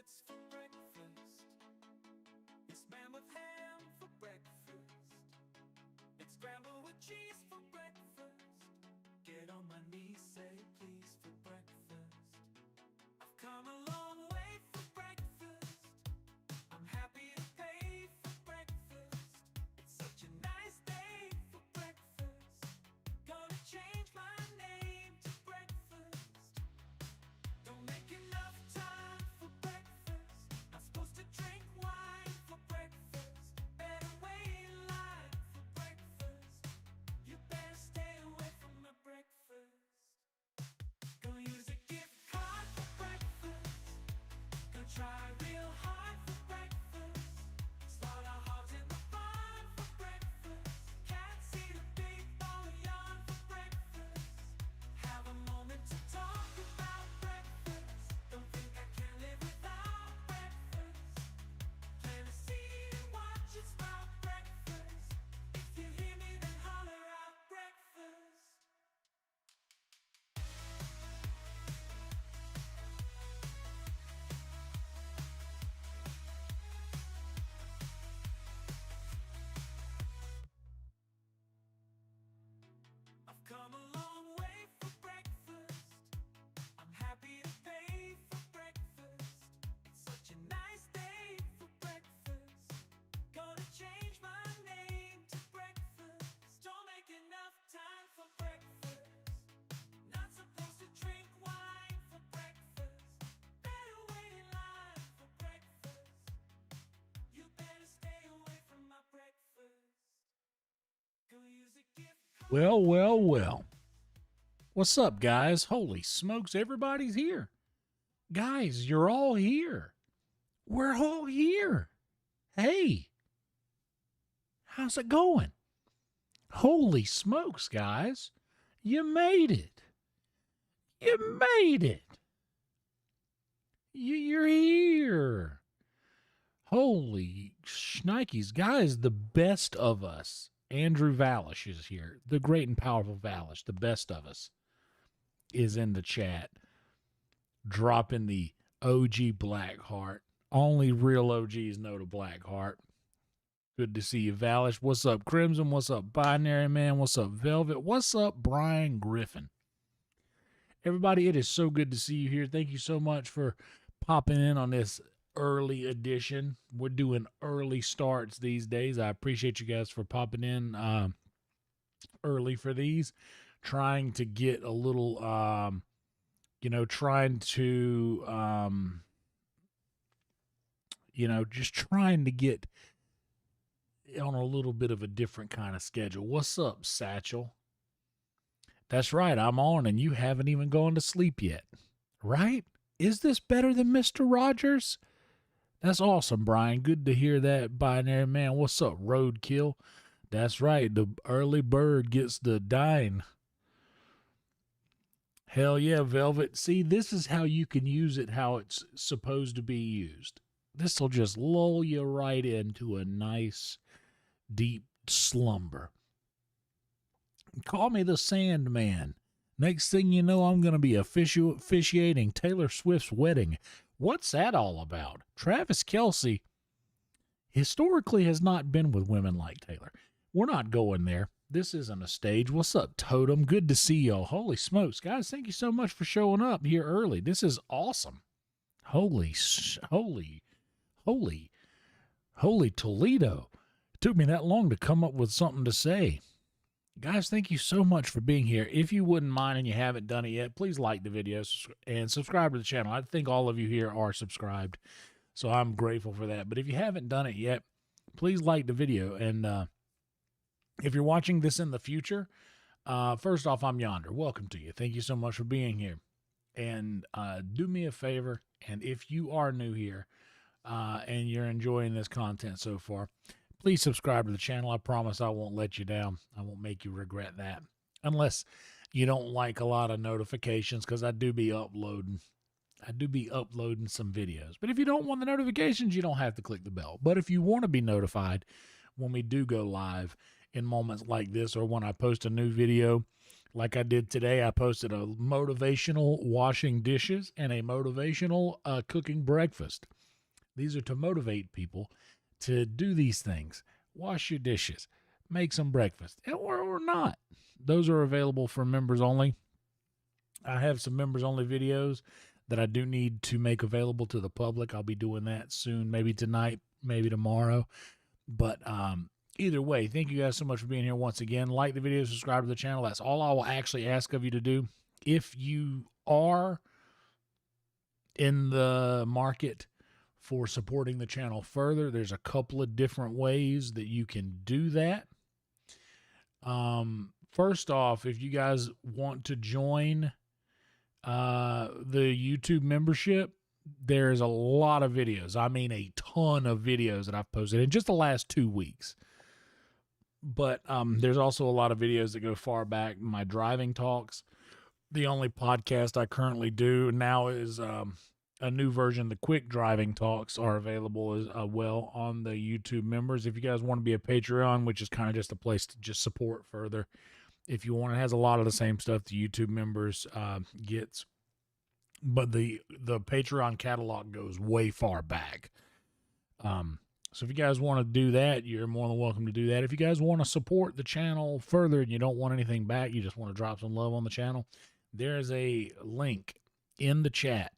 omelets for breakfast. It's man with ham for breakfast. It's scrambled with cheese for breakfast. Get on my knees, say please for breakfast. I've come a long way for breakfast. I'm happy to pay for breakfast. It's such a nice day for breakfast. Gonna change my name to breakfast. Don't make enough time for breakfast. Not supposed to drink wine for breakfast. Better wait in line for breakfast. You better stay away from my breakfast. Gonna use a gift card for breakfast. Gonna try real hard for breakfast. Slaughter hogs in the barn for breakfast. Can't see the big ball of yarn for breakfast. Have a moment to talk about breakfast. Don't think I can live without breakfast. Plant a seed and watch it sprout breakfast. If you hear me, then holler out breakfast. I've come a long way for breakfast. I'm happy to pay for breakfast. It's such a nice day for breakfast. Gonna change my name to breakfast. Don't make enough time for breakfast. Not supposed to drink wine for breakfast. Better wait in line for breakfast. You better stay away from my breakfast. Gonna use a gift card. Well, well, well. What's up, guys? Holy smokes, everybody's here. Guys, you're all here. We're all here. Hey, how's it going? Holy smokes, guys. You made it. You made it. You're here. Holy shnikes, guys, the best of us. Andrew Valish is here. The great and powerful Valish, the best of us, is in the chat. Dropping the OG Black Heart. Only real OGs know the Black Heart. Good to see you, Valish. What's up, Crimson? What's up, Binary Man? What's up, Velvet? What's up, Brian Griffin? Everybody, it is so good to see you here. Thank you so much for popping in on this early edition. We're doing early starts these days. I appreciate you guys for popping in early for these. Trying to get a little, just trying to get on a little bit of a different kind of schedule. What's up, Satchel? That's right, I'm on and you haven't even gone to sleep yet, right? Is this better than Mr. Rogers? That's awesome, Brian. Good to hear that, Binary Man. What's up, Roadkill? That's right, the early bird gets the dine. Hell yeah, Velvet. See, this is how you can use it how it's supposed to be used. This will just lull you right into a nice, deep slumber. Call me the Sandman. Next thing you know, I'm going to be officiating Taylor Swift's wedding. What's that all about? Travis Kelce historically has not been with women like Taylor. We're not going there. This isn't a stage. What's up, Totem? Good to see y'all. Holy smokes, guys. Thank you so much for showing up here early. This is awesome. Holy Toledo. It took me that long to come up with something to say. Guys, thank you so much for being here. If you wouldn't mind and you haven't done it yet, please like the video and subscribe to the channel. I think all of you here are subscribed, so I'm grateful for that. But if you haven't done it yet, please like the video. And if you're watching this in the future, first off, I'm Yonder. Welcome to you. Thank you so much for being here. And do me a favor, and if you are new here and you're enjoying this content so far, please subscribe to the channel. I promise I won't let you down. I won't make you regret that. Unless you don't like a lot of notifications, because I do be uploading some videos. But if you don't want the notifications, you don't have to click the bell. But if you want to be notified when we do go live in moments like this, or when I post a new video, like I did today, I posted a motivational washing dishes and a motivational cooking breakfast. These are to motivate people to do these things. Wash your dishes, make some breakfast, or not. Those are available for members only. I have some members only videos that I do need to make available to the public. I'll be doing that soon, maybe tonight, maybe tomorrow. But either way, thank you guys so much for being here once again. Like the video, subscribe to the channel. That's all I will actually ask of you to do. If you are in the market for supporting the channel further, there's a couple of different ways that you can do that. First off, if you guys want to join the YouTube membership, there's a lot of videos. I mean, a ton of videos that I've posted in just the last 2 weeks. But there's also a lot of videos that go far back. My driving talks. The only podcast I currently do now is a new version. The quick driving talks are available as well on the YouTube members. If you guys want to be a Patreon, which is kind of just a place to just support further. If you want, it has a lot of the same stuff the YouTube members gets. But the Patreon catalog goes way far back. So if you guys want to do that, you're more than welcome to do that. If you guys want to support the channel further and you don't want anything back, you just want to drop some love on the channel, there's a link in the chat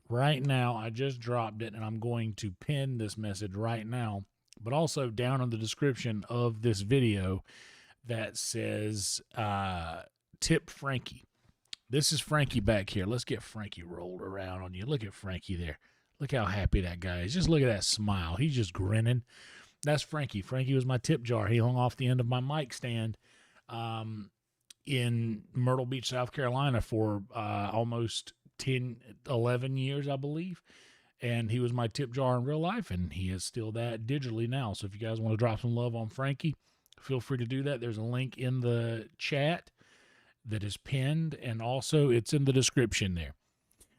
right now. I just dropped it, and I'm going to pin this message right now, but also down in the description of this video that says tip Frankie. This is Frankie back here. Let's get Frankie rolled around on you. Look at Frankie there. Look how happy that guy is. Just look at that smile. He's just grinning. That's Frankie. Frankie was my tip jar. He hung off the end of my mic stand in Myrtle Beach, South Carolina for almost 10, 11 years, I believe. And he was my tip jar in real life, and he is still that digitally now. So if you guys want to drop some love on Frankie, feel free to do that. There's a link in the chat that is pinned, and also it's in the description there.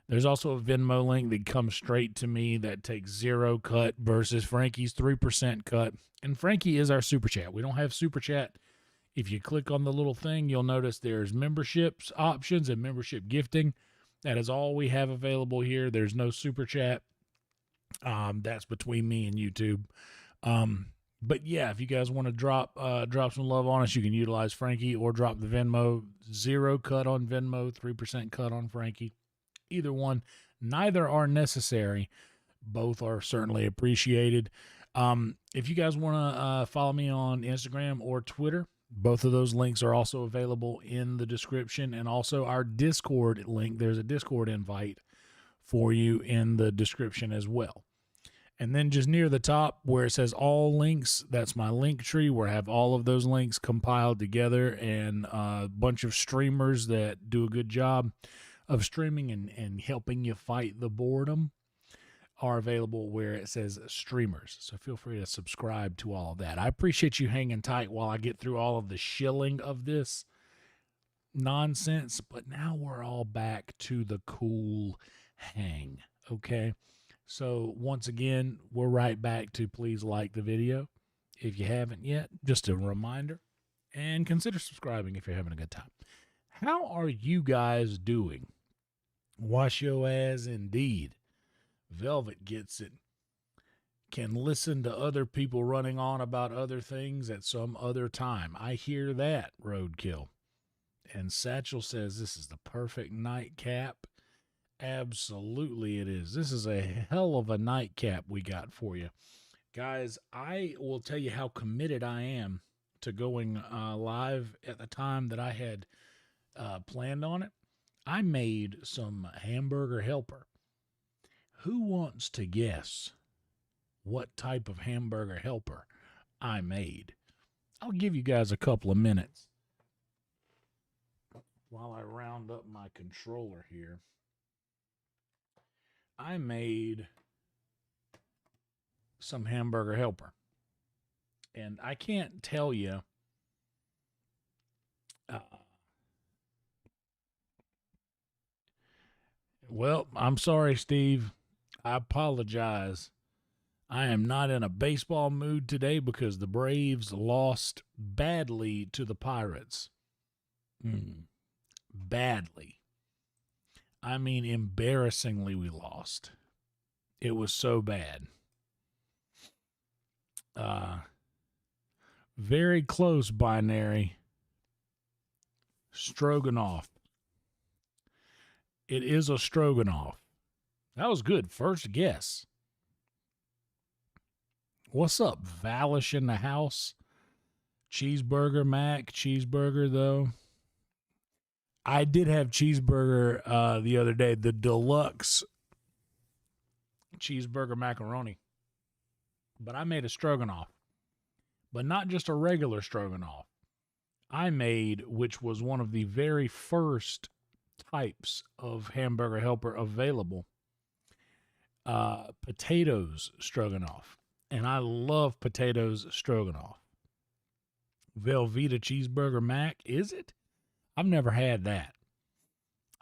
There's also a Venmo link that comes straight to me that takes 0 cut versus Frankie's 3% cut. And Frankie is our super chat. We don't have super chat. If you click on the little thing, you'll notice there's memberships options and membership gifting. That is all we have available here. There's no super chat. That's between me and YouTube. But yeah, if you guys want to drop some love on us, you can utilize Frankie or drop the Venmo. 0 cut on Venmo, 3% cut on Frankie. Either one, neither are necessary. Both are certainly appreciated. If you guys want to follow me on Instagram or Twitter, both of those links are also available in the description, and also our Discord link. There's a Discord invite for you in the description as well. And then just near the top where it says all links, that's my link tree where I have all of those links compiled together, and a bunch of streamers that do a good job of streaming and helping you fight the boredom are available where it says streamers. So feel free to subscribe to all of that. I appreciate you hanging tight while I get through all of the shilling of this nonsense, but now we're all back to the cool hang, okay? So once again, we're right back to please like the video if you haven't yet. Just a reminder, and consider subscribing if you're having a good time. How are you guys doing? Wash your ass indeed. Velvet gets it. Can listen to other people running on about other things at some other time. I hear that, Roadkill. And Satchel says this is the perfect nightcap. Absolutely it is. This is a hell of a nightcap we got for you. Guys, I will tell you how committed I am to going live at the time that I had planned on it. I made some Hamburger Helper. Who wants to guess what type of Hamburger Helper I made? I'll give you guys a couple of minutes while I round up my controller here. I made some Hamburger Helper. And I can't tell you well, I'm sorry, Steve. I apologize. I am not in a baseball mood today because the Braves lost badly to the Pirates. Badly. I mean, embarrassingly, we lost. It was so bad. very close binary stroganoff. It is a stroganoff. That was good. First guess. What's up, Valish in the house? Cheeseburger, Mac. Cheeseburger, though. I did have cheeseburger the other day. The deluxe cheeseburger macaroni. But I made a stroganoff. But not just a regular stroganoff. I made, which was one of the very first types of Hamburger Helper available, potatoes stroganoff. And I love potatoes stroganoff. Velveeta cheeseburger mac, is it? I've never had that.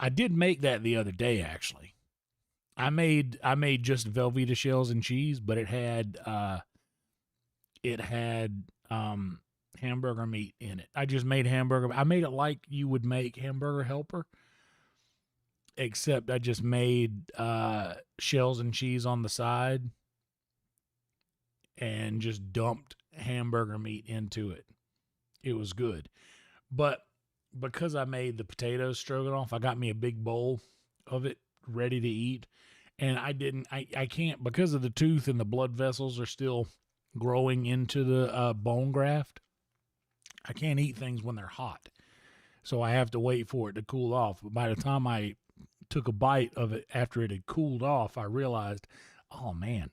I did make that the other day, actually. I made just Velveeta shells and cheese, but it had hamburger meat in it. I just made hamburger. I made it like you would make Hamburger Helper, except I just made shells and cheese on the side and just dumped hamburger meat into it. It was good. But because I made the potatoes stroganoff, I got me a big bowl of it ready to eat. And I can't, because of the tooth and the blood vessels are still growing into the bone graft, I can't eat things when they're hot. So I have to wait for it to cool off. But by the time I took a bite of it after it had cooled off, I realized, oh man,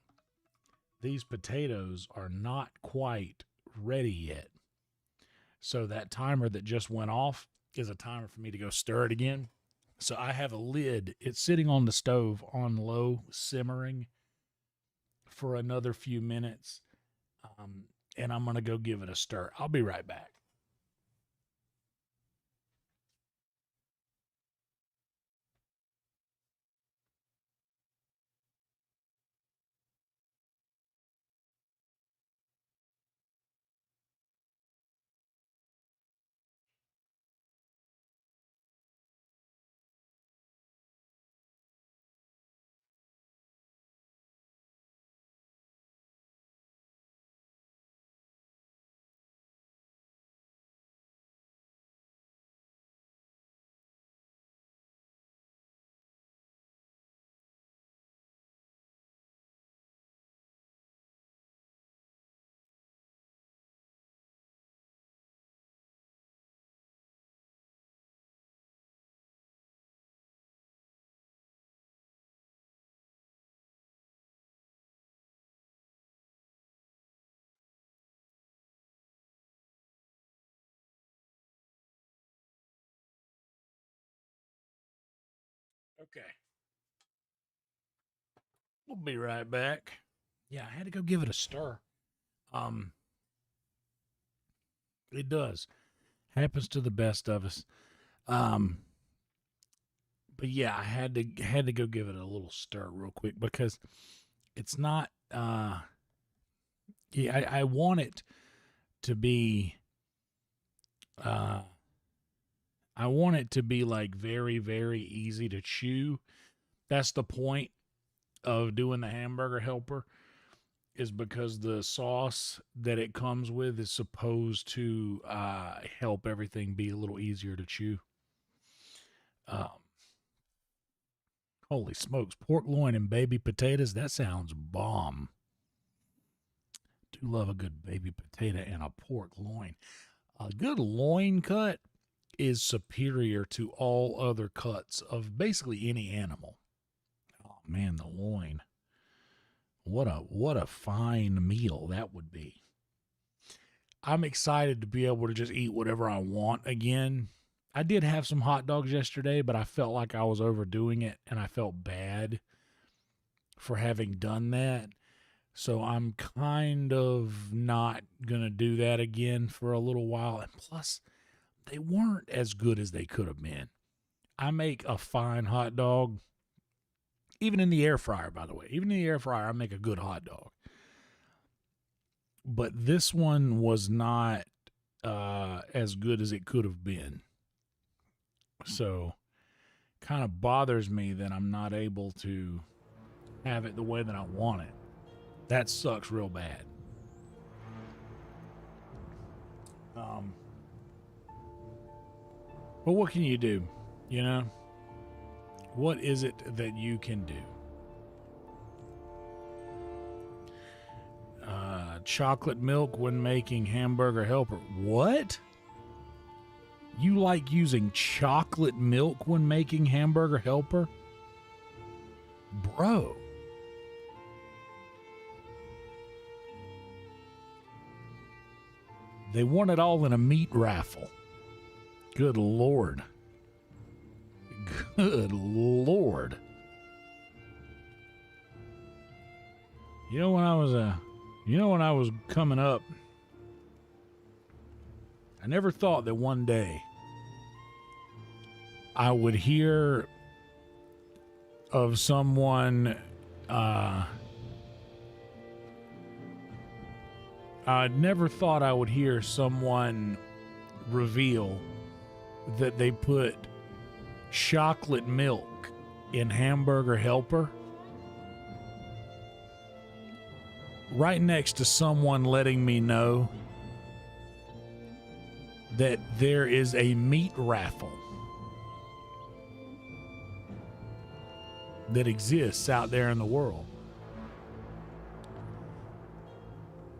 these potatoes are not quite ready yet. So that timer that just went off is a timer for me to go stir it again. So I have a lid. It's sitting on the stove on low, simmering for another few minutes. And I'm going to go give it a stir. I'll be right back. Okay. We'll be right back. Yeah, I had to go give it a stir. It does. Happens to the best of us. But yeah, I had to go give it a little stir real quick because it's not yeah, I want it to be I want it to be like very, very easy to chew. That's the point of doing the Hamburger Helper, is because the sauce that it comes with is supposed to help everything be a little easier to chew. Holy smokes, pork loin and baby potatoes, that sounds bomb. Do love a good baby potato and a pork loin. A good loin cut is superior to all other cuts of basically any animal. Oh man, the loin. What a fine meal that would be. I'm excited to be able to just eat whatever I want again. I did have some hot dogs yesterday, but I felt like I was overdoing it, and I felt bad for having done that. So I'm kind of not going to do that again for a little while. And plus, they weren't as good as they could have been. I make a fine hot dog, even in the air fryer, by the way. Even in the air fryer, I make a good hot dog. But this one was not as good as it could have been. So, kind of bothers me that I'm not able to have it the way that I want it. That sucks real bad. But what can you do? You know? What is it that you can do? Chocolate milk when making Hamburger Helper. What? You like using chocolate milk when making Hamburger Helper? Bro. They won it all in a meat raffle. Good Lord. Good Lord. You know when I was coming up, I never thought that one day I would hear of someone I never thought I would hear someone reveal that they put chocolate milk in Hamburger Helper, right next to someone letting me know that there is a meat raffle that exists out there in the world.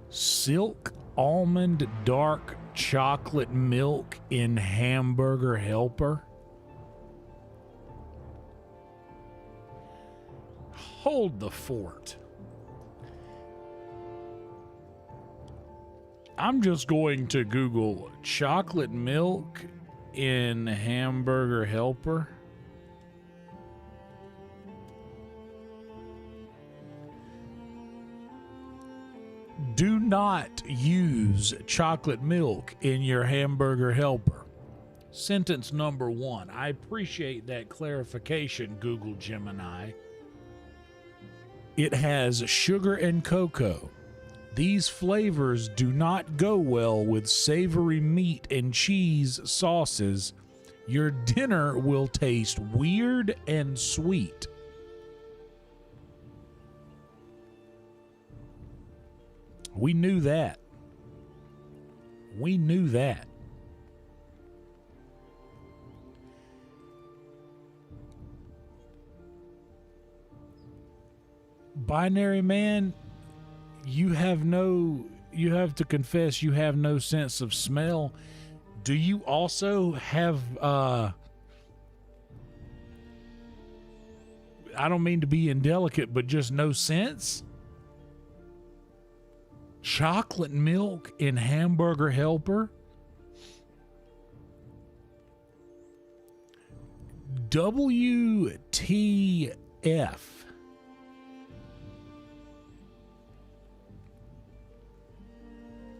Silk almond dark chocolate milk in Hamburger Helper. Hold the fort. I'm just going to Google chocolate milk in Hamburger Helper. Do not use chocolate milk in your Hamburger Helper. Sentence number 1. I appreciate that clarification, Google Gemini. It has sugar and cocoa. These flavors do not go well with savory meat and cheese sauces. Your dinner will taste weird and sweet. We knew that. We knew that. Binary man, you have to confess you have no sense of smell. Do you also have I don't mean to be indelicate, but just no sense? Chocolate milk in Hamburger Helper? WTF?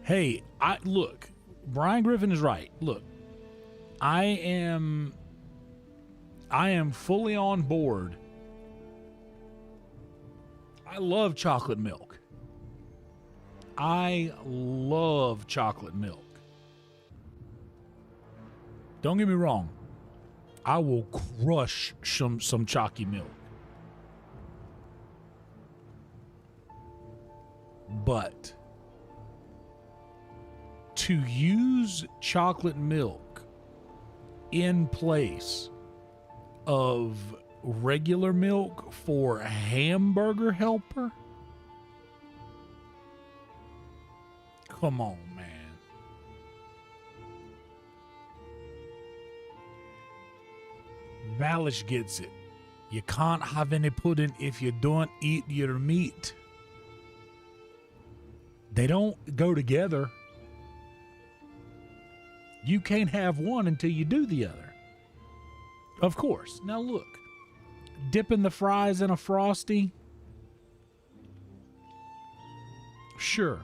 Hey, look, Brian Griffin is right. Look, I am fully on board. I love chocolate milk. I love chocolate milk. Don't get me wrong. I will crush some chalky milk. But to use chocolate milk in place of regular milk for a Hamburger Helper? Come on, man. Valish gets it. You can't have any pudding if you don't eat your meat. They don't go together. You can't have one until you do the other. Of course. Now look, dipping the fries in a Frosty? Sure.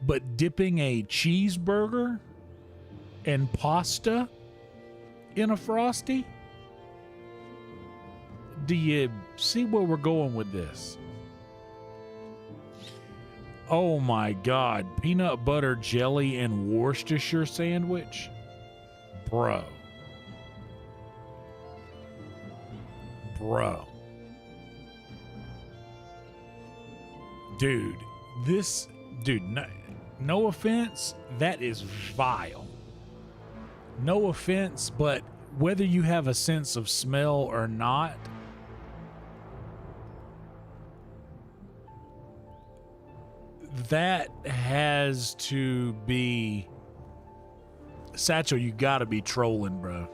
But dipping a cheeseburger and pasta in a Frosty? Do you see where we're going with this? Oh my God, peanut butter jelly and Worcestershire sandwich? Bro. Dude, No offense, that is vile. No offense, but whether you have a sense of smell or not, that has to be... Satchel, you gotta be trolling, bro.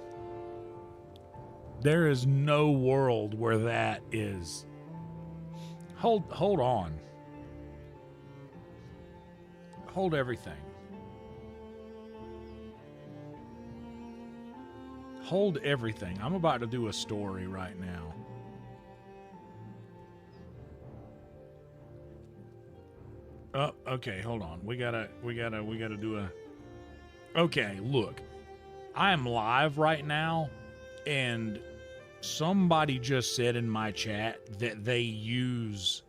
There is no world where that is. Hold on. Hold everything. Hold everything. I'm about to do a story right now. Oh, okay, hold on. We gotta do a... Okay, look. I am live right now, and somebody just said in my chat that they use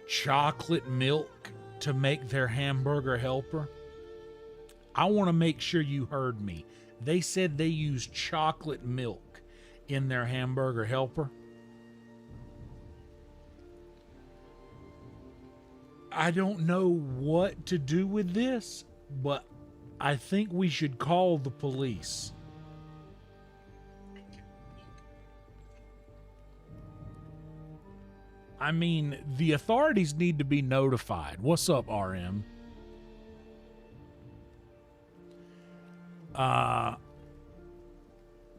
chocolate milk to make their Hamburger Helper. I want to make sure you heard me. They said they use chocolate milk in their Hamburger Helper. I don't know what to do with this, but I think we should call the police. I mean, the authorities need to be notified. What's up, RM?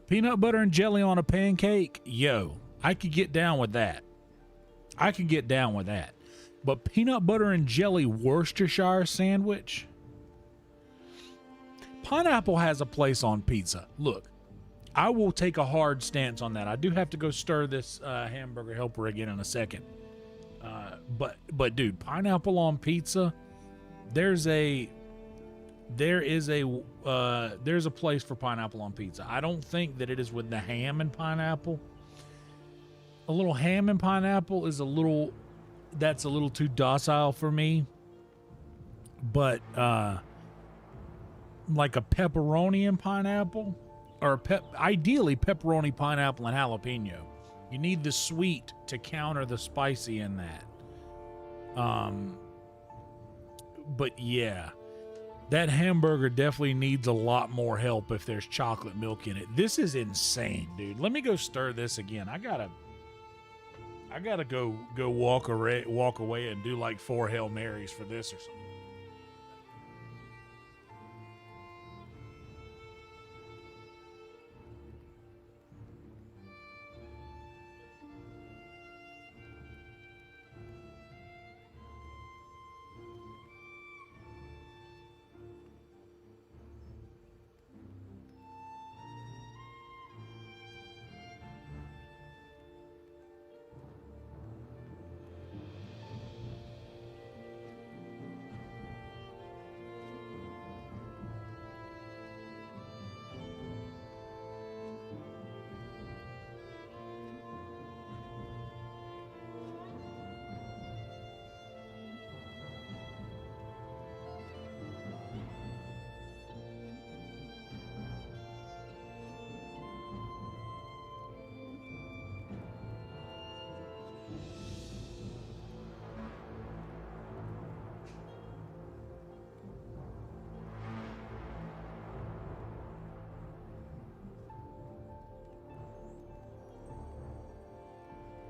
Peanut butter and jelly on a pancake? Yo, I could get down with that. I could get down with that. But peanut butter and jelly Worcestershire sandwich? Pineapple has a place on pizza. Look, I will take a hard stance on that. I do have to go stir this Hamburger Helper again in a second. But dude, pineapple on pizza, there's a place for pineapple on pizza. I don't think that it is with the ham and pineapple. A little ham and pineapple is that's a little too docile for me. But like a pepperoni and pineapple, or ideally pepperoni, pineapple, and jalapeno. You need the sweet to counter the spicy in that. But yeah, that hamburger definitely needs a lot more help if there's chocolate milk in it. This is insane, dude. Let me go stir this again. I gotta go walk away and do like 4 Hail Marys for this or something.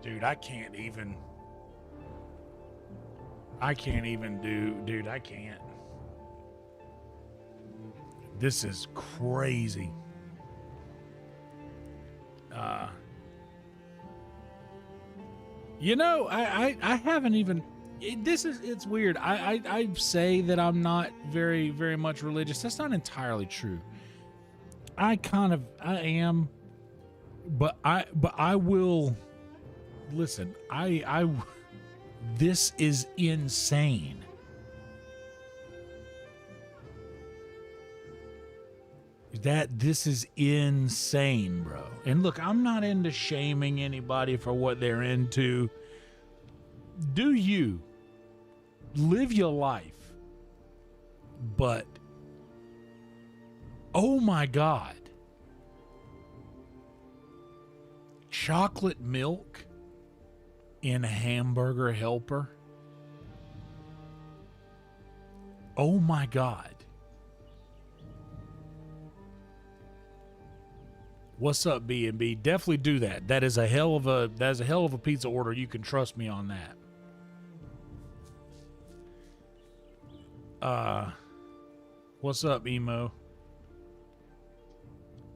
Dude, I can't even do, dude, I can't. This is crazy. You know, I haven't even, it's weird. I say that I'm not very, very much religious. That's not entirely true. I am, but I will, listen, this is insane. This is insane, bro. And look, I'm not into shaming anybody for what they're into. Do you live your life? But oh my God, chocolate milk in a Hamburger Helper? Oh my God. What's up, B&B? Definitely do that. That is a hell of a pizza order. You can trust me on that. What's up, Emo?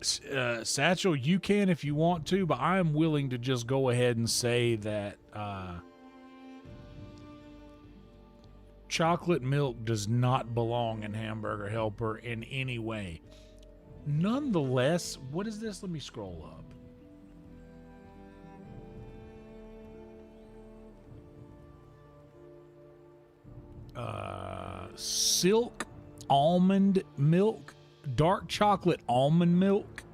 Satchel, you can if you want to, but I am willing to just go ahead and say that chocolate milk does not belong in Hamburger Helper in any way. Nonetheless, what is this? Let me scroll up. Silk almond milk, dark chocolate almond milk.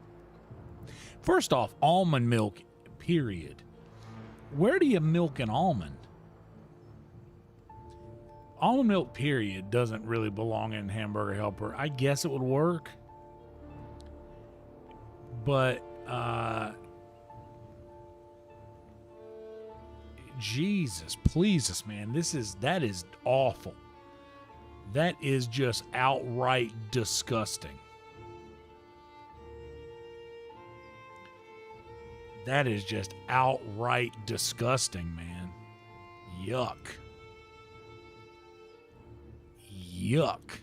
First off, almond milk, period. Where do you milk an almond? Almond milk, period, doesn't really belong in Hamburger Helper. I guess it would work. But, Jesus, please us, man. That is awful. That is just outright disgusting. That is just outright disgusting, man. Yuck. Yuck.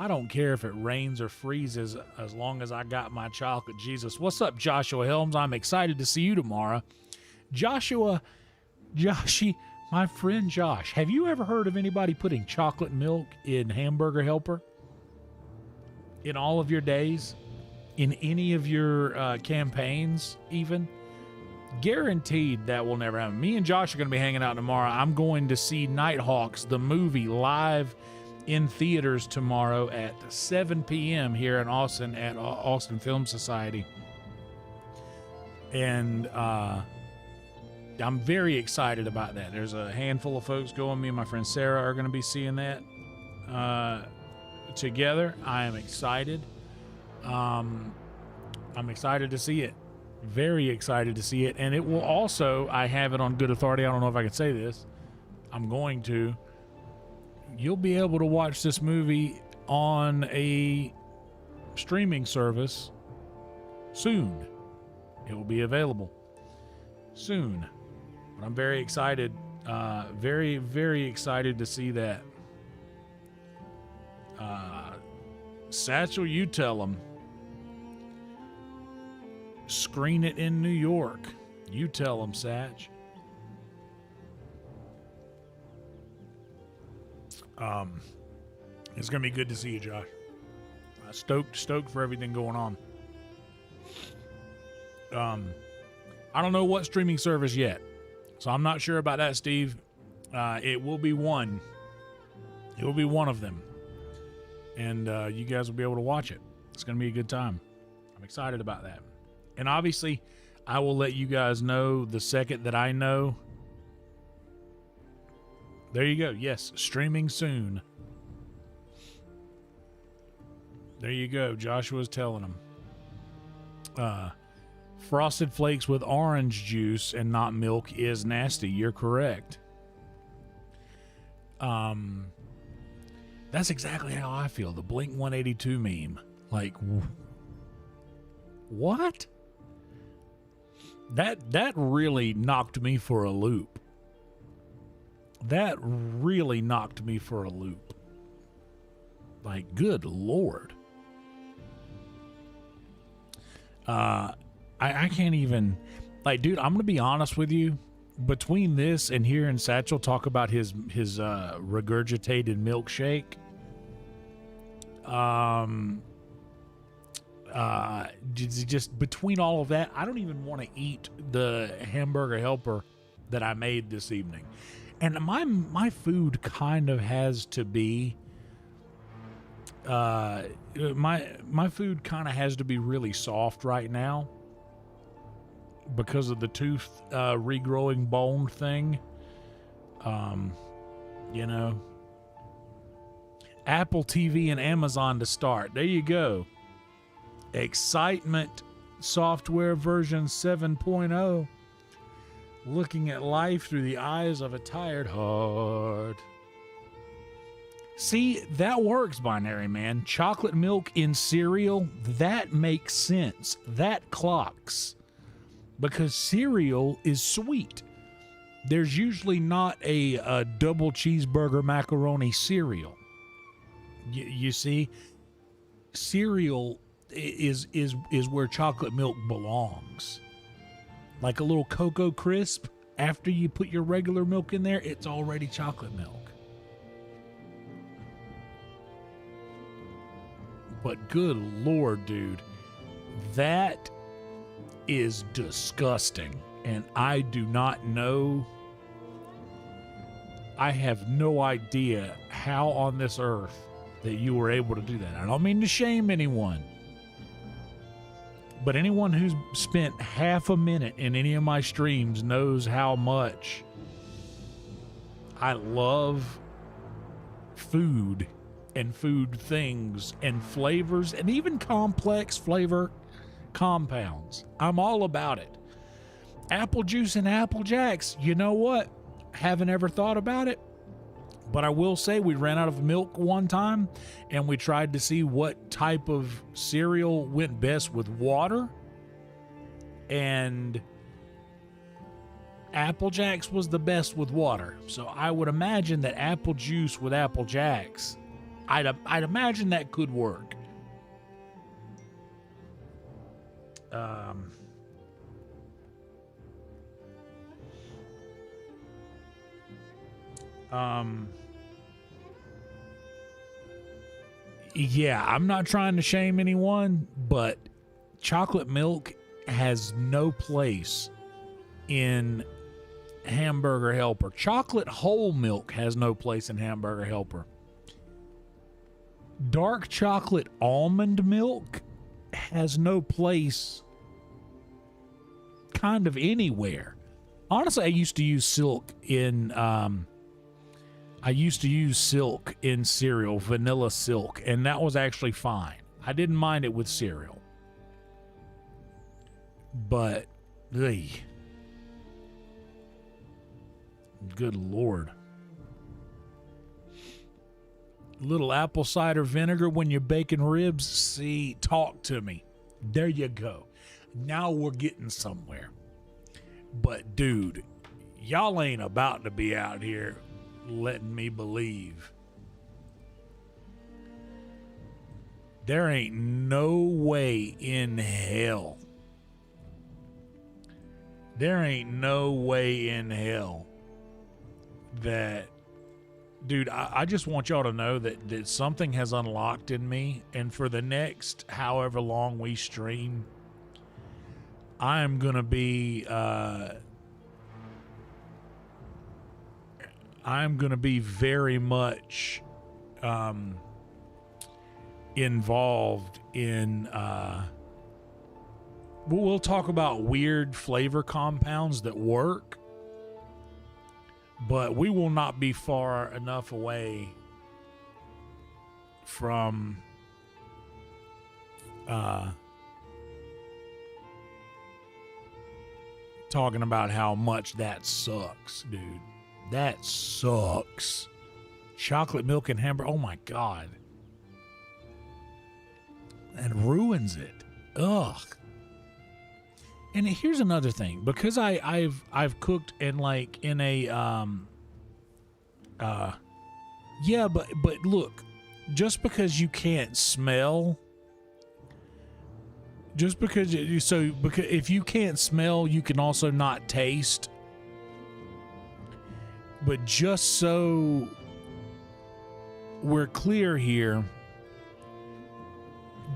I don't care if it rains or freezes as long as I got my chocolate. Jesus. What's up, Joshua Helms? I'm excited to see you tomorrow. Joshy, my friend Josh, have you ever heard of anybody putting chocolate milk in Hamburger Helper? In all of your days? In any of your campaigns, even? Guaranteed that will never happen. Me and Josh are going to be hanging out tomorrow. I'm going to see Nighthawks, the movie, live in theaters tomorrow at 7 p.m. here in Austin at Austin Film Society. And I'm very excited about that. There's a handful of folks going. Me and my friend Sarah are going to be seeing that together. I am excited. I'm excited to see it. Very excited to see it. And it will also, I have it on good authority. I don't know if I can say this. I'm going to. You'll be able to watch this movie on a streaming service soon. It will be available soon. But I'm very excited. Very, very excited to see that. Satchel, you tell them. Screen it in New York. You tell them, Satch. It's gonna be good to see you, Josh. Stoked for everything going on. I don't know what streaming service yet, so I'm not sure about that, Steve. It will be one. It will be one of them, and you guys will be able to watch it. It's gonna be a good time. I'm excited about that, and obviously, I will let you guys know the second that I know. There you go. Yes, streaming soon. There you go. Joshua's telling them. Frosted Flakes with orange juice and not milk is nasty. You're correct. That's exactly how I feel. The Blink 182 meme. Like, what? That really knocked me for a loop. That really knocked me for a loop. Like, good Lord. I can't even, like, dude, I'm going to be honest with you. Between this and hearing Satchel talk about his regurgitated milkshake, just between all of that, I don't even want to eat the Hamburger Helper that I made this evening. And my food kind of has to be, my food kind of has to be really soft right now because of the tooth regrowing bone thing. You know, Apple TV and Amazon to start. There you go. Excitement software version 7.0. Looking at life through the eyes of a tired heart. See, that works, Binary Man. Chocolate milk in cereal, that makes sense. That clocks. Because cereal is sweet. There's usually not a double cheeseburger macaroni cereal. You see, cereal is where chocolate milk belongs. Like a little Cocoa Crisp, after you put your regular milk in there, it's already chocolate milk. But good Lord, dude, that is disgusting. And I do not know. I have no idea how on this earth that you were able to do that. I don't mean to shame anyone, but anyone who's spent half a minute in any of my streams knows how much I love food and food things and flavors and even complex flavor compounds. I'm all about it. Apple juice and Apple Jacks, you know what? Haven't ever thought about it, but I will say we ran out of milk one time and we tried to see what type of cereal went best with water, and Apple Jacks was the best with water. So I would imagine that apple juice with Apple Jacks, I'd imagine that could work. Yeah, I'm not trying to shame anyone, but chocolate milk has no place in Hamburger Helper. Chocolate whole milk has no place in Hamburger Helper. Dark chocolate almond milk has no place kind of anywhere. Honestly, I used to use silk in cereal, vanilla silk, and that was actually fine. I didn't mind it with cereal. But good Lord. Little apple cider vinegar when you're baking ribs. See, talk to me. There you go. Now we're getting somewhere. But dude, y'all ain't about to be out here letting me believe there ain't no way in hell. There ain't no way in hell that, dude, I just want y'all to know that something has unlocked in me, and for the next however long we stream, I am gonna be very much involved in we'll talk about weird flavor compounds that work, but we will not be far enough away from talking about how much that sucks, dude. That sucks. Chocolate milk and hamburger. Oh my God. That ruins it. Ugh. And here's another thing, because I've cooked in like in a yeah, but look, just because you can't smell, just because because if you can't smell, you can also not taste. But just so we're clear here,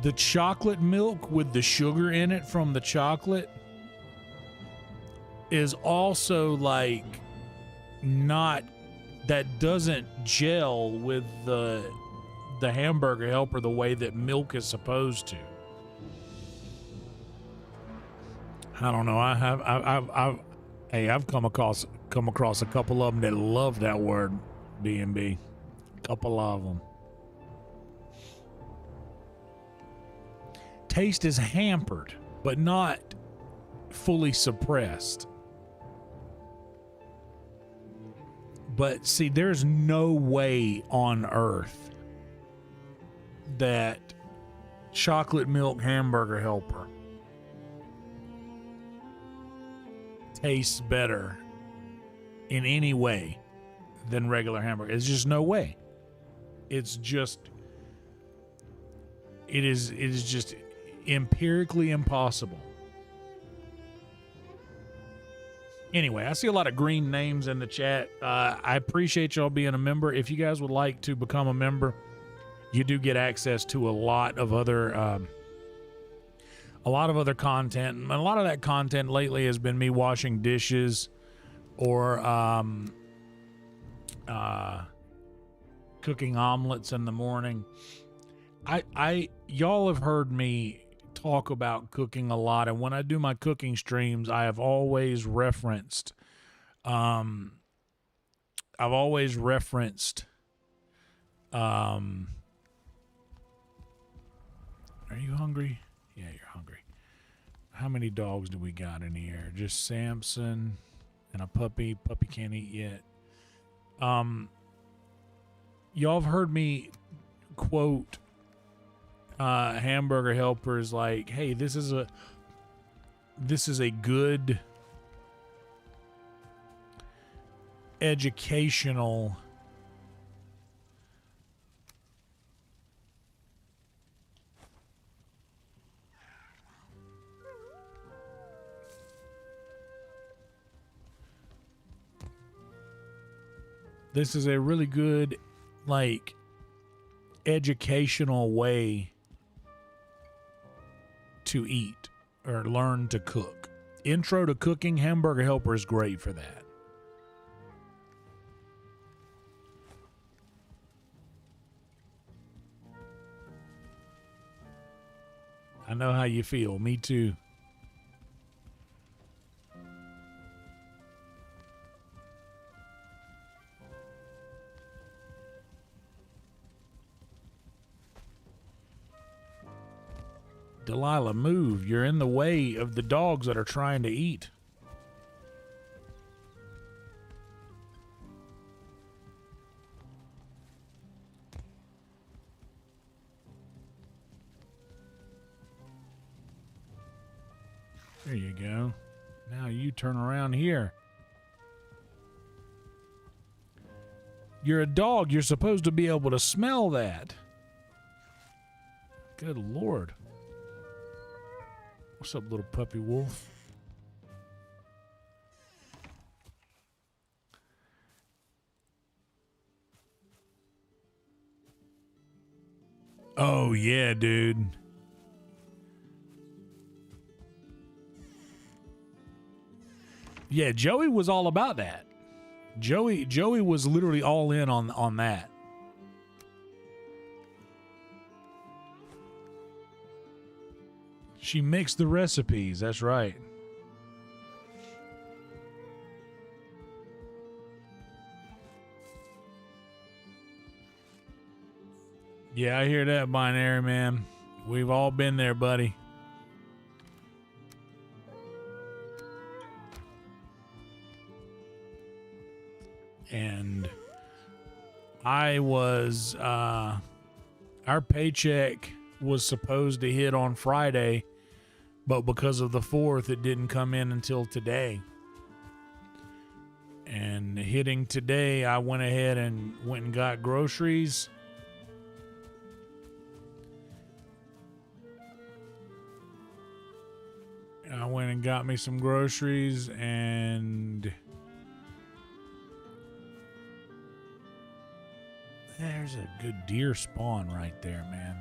the chocolate milk with the sugar in it from the chocolate is also like not, that doesn't gel with the Hamburger Helper the way that milk is supposed to. I don't know. I've come across a couple of them that love that word, B&B. Couple of them. Taste is hampered, but not fully suppressed. But see, there's no way on earth that chocolate milk Hamburger Helper tastes better in any way than regular hamburger. It's just no way. It's just, it is just empirically impossible. Anyway, I see a lot of green names in the chat. I appreciate y'all being a member. If you guys would like to become a member, you do get access to a lot of other content. And a lot of that content lately has been me washing dishes or cooking omelets in the morning. Y'all have heard me talk about cooking a lot, and when I do my cooking streams, I have always referenced are you hungry? Yeah, you're hungry. How many dogs do we got in here? Just Samson and a puppy. Puppy can't eat yet. Y'all have heard me quote Hamburger Helpers like, hey, this is a good educational this is a really good like educational way to eat or learn to cook. Intro to cooking, Hamburger Helper is great for that. I know how you feel. Me too. Delilah, move. You're in the way of the dogs that are trying to eat. There you go. Now you turn around here. You're a dog. You're supposed to be able to smell that. Good Lord. What's up, little puppy wolf? Oh, yeah, dude. Yeah, Joey was all about that. Joey was literally all in on that. She mixed the recipes. That's right. Yeah, I hear that, Binary Man. We've all been there, buddy. And I was, our paycheck was supposed to hit on Friday, but because of the 4th, it didn't come in until today. And hitting today, I went ahead and went and got groceries. I went and got me some groceries, and there's a good deer spawn right there, man.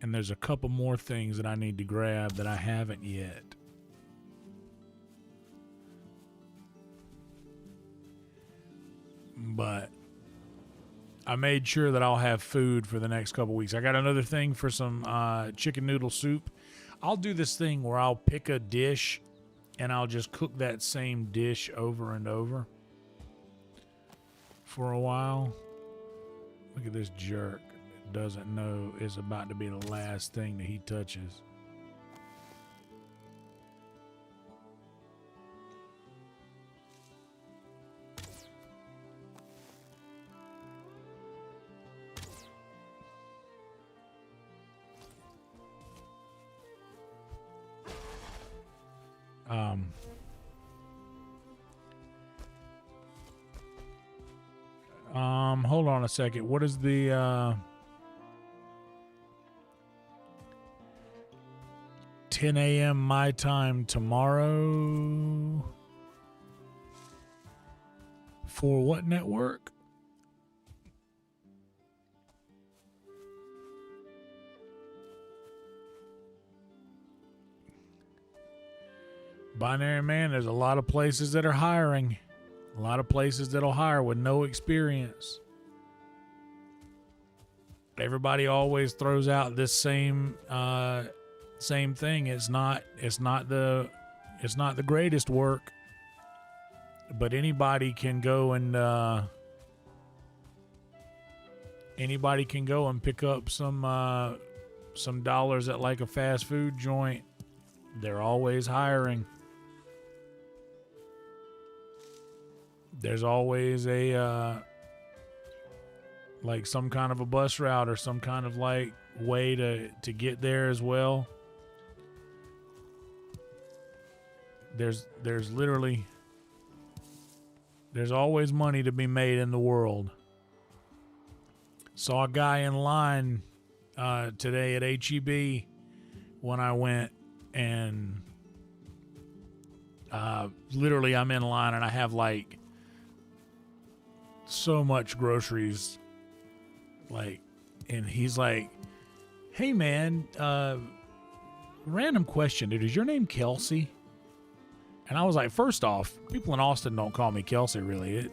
And there's a couple more things that I need to grab that I haven't yet. But I made sure that I'll have food for the next couple weeks. I got another thing for some chicken noodle soup. I'll do this thing where I'll pick a dish and I'll just cook that same dish over and over for a while. Look at this jerk. doesn't know is about to be the last thing that he touches. Hold on a second. What is the 10 a.m. my time tomorrow? For what network? Binary Man, there's a lot of places that are hiring. A lot of places that'll hire with no experience. Everybody always throws out this same thing. It's not the greatest work, but anybody can go and pick up some dollars at like a fast food joint. They're always hiring. There's always a like some kind of a bus route or some kind of like way to get there as well. There's always money to be made in the world. Saw a guy in line today at HEB when I went, and literally I'm in line and I have like so much groceries, like, and he's like, "Hey man, random question, dude, is your name Kelsey?" And I was like, first off, people in Austin don't call me Kelsey, really.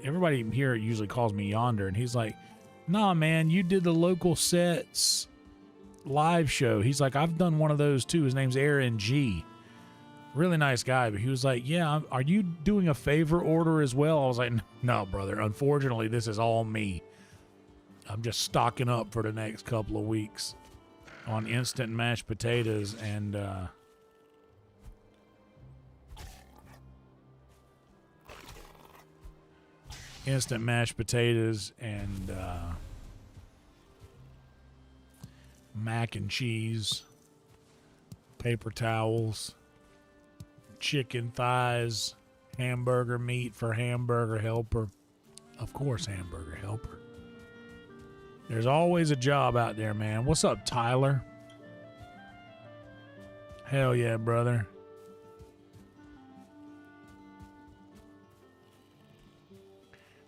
Everybody here usually calls me Yonder. And he's like, "Nah, man, you did the local sets live show." He's like, "I've done one of those too." His name's Aaron G. Really nice guy, but he was like, "Yeah, are you doing a favor order as well?" I was like, "No, brother. Unfortunately, this is all me. I'm just stocking up for the next couple of weeks on instant mashed potatoes and mac and cheese, paper towels, chicken thighs, hamburger meat for Hamburger Helper." Of course, Hamburger Helper. There's always a job out there, man. What's up, Tyler? Hell yeah, brother.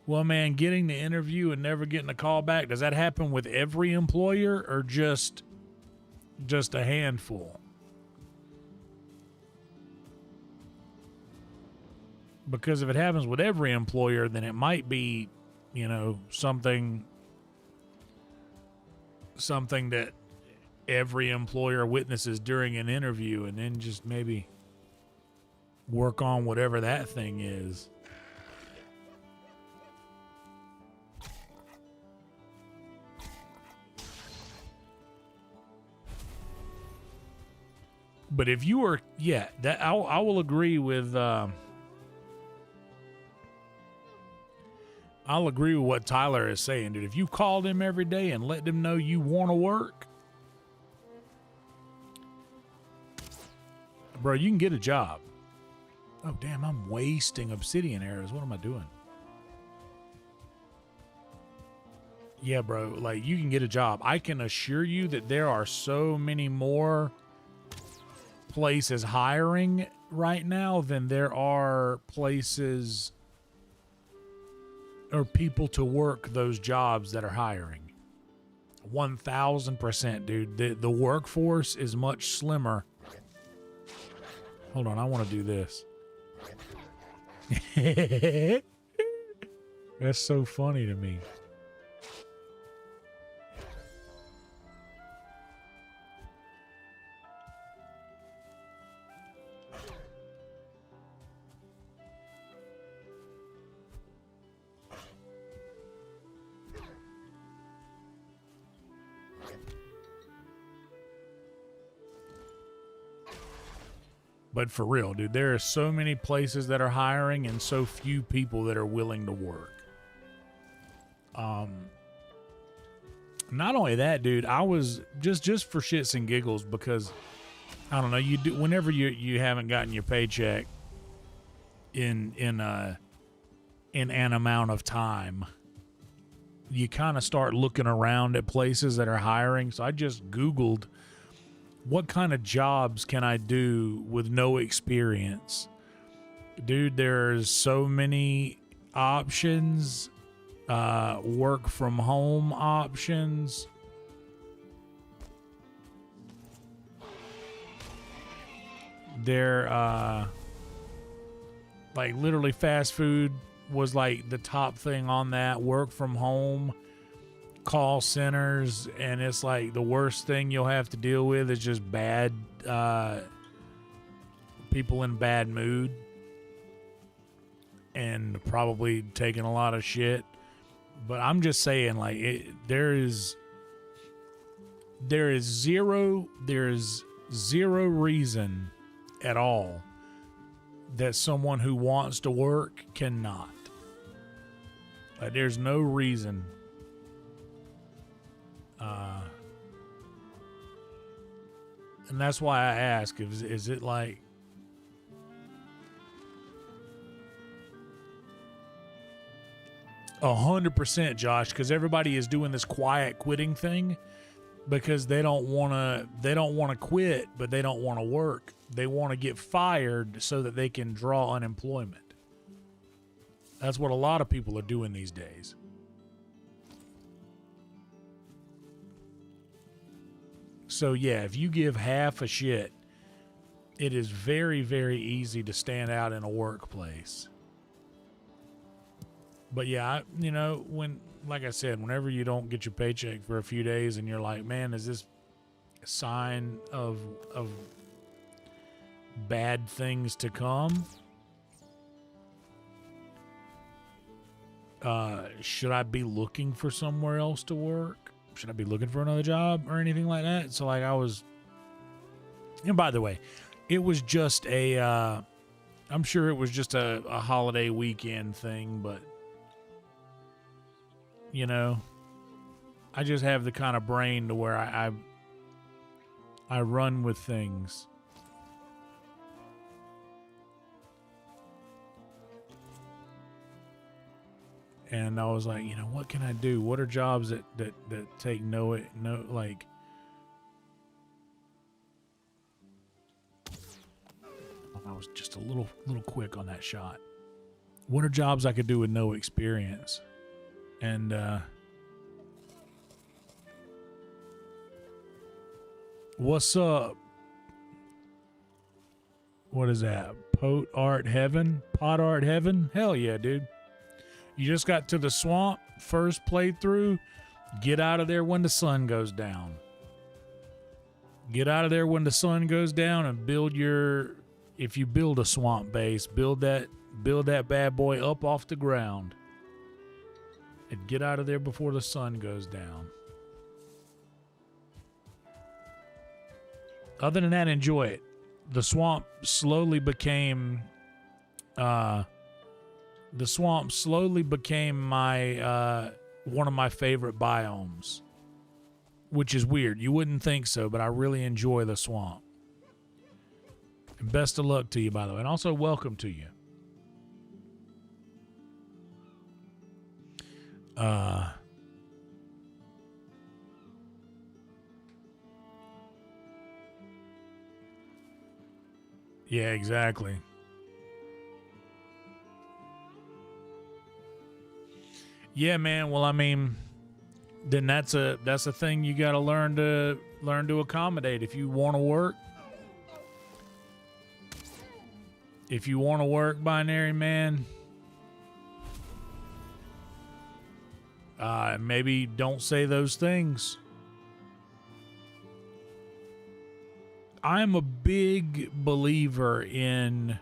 Well, man, getting the interview and never getting a call back, does that happen with every employer or just a handful? Because if it happens with every employer, then it might be, something that every employer witnesses during an interview, and then just maybe work on whatever that thing is. But if you are, that I will agree with. I'll agree with what Tyler is saying, dude. If you called him every day and let them know you want to work, bro, you can get a job. Oh, damn, I'm wasting obsidian arrows. What am I doing? Yeah, bro, like, you can get a job. I can assure you that there are so many more places hiring right now than there are places or people to work those jobs that are hiring. 1,000%, dude. The workforce is much slimmer. Hold on, I want to do this. That's so funny to me. But for real, dude, there are so many places that are hiring and so few people that are willing to work. Not only that, dude, I was just for shits and giggles, because I don't know, you do, whenever you haven't gotten your paycheck in an amount of time, you kind of start looking around at places that are hiring. So I just Googled, what kind of jobs can I do with no experience? Dude, there's so many options. Work from home options. They're like literally fast food was like the top thing on that. Work from home, call centers, and it's like the worst thing you'll have to deal with is just bad people in bad mood and probably taking a lot of shit. But I'm just saying, like, there is zero reason at all that someone who wants to work cannot. Like, there's no reason. And that's why I ask, is it like, 100%, Josh, because everybody is doing this quiet quitting thing because they don't want to quit, but they don't want to work. They want to get fired so that they can draw unemployment. That's what a lot of people are doing these days. So yeah, if you give half a shit, it is very, very easy to stand out in a workplace. But yeah, like I said, whenever you don't get your paycheck for a few days and you're like, man, is this a sign of bad things to come? Should I be looking for somewhere else to work? Should I be looking for another job or anything like that? So like and by the way, it was just I'm sure it was just a holiday weekend thing, but I just have the kind of brain to where I run with things. And I was like, what can I do? What are jobs that take no, like, I was just a little quick on that shot. What are jobs I could do with no experience? And what's up? What is that? Pot art heaven? Hell yeah, dude. You just got to the swamp, first playthrough. Get out of there when the sun goes down. Get out of there when the sun goes down and if you build a swamp base, build that bad boy up off the ground. And get out of there before the sun goes down. Other than that, enjoy it. The swamp slowly became my one of my favorite biomes, which is weird. You wouldn't think so, but I really enjoy the swamp. And best of luck to you, by the way, and also welcome to you. Yeah, exactly. Yeah, man. Well, I mean, then that's a thing you got to learn to accommodate. If you want to work, binary man, maybe don't say those things. I'm a big believer in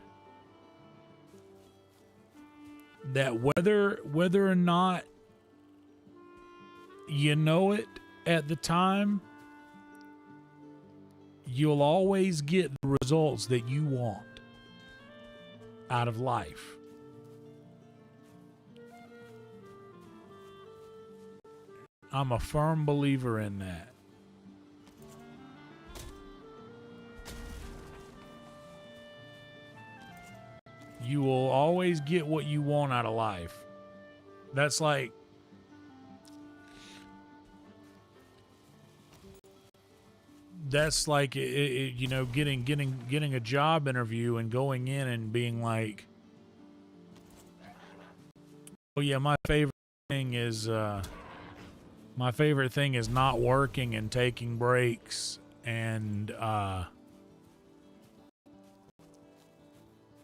that whether or not you know it at the time, you'll always get the results that you want out of life. I'm a firm believer in that. You will always get what you want out of life. That's like, you know, getting a job interview and going in and being like, oh yeah, my favorite thing is not working and taking breaks and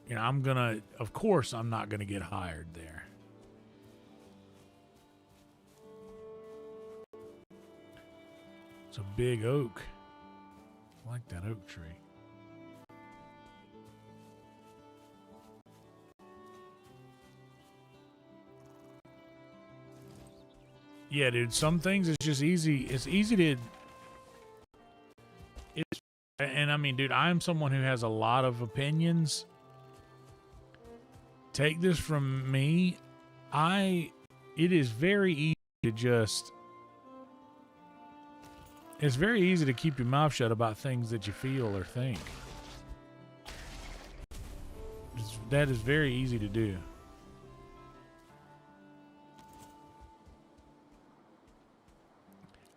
you know, of course I'm not gonna get hired there. It's a big oak. I like that oak tree. Yeah, dude, some things it's just easy. It's easy to... And I mean, dude, I'm someone who has a lot of opinions. Take this from me. It is very easy to just... It's very easy to keep your mouth shut about things that you feel or think. That is very easy to do.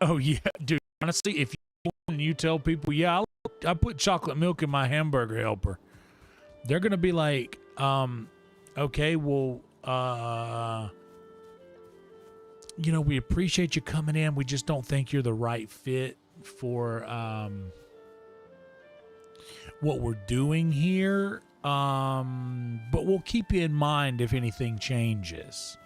Oh yeah, dude. Honestly, if you tell people, yeah, I put chocolate milk in my Hamburger Helper, they're gonna be like, okay, well, you know, we appreciate you coming in. We just don't think you're the right fit for what we're doing here. But we'll keep you in mind if anything changes.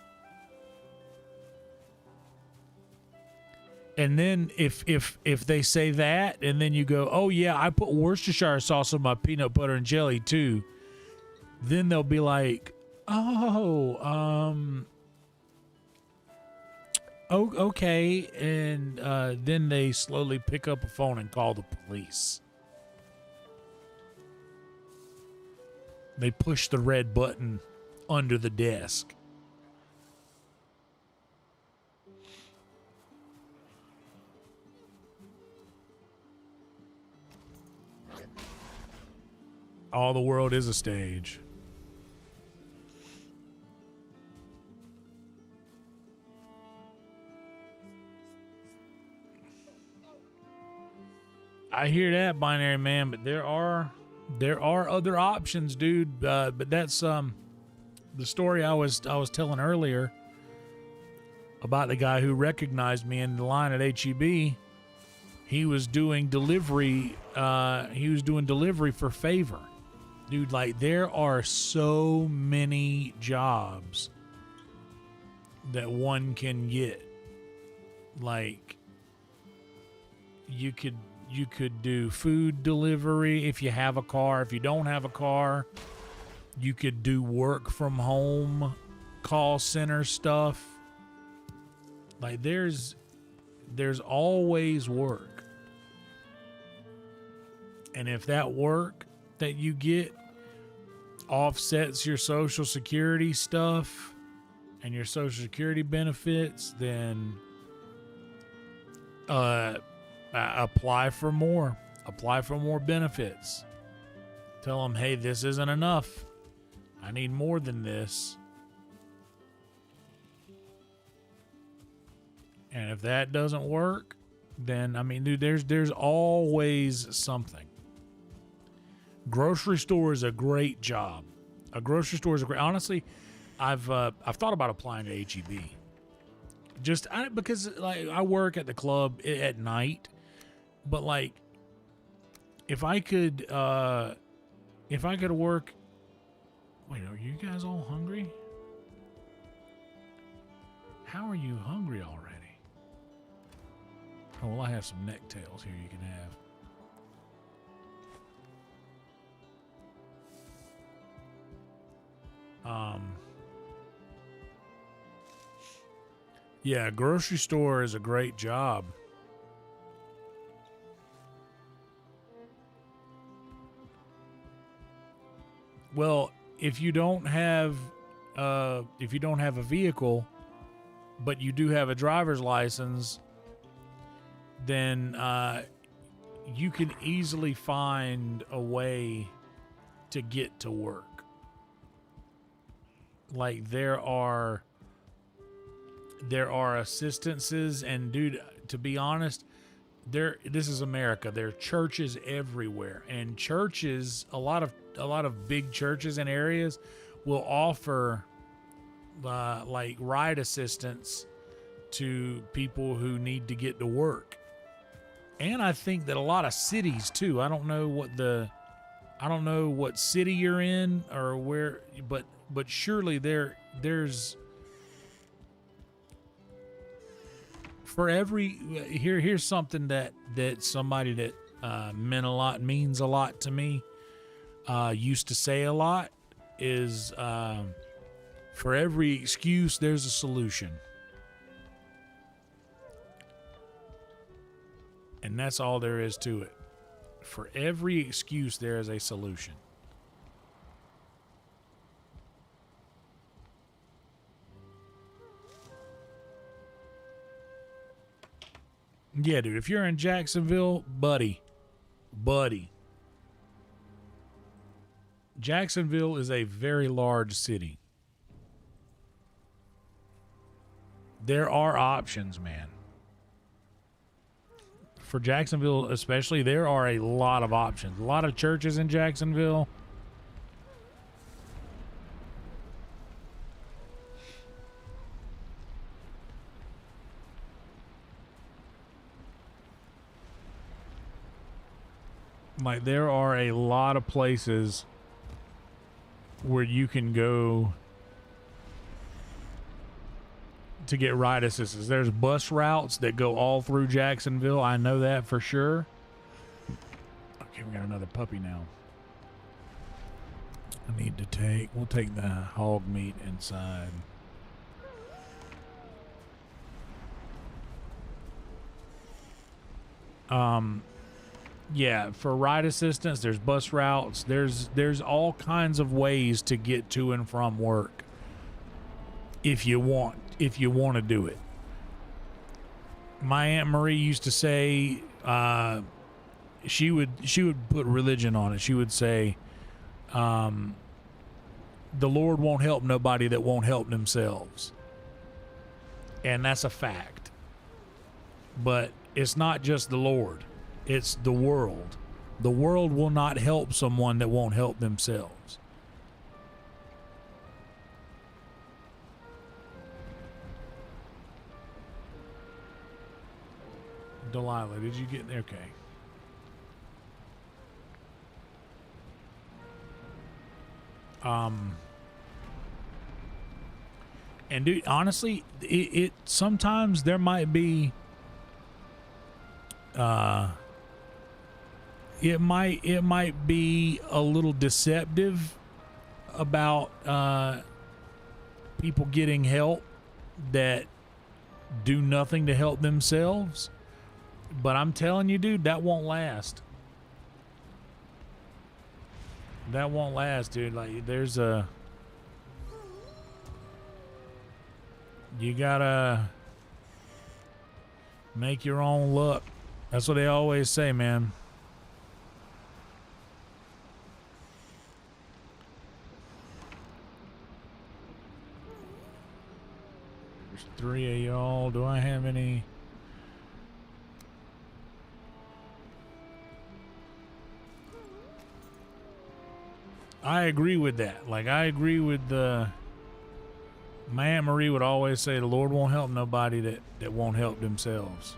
And then if they say that, and then you go, oh yeah, I put Worcestershire sauce on my peanut butter and jelly too, then they'll be like, oh, okay. And then they slowly pick up a phone and call the police. They push the red button under the desk. All the world is a stage. I hear that, Binary Man, but there are other options, dude. But that's the story I was telling earlier about the guy who recognized me in the line at HEB. He was doing delivery. He was doing delivery for favor, dude. Like, there are so many jobs that one can get. Like, you could do food delivery if you have a car. If you don't have a car, you could do work from home, call center stuff. Like, there's always work. And if that work that you get offsets your Social Security stuff and your Social Security benefits, then apply for more. Apply for more benefits. Tell them, hey, this isn't enough. I need more than this. And if that doesn't work, then, I mean, dude, there's always something. Grocery store is a great job. A grocery store is a great... Honestly, I've thought about applying to HEB. Because, like, I work at the club at night. But, like, if I could work... Wait, are you guys all hungry? How are you hungry already? Oh, well, I have some neck tails here you can have. Yeah, grocery store is a great job. Well, if you don't have a vehicle, but you do have a driver's license, then you can easily find a way to get to work. Like there are assistances, and dude, to be honest, this is America. There are churches everywhere, and churches, a lot of big churches in areas will offer like ride assistance to people who need to get to work. And I think that a lot of cities too. I don't know what city you're in or where, but surely there's for every here's something that somebody that means a lot to me used to say a lot is for every excuse there's a solution. And that's all there is to it. For every excuse, there is a solution. Yeah, dude, if you're in Jacksonville, buddy. Jacksonville is a very large city. There are options, man. For Jacksonville especially, there are a lot of options. A lot of churches in Jacksonville. Like there are a lot of places where you can go to get ride assistance. There's bus routes that go all through Jacksonville. I know that for sure. Okay, we got another puppy now. We'll take the hog meat inside. Yeah, for ride assistance, there's bus routes. There's all kinds of ways to get to and from work. If you want to do it. My Aunt Marie used to say, she would put religion on it. She would say, the Lord won't help nobody that won't help themselves. And that's a fact. But it's not just the Lord. It's the world. The world will not help someone that won't help themselves. Delilah, did you get there? Okay. And dude, honestly, it sometimes there might be it might be a little deceptive about people getting help that do nothing to help themselves. But I'm telling you, dude, that won't last. That won't last, dude. Like, you gotta make your own luck. That's what they always say, man. There's 3 of y'all. Do I have any? I agree with that. Like, I agree with my Aunt Marie would always say the Lord won't help nobody that won't help themselves.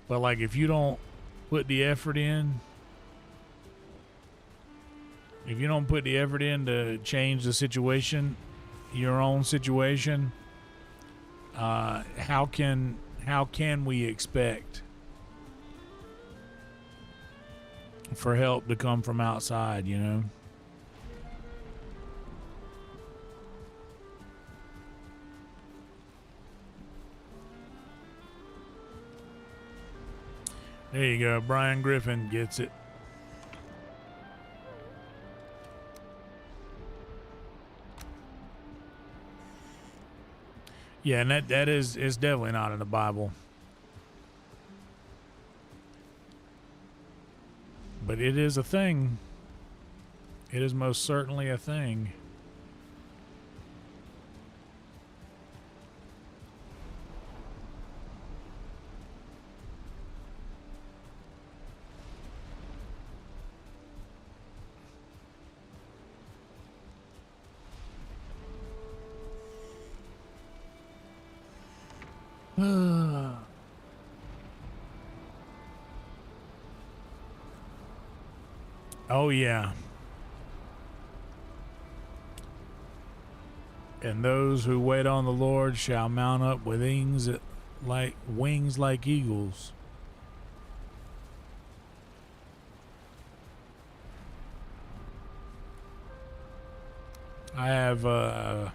But like, if you don't put the effort in, to change the situation, your own situation, how can we expect for help to come from outside, you know. There you go. Brian Griffin gets it. Yeah, and that is definitely not in the Bible. But it is a thing. It is most certainly a thing. Oh yeah. And those who wait on the Lord shall mount up with wings like eagles. I have a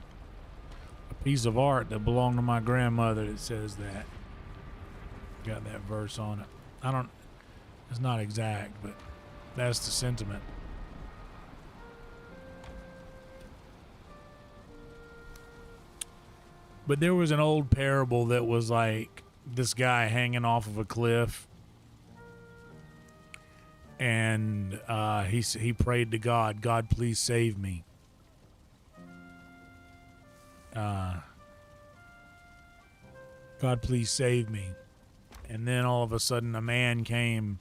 piece of art that belonged to my grandmother that says that. Got that verse on it. It's not exact, but that's the sentiment. But there was an old parable that was like this guy hanging off of a cliff, and he prayed to God, God, please save me. God, please save me. And then all of a sudden a man came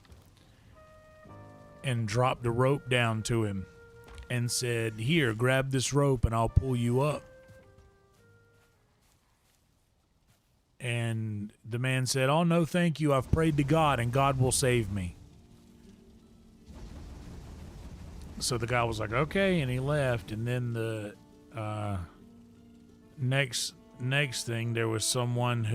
and dropped a rope down to him and said, here, grab this rope and I'll pull you up. And the man said, oh, no, thank you. I've prayed to God and God will save me. So the guy was like, okay, and he left. And then the next thing, there was someone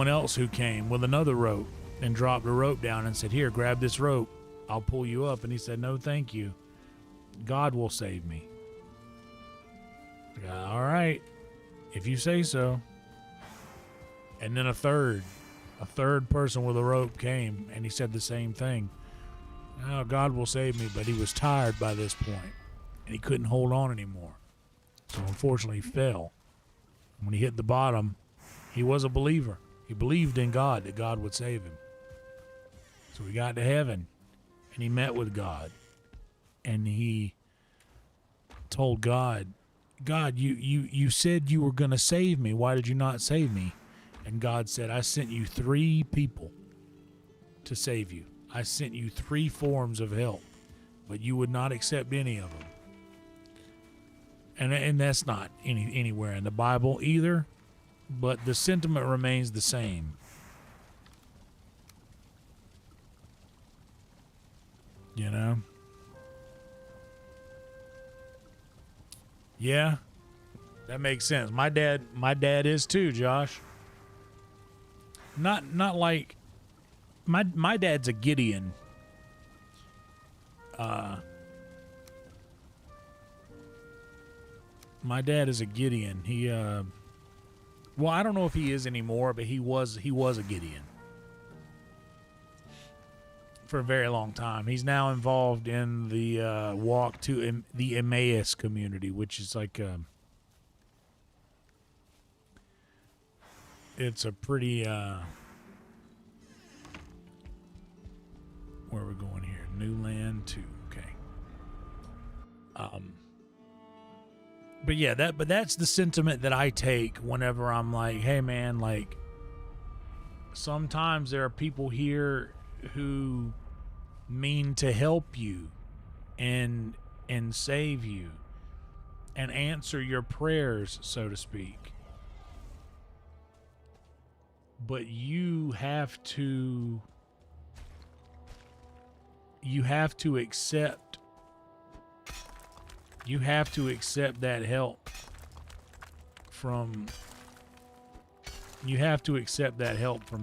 else who came with another rope and dropped a rope down and said, here, grab this rope. I'll pull you up. And he said, no, thank you. God will save me. All right, if you say so. And then a third person with a rope came and he said the same thing. Oh, God will save me. But he was tired by this point and he couldn't hold on anymore. So unfortunately he fell. When he hit the bottom, he was a believer. He believed in God, that God would save him. So he got to heaven and he met with God. And he told God, God, you said you were going to save me. Why did you not save me? And God said, I sent you 3 people to save you. I sent you 3 forms of help, but you would not accept any of them. And that's not anywhere in the Bible either, but the sentiment remains the same. You know? Yeah, that makes sense. My dad is too, Josh. Not like my dad's a Gideon. My dad is a Gideon. He well, I don't know if he is anymore, but he was a Gideon for a very long time. He's now involved in the walk to the Emmaus community, which is like it's a pretty where are we going here? New Land 2. Okay. But yeah, that's the sentiment that I take whenever I'm like, hey man, like sometimes there are people here who mean to help you and save you and answer your prayers, so to speak. But you have to accept that help from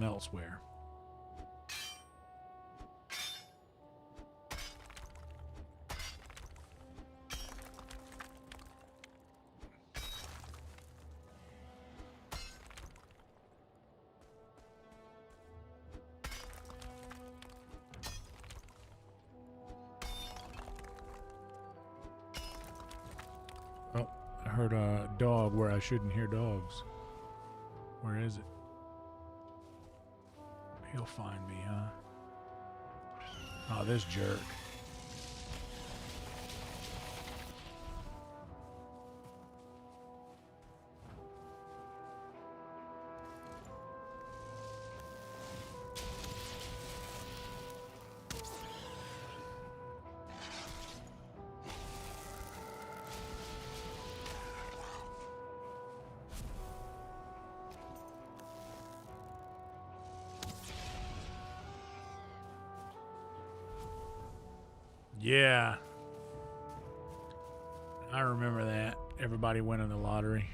elsewhere. heard a dog where I shouldn't hear dogs. Where is it? He'll find me, huh? Oh, this jerk. Yeah. I remember that. Everybody winning the lottery.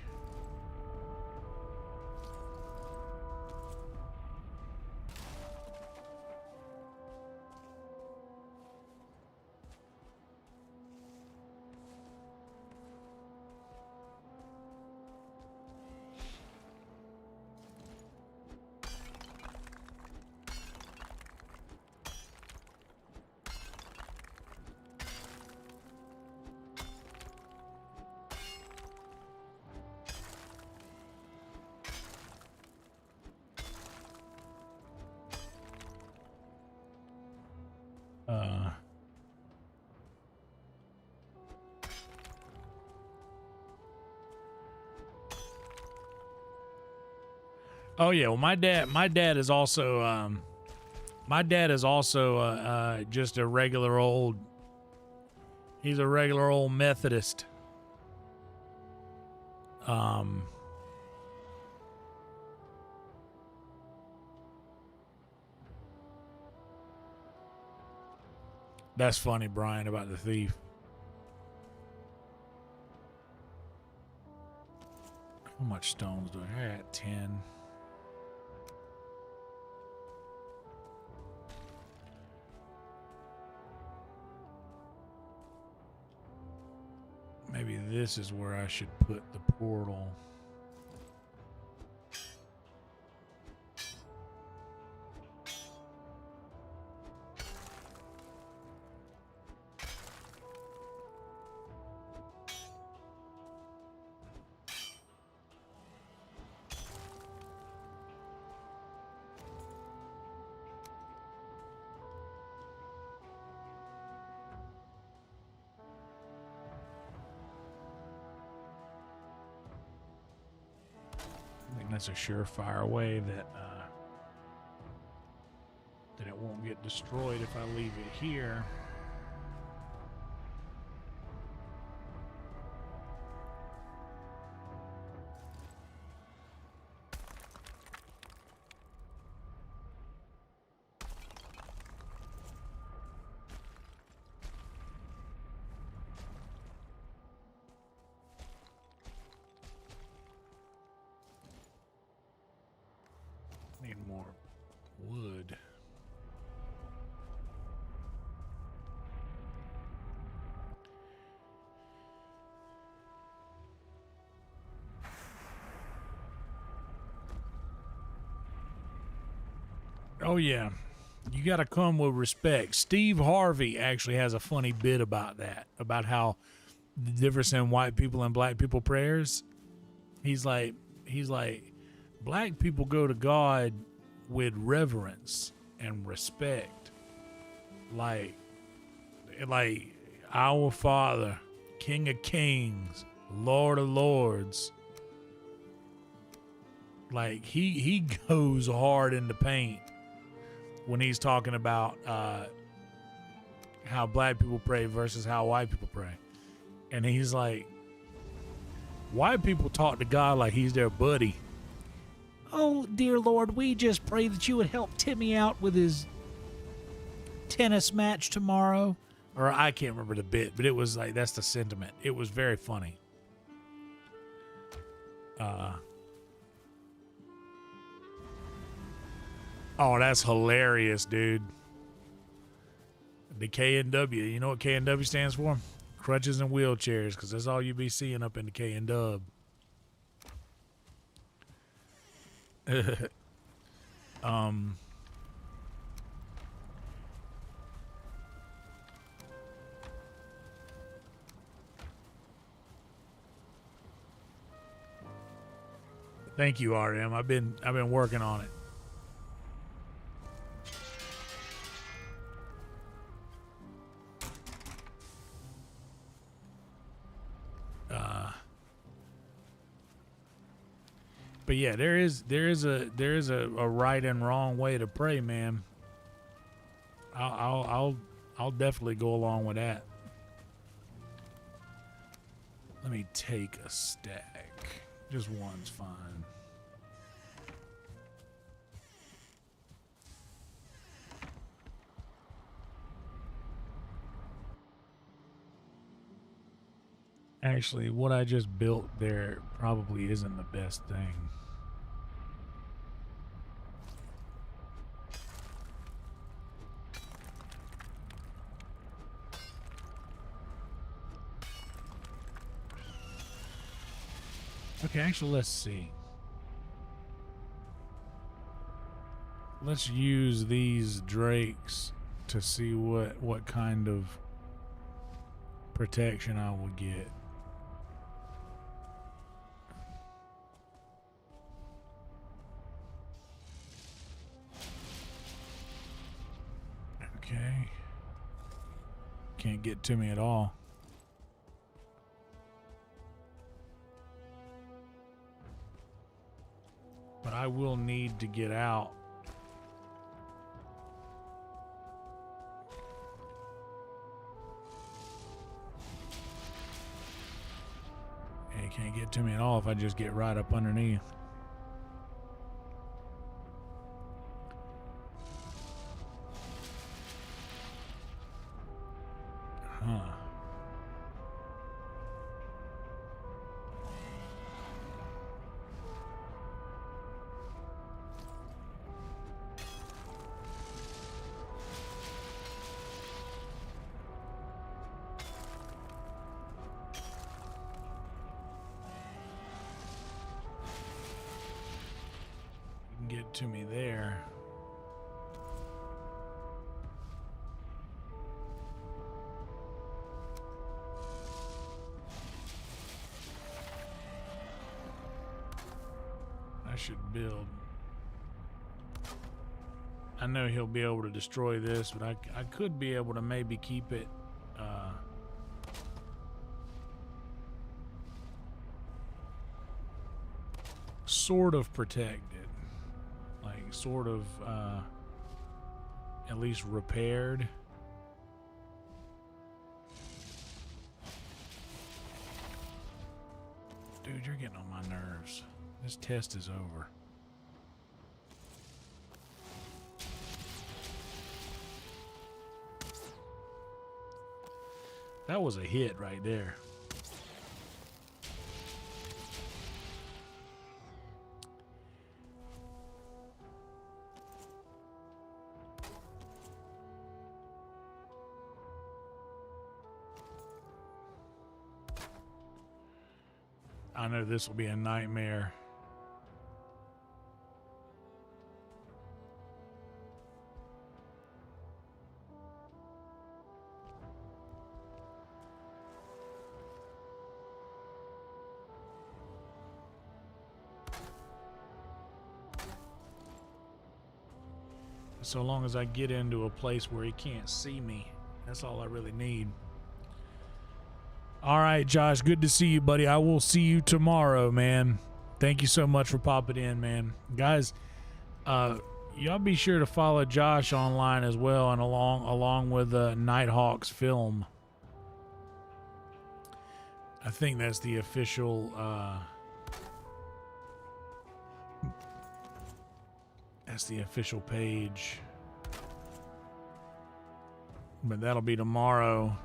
Oh yeah, well my dad is also just a regular old, he's a regular old Methodist. That's funny, Brian, about the thief. How much stones do I have? 10. Maybe this is where I should put the portal. I think that's a surefire way that that it won't get destroyed if I leave it here. Need more wood. Oh yeah, you got to come with respect. Steve Harvey actually has a funny bit about that, about how the difference in white people and black people prayers. He's like, black people go to God with reverence and respect, like our Father, King of Kings, Lord of Lords. Like he goes hard in the paint when he's talking about how black people pray versus how white people pray. And he's like, white people talk to God like he's their buddy. Oh, dear Lord, we just pray that you would help Timmy out with his tennis match tomorrow. Or I can't remember the bit, but it was like, that's the sentiment. It was very funny. Oh, that's hilarious, dude. The K&W. You know what K&W stands for? Crutches and wheelchairs, because that's all you be seeing up in the K&W. Thank you, RM. I've been working on it. But yeah, there is a right and wrong way to pray, man. I'll definitely go along with that. Let me take a stack. Just one's fine. Actually, what I just built there probably isn't the best thing. Okay, actually, let's see. Let's use these drakes to see what kind of protection I will get. Okay. Can't get to me at all. But I will need to get out. And you can't get to me at all if I just get right up underneath. Huh. You can get to me there. I should build. I know he'll be able to destroy this, but I could be able to maybe keep it sort of protected, like sort of at least repaired. Dude, you're getting on my nerves. This test is over. That was a hit right there. I know this will be a nightmare. So long as I get into a place where he can't see me, that's all I really need. All right, Josh, good to see you, buddy. I will see you tomorrow, man. Thank you so much for popping in, man. Guys, y'all be sure to follow Josh online as well, and along with Nighthawk's Film. I think that's the official page. But that'll be tomorrow.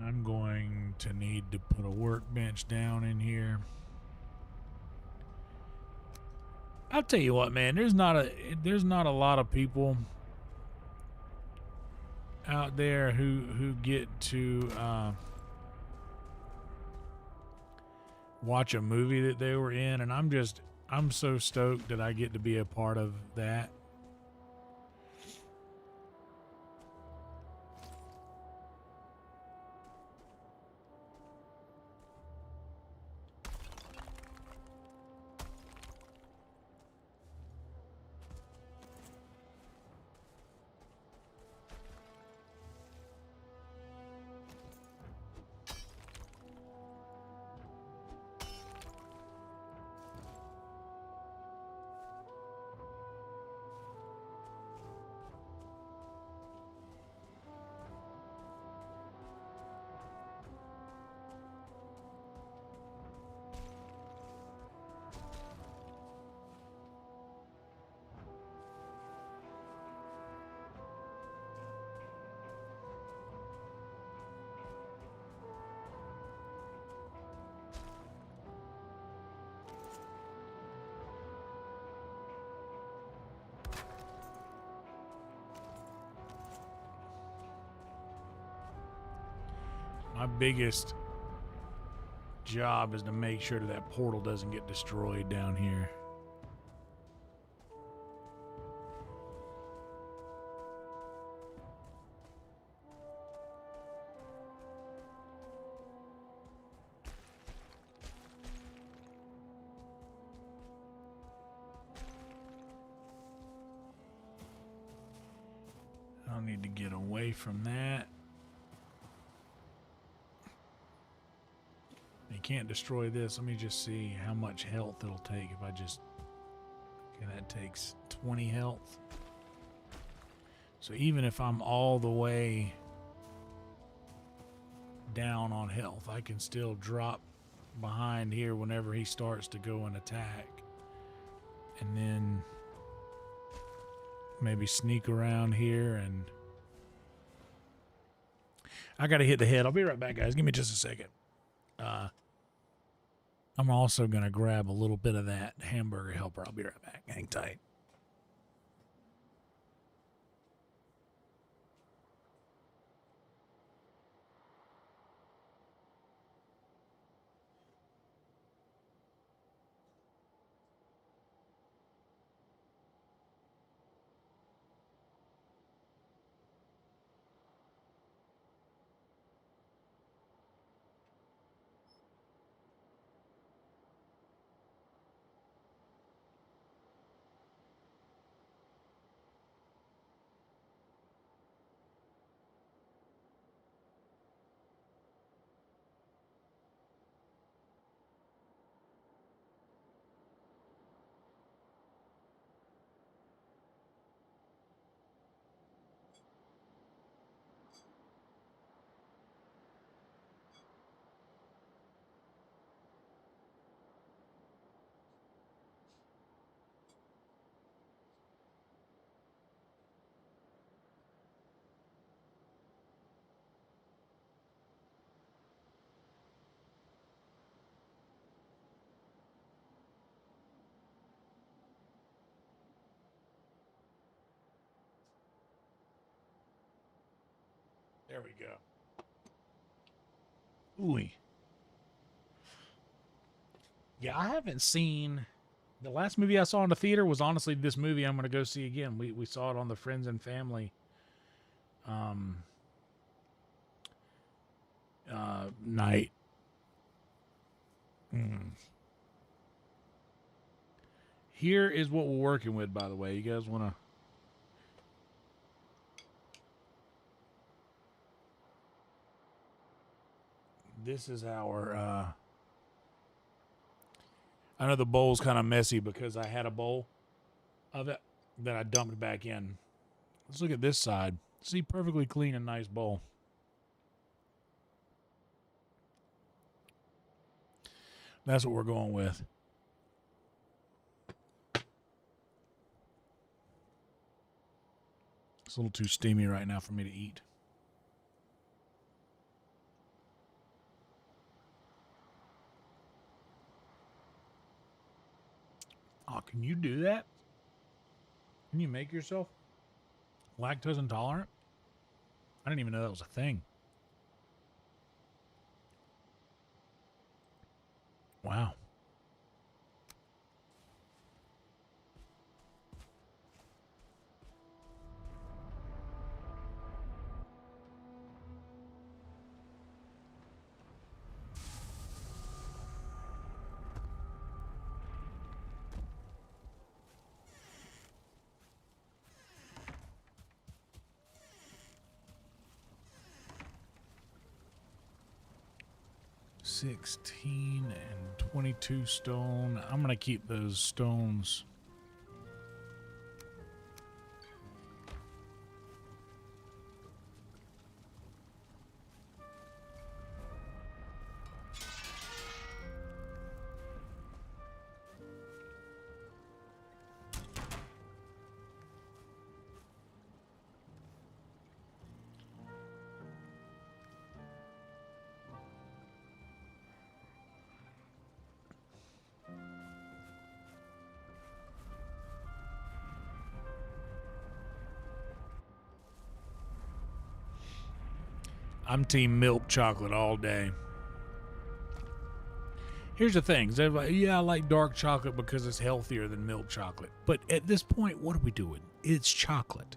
I'm going to need to put a workbench down in here. I'll tell you what, man, there's not a lot of people out there who get to watch a movie that they were in, and I'm so stoked that I get to be a part of that. My biggest job is to make sure that portal doesn't get destroyed down here. I'll need to get away from that. You can't destroy this. Let me just see how much health it'll take if I just... Okay, that takes 20 health. So even if I'm all the way down on health, I can still drop behind here whenever he starts to go and attack. And then maybe sneak around here, and I gotta hit the head. I'll be right back, guys. Give me just a second. I'm also gonna grab a little bit of that Hamburger Helper. I'll be right back. Hang tight. There we go. Ooh. Yeah, I haven't seen... The last movie I saw in the theater was honestly this movie I'm going to go see again. We saw it on the Friends and Family night. Here is what we're working with, by the way. You guys want to... This is our... I know the bowl's kind of messy because I had a bowl of it that I dumped back in. Let's look at this side. See, perfectly clean and nice bowl. That's what we're going with. It's a little too steamy right now for me to eat. Oh, can you do that? Can you make yourself lactose intolerant? I didn't even know that was a thing. Wow. $16 and 22 stone. I'm gonna keep those stones. I'm team milk chocolate all day. Here's the thing. Yeah, I like dark chocolate because it's healthier than milk chocolate. But at this point, what are we doing? It's chocolate.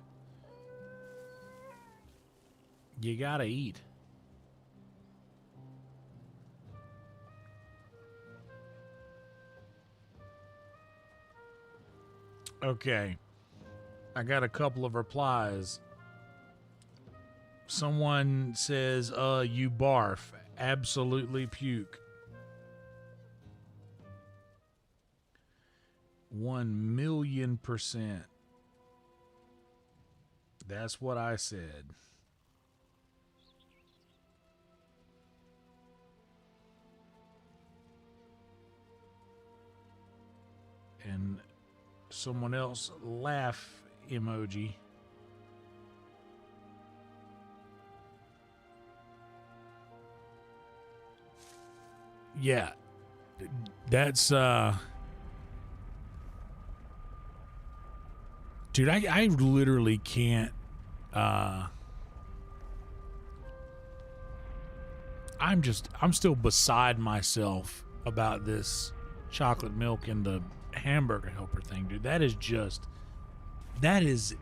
You gotta eat. Okay. I got a couple of replies. Someone says, you barf. Absolutely puke. 1,000,000%. That's what I said. And someone else laugh emoji. Yeah, that's dude, I literally can't I'm still beside myself about this chocolate milk and the Hamburger Helper thing, dude. That is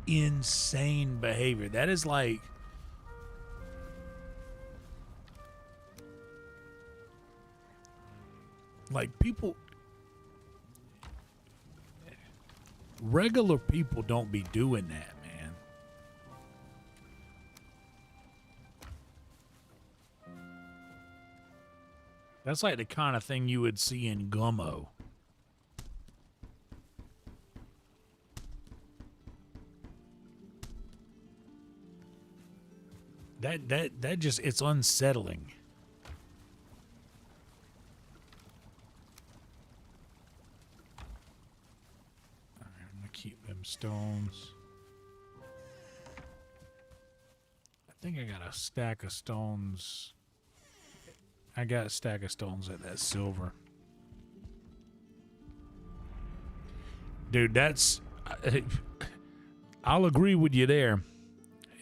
insane behavior. That is like people, regular people don't be doing that, man. That's like the kind of thing you would see in Gummo. That just, it's unsettling. Keep them stones. I think I got a stack of stones. I got a stack of stones at that silver. Dude, that's... I'll agree with you there.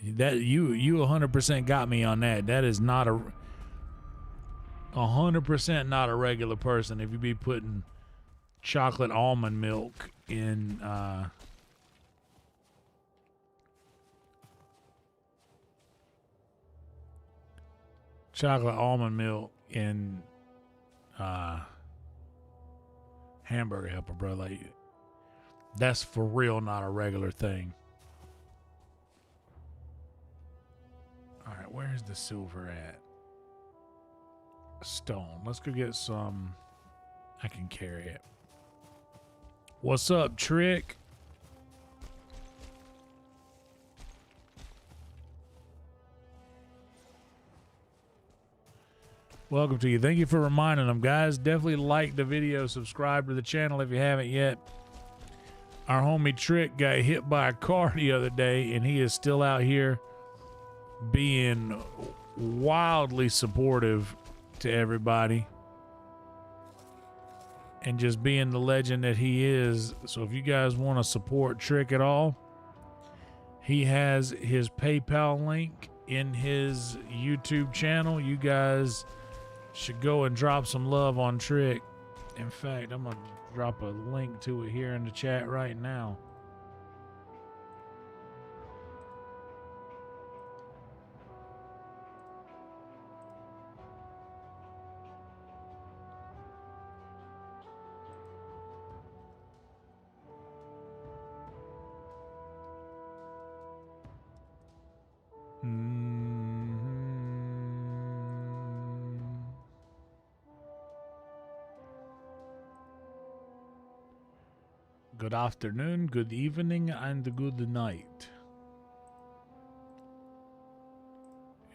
That you 100% got me on that. That is not 100% not a regular person if you be putting chocolate almond milk in chocolate almond milk in Hamburger Helper, bro. Like, that's for real not a regular thing. All right, where's the silver at? Stone. Let's go get some. I can carry it. What's up, Trick? Welcome to you. Thank you for reminding them, guys. Definitely like the video. Subscribe to the channel if you haven't yet. Our homie Trick got hit by a car the other day, and he is still out here being wildly supportive to everybody. And just being the legend that he is. So if you guys want to support Trick at all, he has his PayPal link in his YouTube channel. You guys should go and drop some love on Trick. In fact, I'm going to drop a link to it here in the chat right now. Good afternoon, good evening, and good night.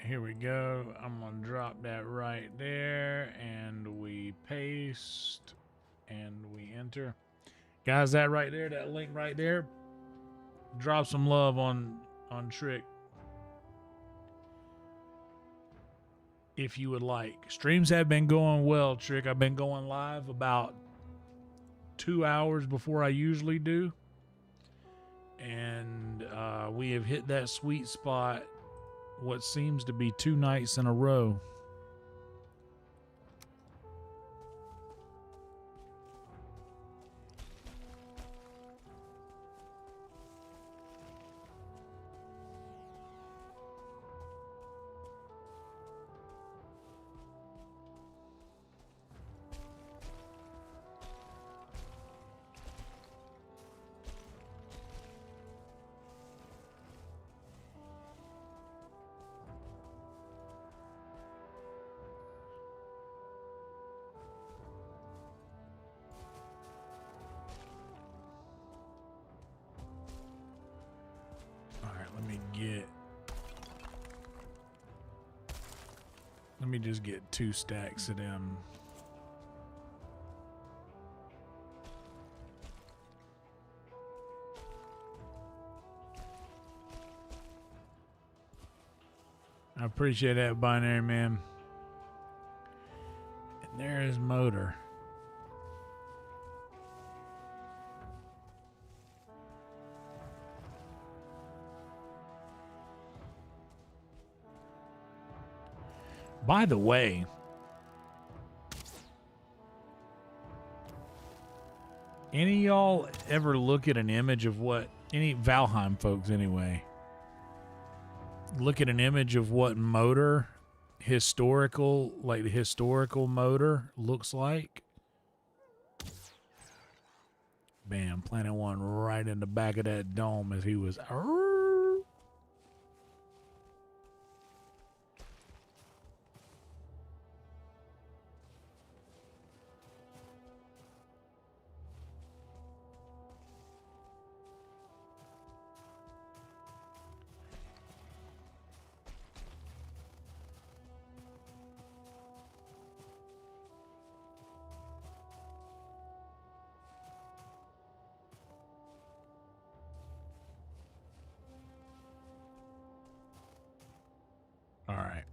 Here we go. I'm going to drop that right there, and we paste, and we enter. Guys, that right there, that link right there, drop some love on Trick. If you would like. Streams have been going well, Trick. I've been going live about 2 hours before I usually do. And we have hit that sweet spot, what seems to be 2 nights in a row. Let me just get 2 stacks of them. I appreciate that, Binary Man. And there is MODER. By the way, any of y'all ever look at an image of what, any Valheim folks anyway, look at an image of what MODER, historical, like the historical MODER looks like? Bam, planted one right in the back of that dome as he was... All right.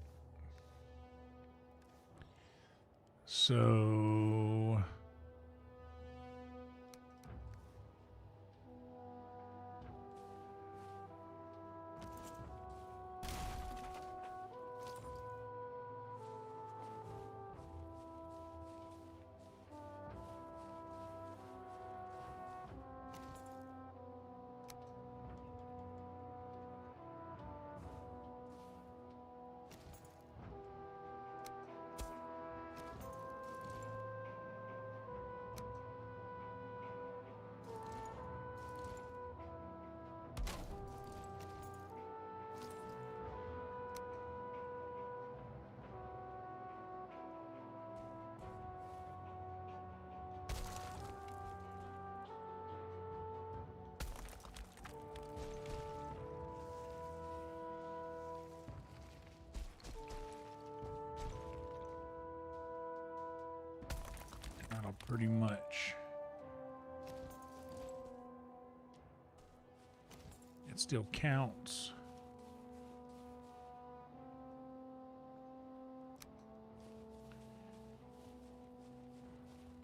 So... that'll pretty much... It still counts.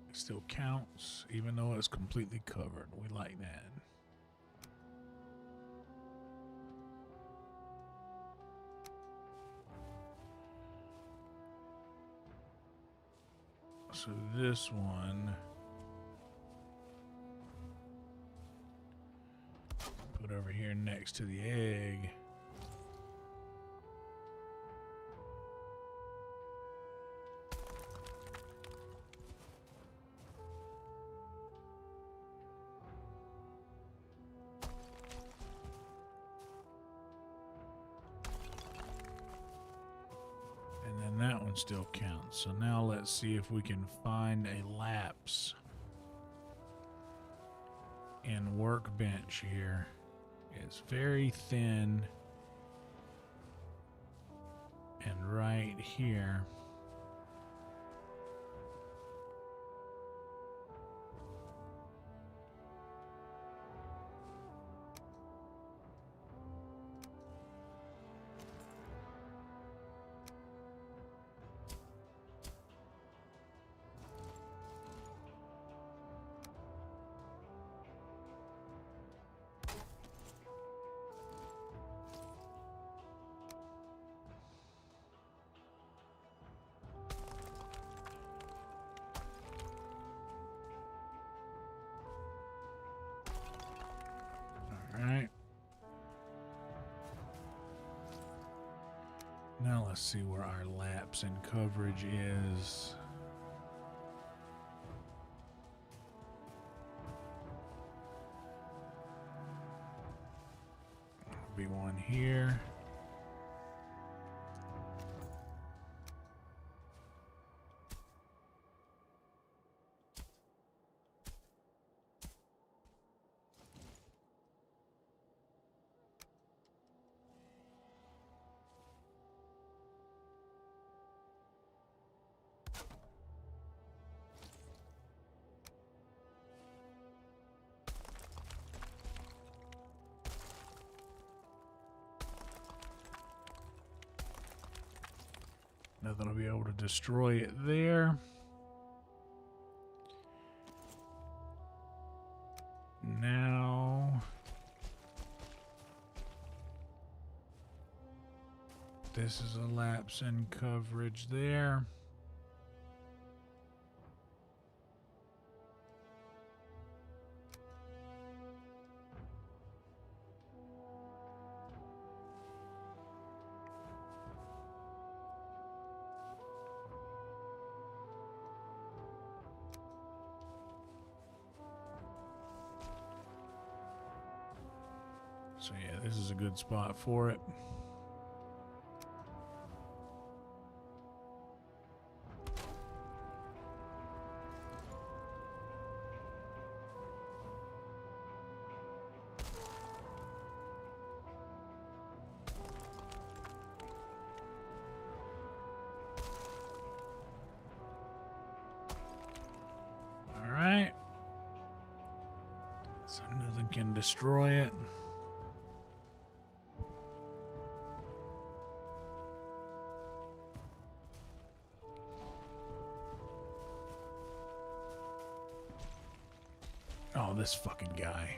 It still counts, even though it's completely covered. We like that. So this one, put over here next to the egg. And then that one still counts. So now let's see if we can find a lapse in workbench here. It's very thin. And right here. Alright. Now let's see where our lapse in coverage is. There'll be one here. Nothing will be able to destroy it there. Now, this is a lapse in coverage there. So yeah, this is a good spot for it. All right. So nothing can destroy it. Oh, this fucking guy.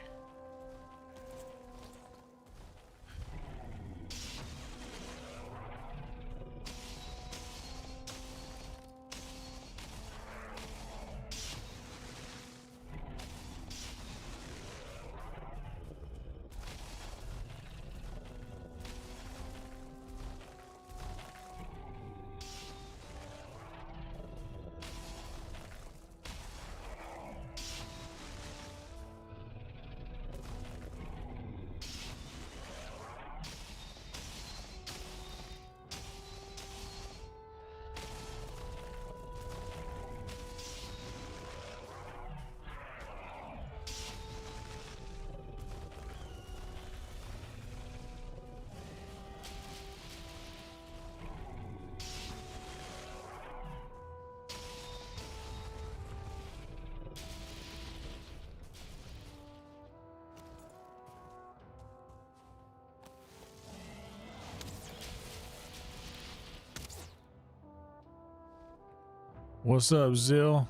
What's up, Zill?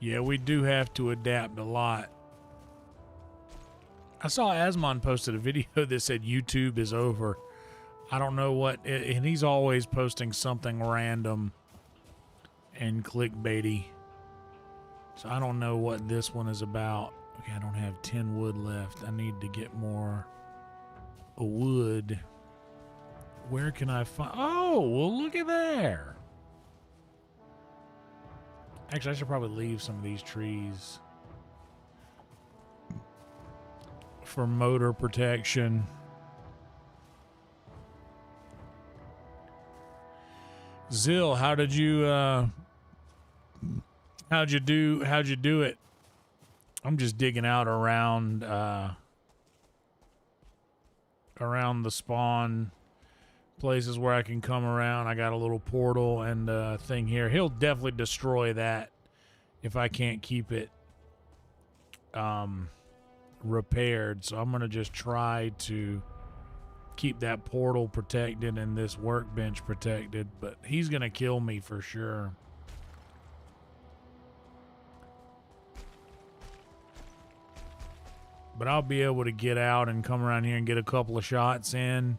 Yeah, we do have to adapt a lot. I saw Asmon posted a video that said YouTube is over. I don't know what, and he's always posting something random and clickbaity. So I don't know what this one is about. Okay, I don't have 10 wood left. I need to get more wood. Where can I find? Oh, well, look at there. Actually, I should probably leave some of these trees for motor protection. Zill, how'd you do it? I'm just digging out around the spawn places where I can come around. I got a little portal and thing here. He'll definitely destroy that if I can't keep it repaired. So I'm gonna just try to keep that portal protected and this workbench protected, but he's gonna kill me for sure. But I'll be able to get out and come around here and get a couple of shots in,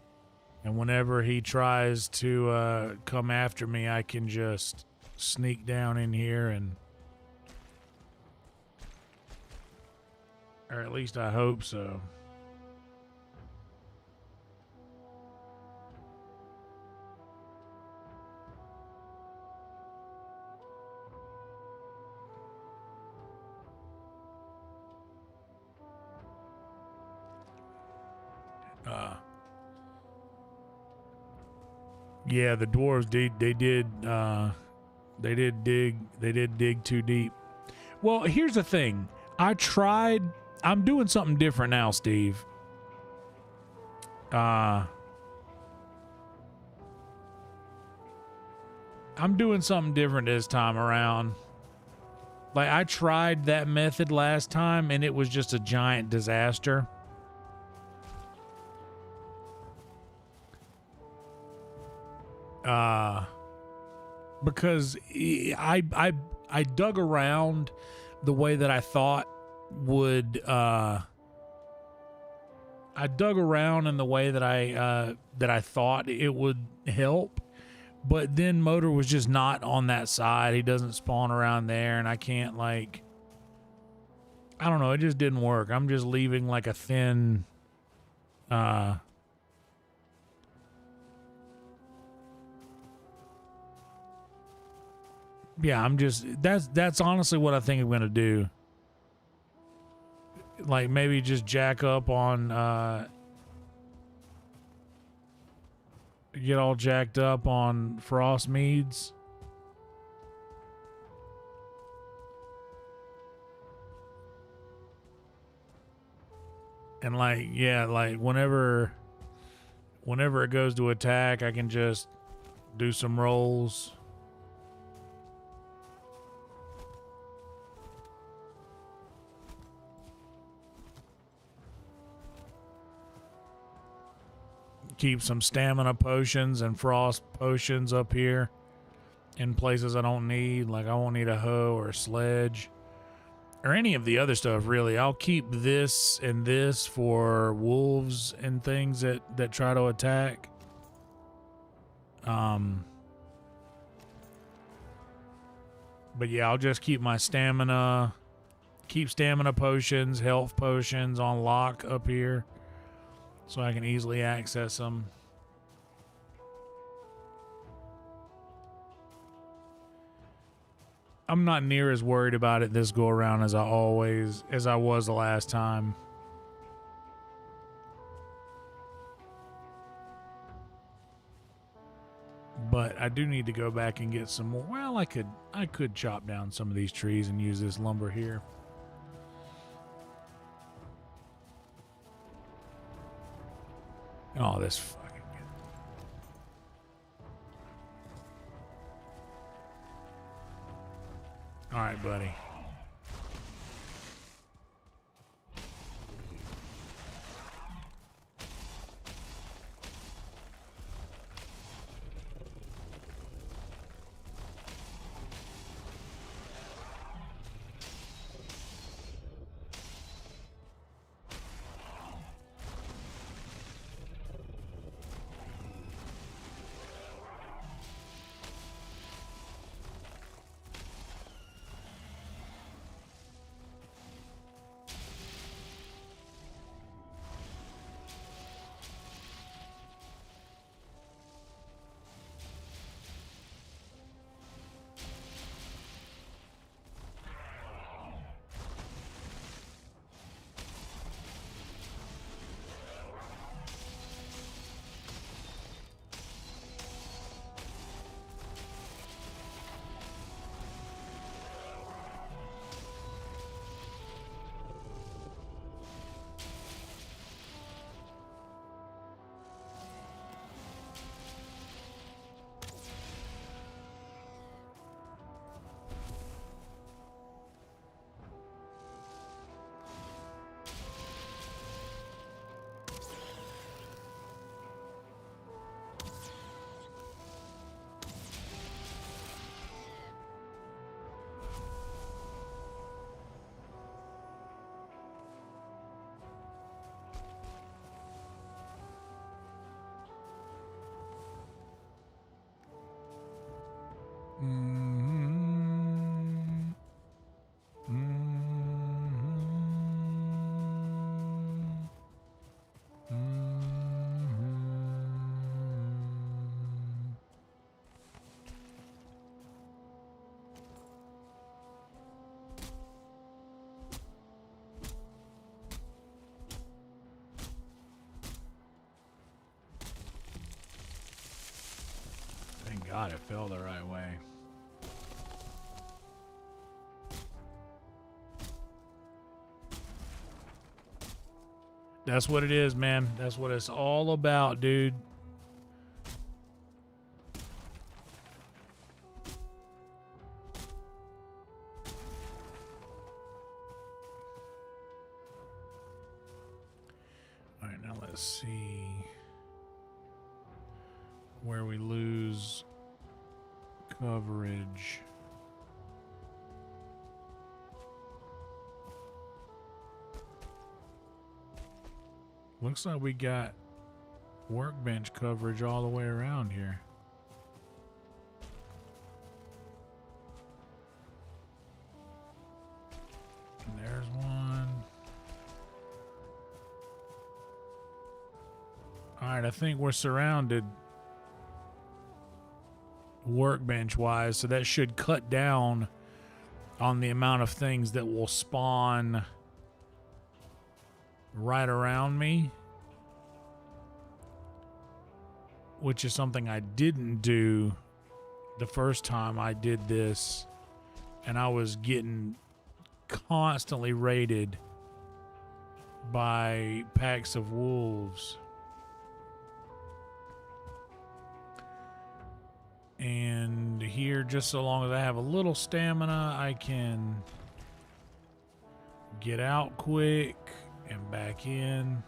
and whenever he tries to come after me, I can just sneak down in here, and or at least I hope so. Yeah, the dwarves they did dig too deep. Well, here's the thing. I'm doing something different now, Steve. I'm doing something different this time around. Like, I tried that method last time and it was just a giant disaster. Because I dug around the way that I thought would I dug around in the way that I thought it would help, but then MODER was just not on that side. He doesn't spawn around there, and I can't, like, I don't know, it just didn't work. I'm just leaving like a thin yeah, I'm just, that's honestly what I think I'm gonna do. Like, maybe just jack up on get all jacked up on frost meads. And like, yeah, like whenever it goes to attack, I can just do some rolls. Keep some stamina potions and frost potions up here in places I don't need. Like, I won't need a hoe or a sledge or any of the other stuff, really. I'll keep this and this for wolves and things that try to attack. But yeah, I'll just keep my stamina, keep stamina potions, health potions on lock up here, so I can easily access them. I'm not near as worried about it this go around as I was the last time. But I do need to go back and get some more. Well, I could chop down some of these trees and use this lumber here. Oh, this fucking good. All right, buddy. God, it fell the right way. That's what it is, man. That's what it's all about, dude. All right, now let's see where we lose coverage. Looks like we got workbench coverage all the way around here. And there's one. All right, I think we're surrounded workbench wise, so that should cut down on the amount of things that will spawn right around me, which is something I didn't do the first time I did this, and I was getting constantly raided by packs of wolves. And here, just so long as I have a little stamina, I can get out quick and back in.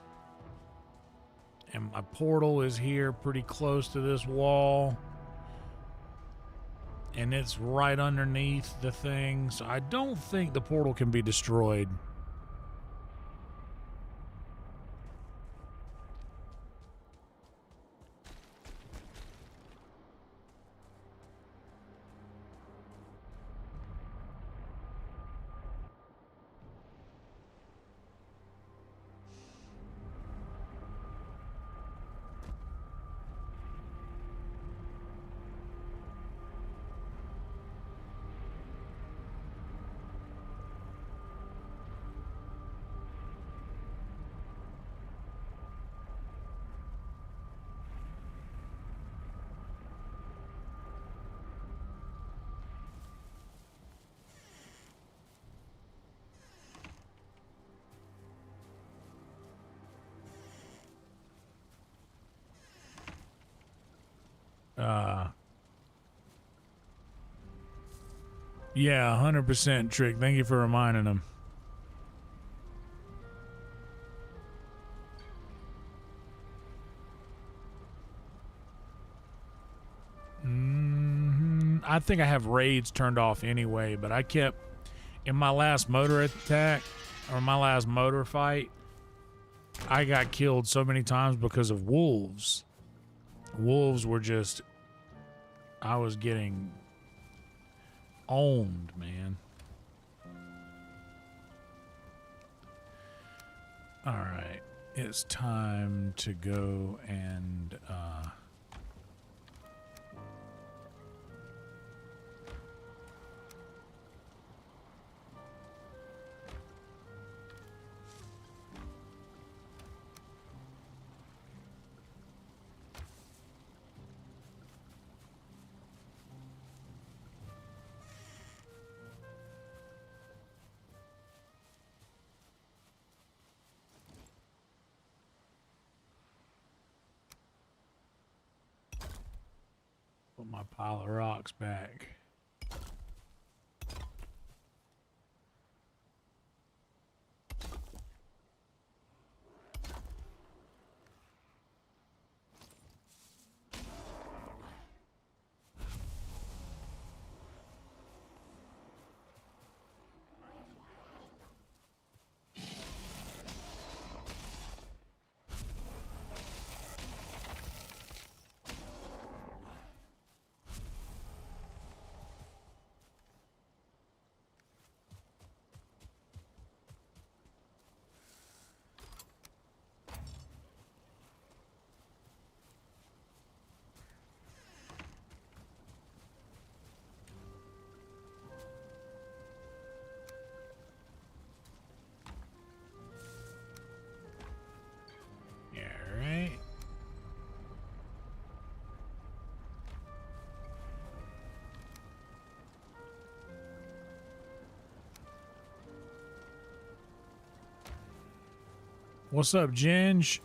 And my portal is here pretty close to this wall. And it's right underneath the thing. So I don't think the portal can be destroyed. Yeah, 100% Trick. Thank you for reminding him. I think I have raids turned off anyway, but I kept, in my last MODER attack, or my last MODER fight, I got killed so many times because of wolves. Wolves were just, I was getting owned, man. All right, it's time to go and put my pile of rocks back. What's up, Ginge?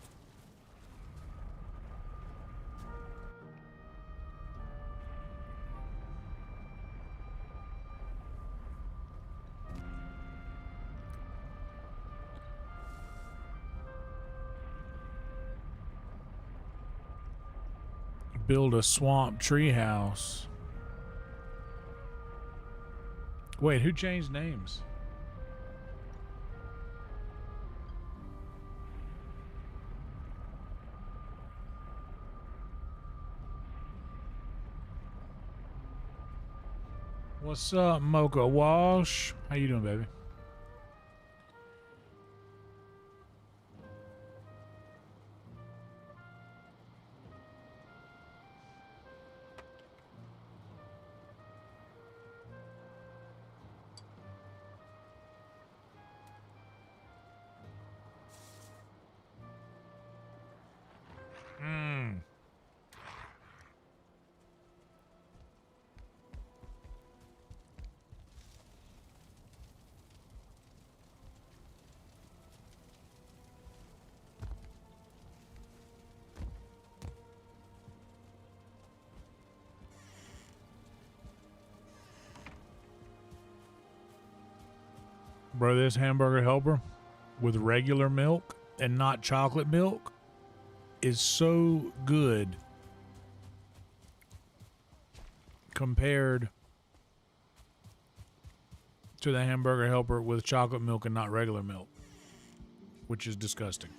Build a swamp tree house. Wait, who changed names? What's up, Mocha Walsh? How you doing, baby? Bro, this Hamburger Helper with regular milk and not chocolate milk is so good compared to the Hamburger Helper with chocolate milk and not regular milk, which is disgusting.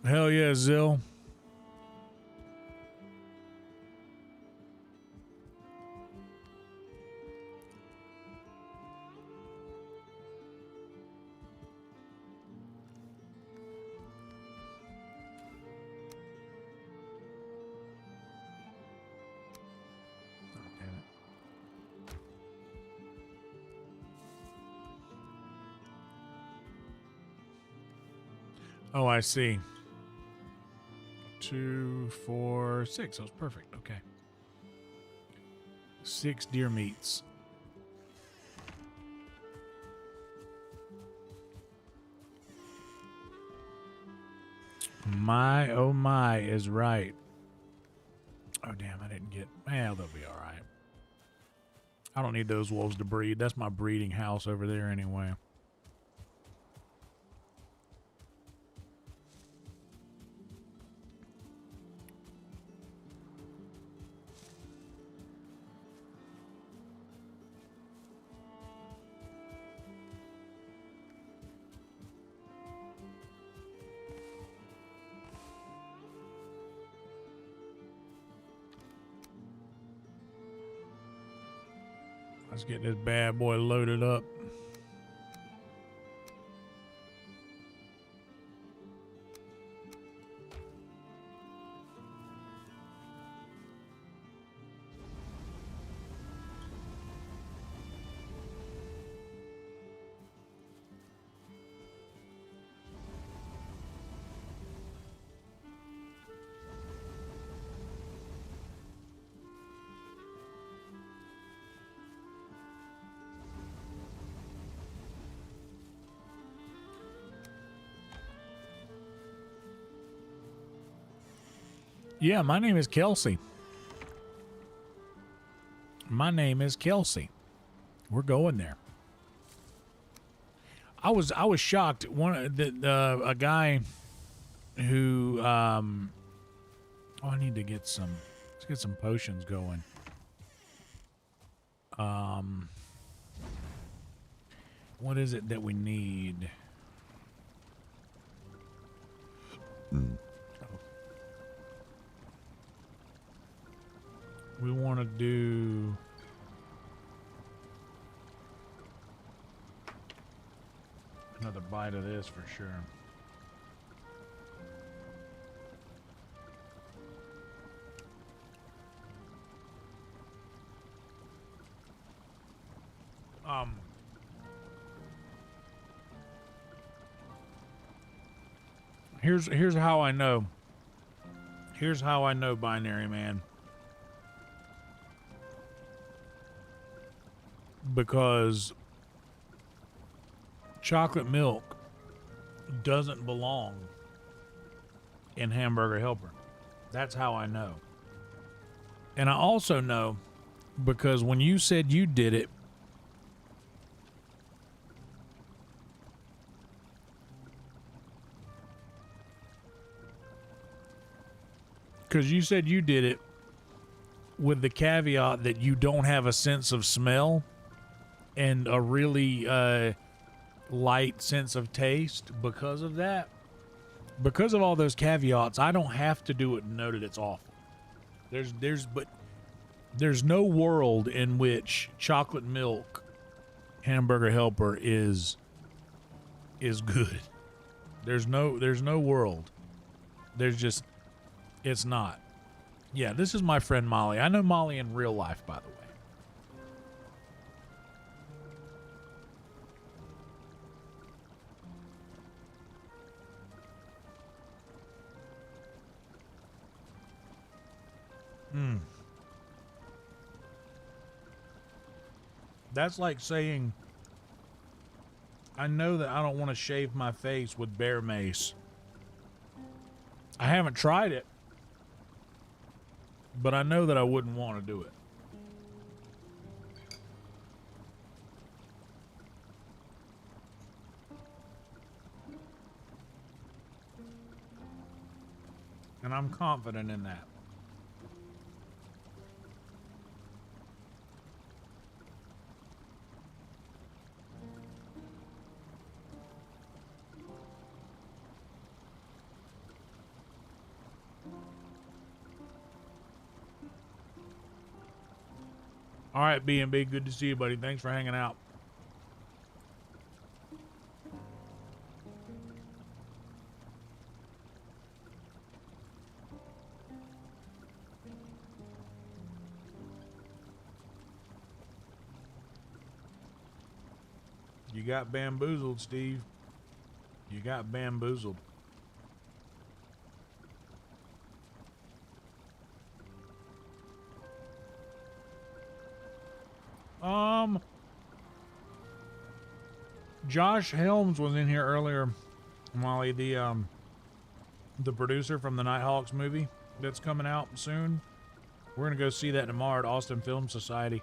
Hell yeah, Zill. Oh, I see. 2, 4, 6. That was perfect. Okay. 6 deer meats. My, oh my, is right. Oh, damn, I didn't get... Well, they'll be all right. I don't need those wolves to breed. That's my breeding house over there anyway. Let's get this bad boy loaded up. Yeah, my name is Kelsey. My name is Kelsey. We're going there. I was shocked. A guy who oh, I need to get some. Let's get some potions going. What is it that we need? We want to do another bite of this for sure. Here's how I know. Here's how I know, Binary Man. Because chocolate milk doesn't belong in Hamburger Helper. That's how I know. And I also know because when you said you did it, with the caveat that you don't have a sense of smell and a really light sense of taste because of that. Because of all those caveats, I don't have to do it and know that it's awful. There's no world in which chocolate milk Hamburger Helper is good. There's no world. It's not. Yeah, this is my friend Molly. I know Molly in real life, by the way. That's like saying, I know that I don't want to shave my face with bear mace. I haven't tried it, but I know that I wouldn't want to do it. And I'm confident in that. All right, B&B, good to see you, buddy. Thanks for hanging out. You got bamboozled, Steve. You got bamboozled. Josh Helms was in here earlier, Molly, the producer from the Nighthawks movie that's coming out soon. We're gonna go see that tomorrow at Austin Film Society.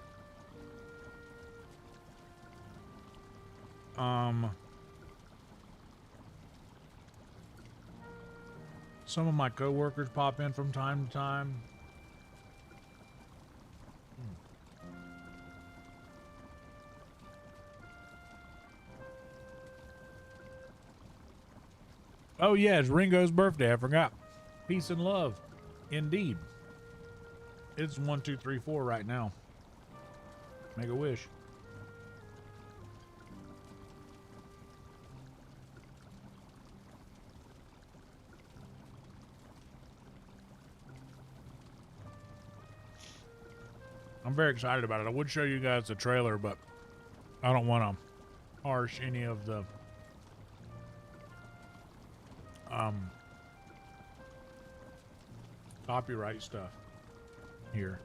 Some of my coworkers pop in from time to time. Oh yeah, it's Ringo's birthday. I forgot. Peace and love, indeed. It's 1, 2, 3, 4 right now. Make a wish. I'm very excited about it. I would show you guys the trailer, but I don't want to harsh any of the copyright stuff here.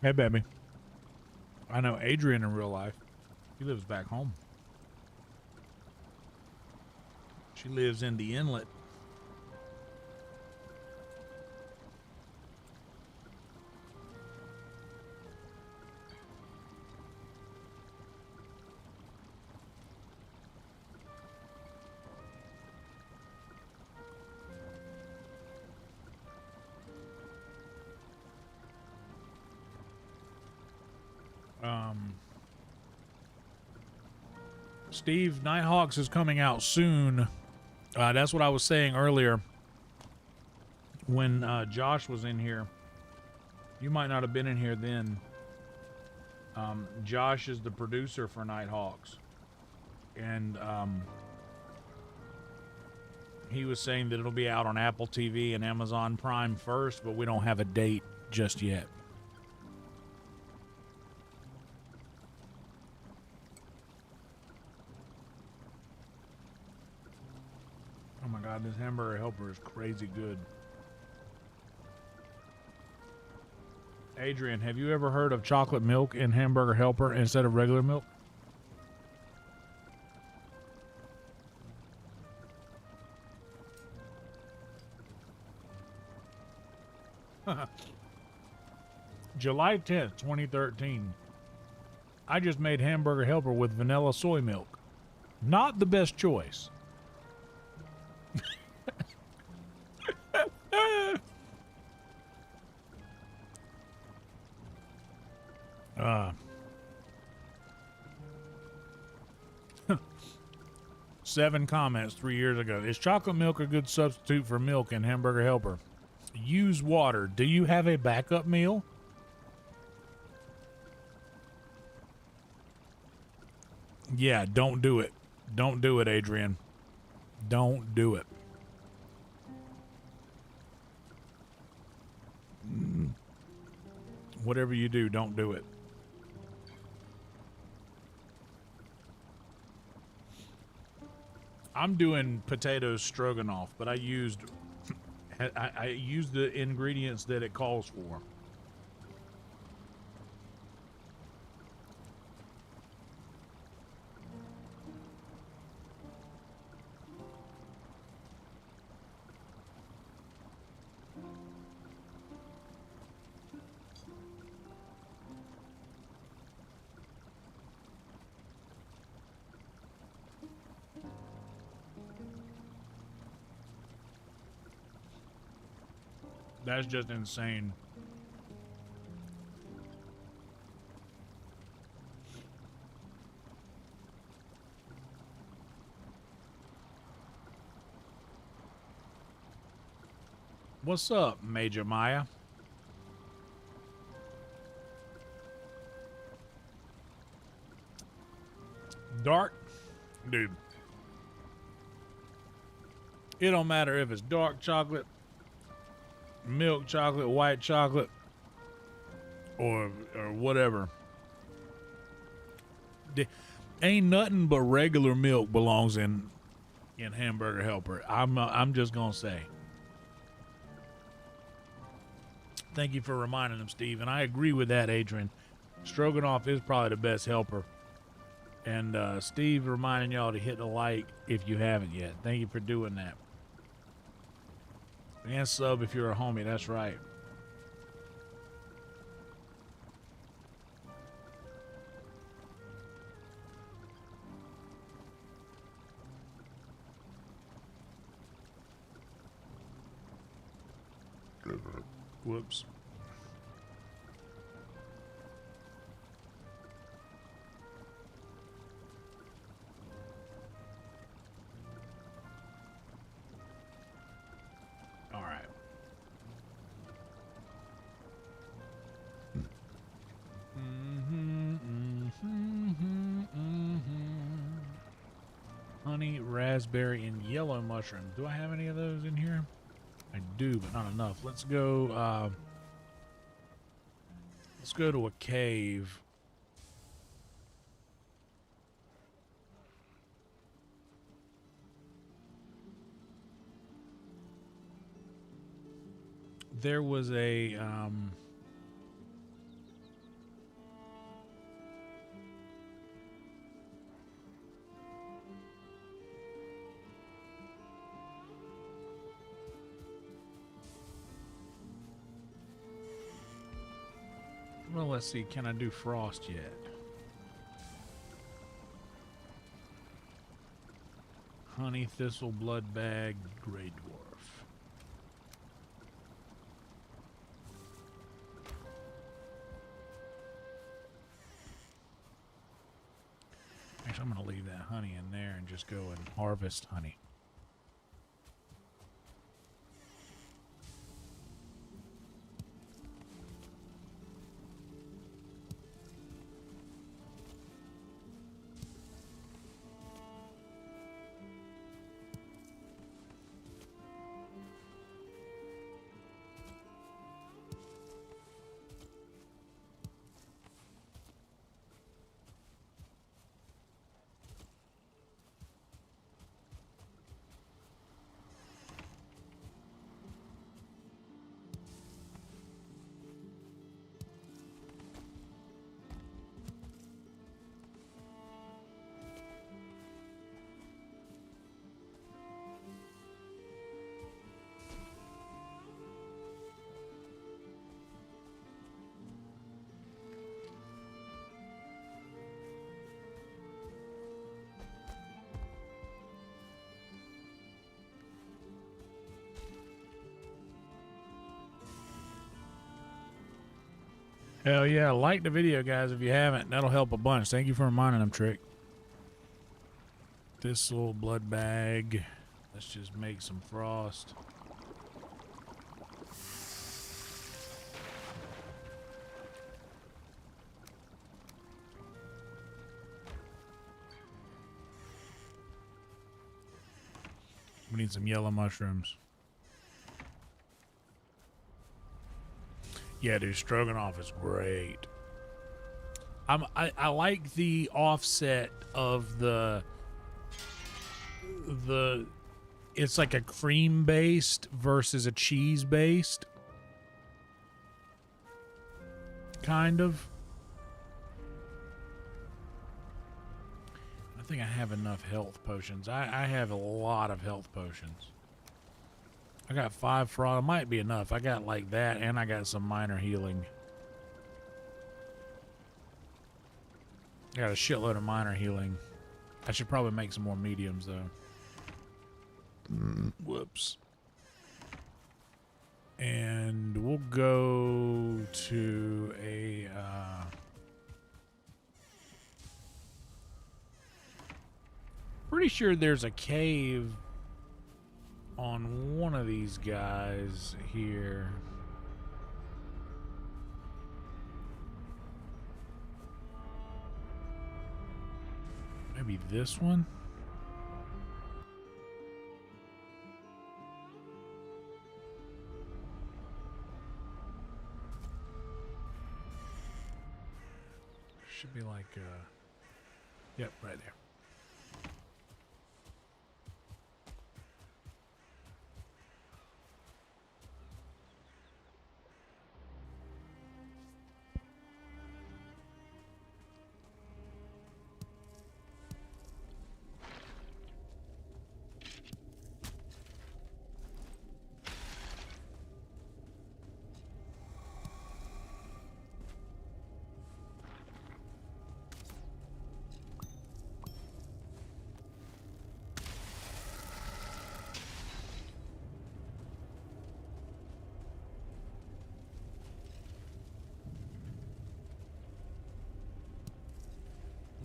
Hey, baby. I know Adrian in real life. He lives back home. She lives in the inlet. Steve, Nighthawks is coming out soon. That's what I was saying earlier when Josh was in here. You might not have been in here then. Josh is the producer for Nighthawks. And he was saying that it'll be out on Apple TV and Amazon Prime first, but we don't have a date just yet. Oh my God, this Hamburger Helper is crazy good. Adrian, have you ever heard of chocolate milk in Hamburger Helper instead of regular milk? July 10th, 2013. I just made Hamburger Helper with vanilla soy milk. Not the best choice. Seven comments 3 years ago. Is chocolate milk a good substitute for milk in Hamburger Helper? Use water. Do you have a backup meal? Yeah, don't do it. Don't do it, Adrian. Don't do it. Whatever you do, don't do it. I'm doing potato stroganoff, but I used the ingredients that it calls for. That's just insane. What's up, Major Maya? Dark? Dude. It don't matter if it's dark chocolate, milk chocolate, white chocolate, or whatever. Ain't nothing but regular milk belongs in Hamburger Helper. I'm just gonna say. Thank you for reminding them, Steve, and I agree with that, Adrian. Stroganoff is probably the best helper. And Steve reminding y'all to hit the like if you haven't yet. Thank you for doing that. And sub if you're a homie, that's right. Whoops. All right. Honey, raspberry, and yellow mushroom. Do I have any of those in here? I do, but not enough. Let's go to a cave. There was a Well, let's see. Can I do frost yet? Honey, thistle, blood bag, gray dwarf. Actually, I'm going to leave that honey in there and just go and harvest honey. Hell yeah, like the video, guys, if you haven't. That'll help a bunch. Thank you for reminding them, Trick. Thistle, blood bag. Let's just make some frost. We need some yellow mushrooms. Yeah, dude, stroganoff is great. I like the offset of the it's like a cream based versus a cheese based kind of. I think I have enough health potions. I have a lot of health potions. I got 5 fraud. It might be enough. I got like that, and I got some minor healing. I got a shitload of minor healing. I should probably make some more mediums, though. Whoops. And we'll go to a... pretty sure there's a cave on one of these guys here. Maybe this one? Should be like, yep, right there.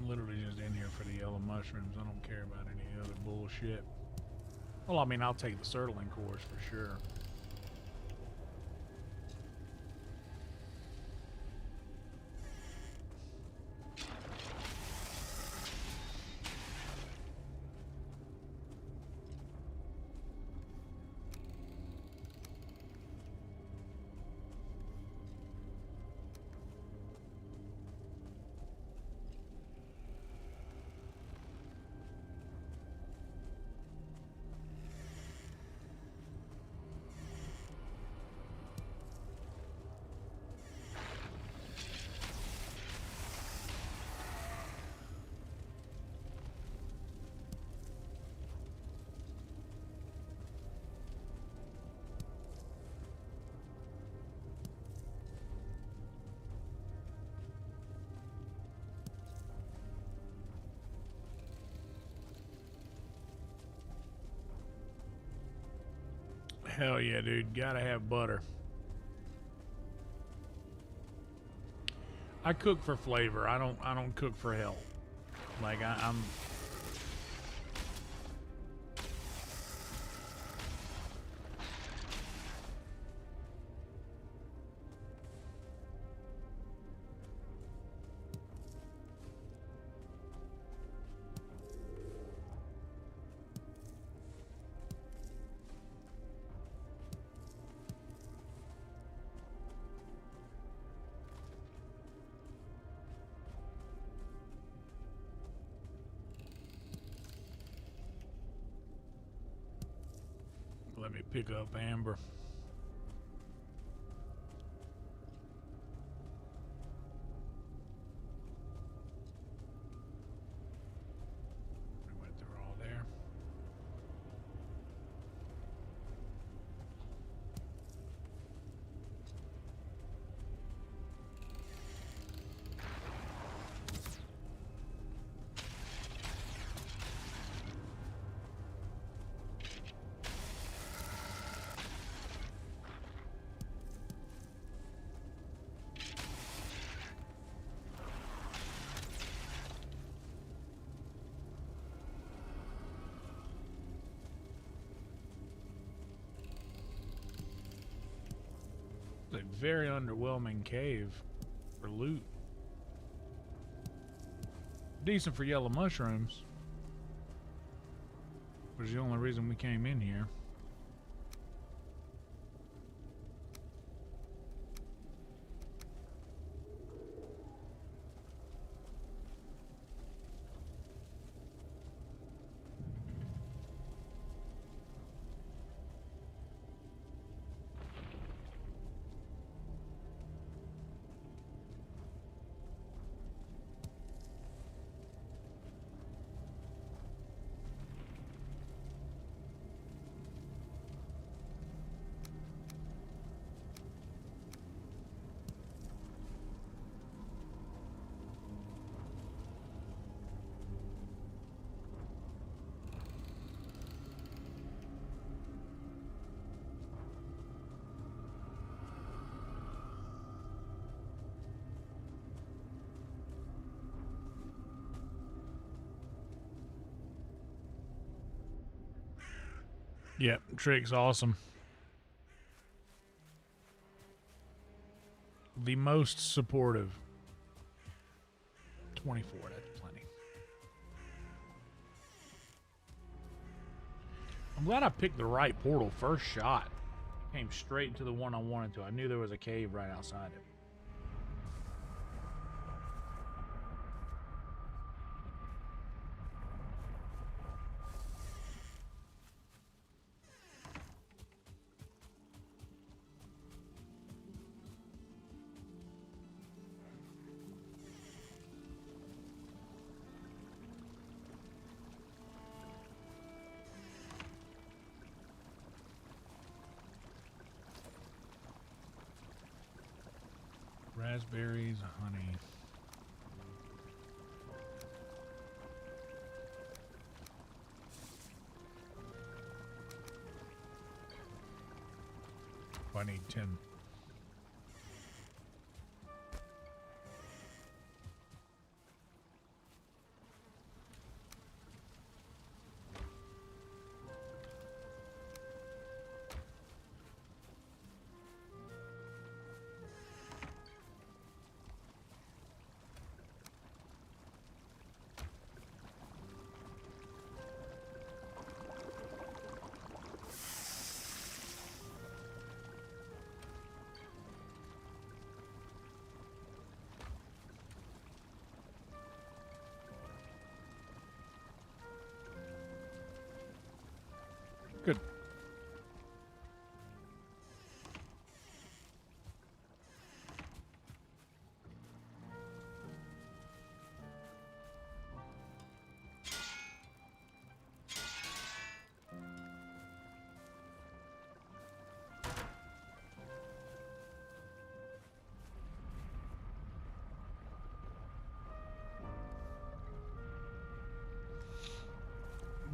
I'm literally just in here for the yellow mushrooms. I don't care about any other bullshit. Well, I mean, I'll take the Surtling course for sure. Hell yeah, dude. Gotta have butter. I cook for flavor. I don't cook for health. Like I'm let me pick up Amber. We went through all there. It's a very underwhelming cave for loot. Decent for yellow mushrooms, which is the only reason we came in here. Yep, Trick's awesome. The most supportive. 24, that's plenty. I'm glad I picked the right portal first shot. Came straight to the one I wanted to. I knew there was a cave right outside it. Raspberries, honey. I need 10. Good.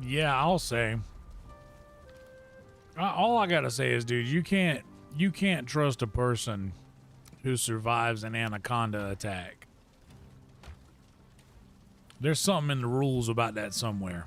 Yeah, I'll say All I gotta say is, dude, you can't trust a person who survives an anaconda attack. There's something in the rules about that somewhere.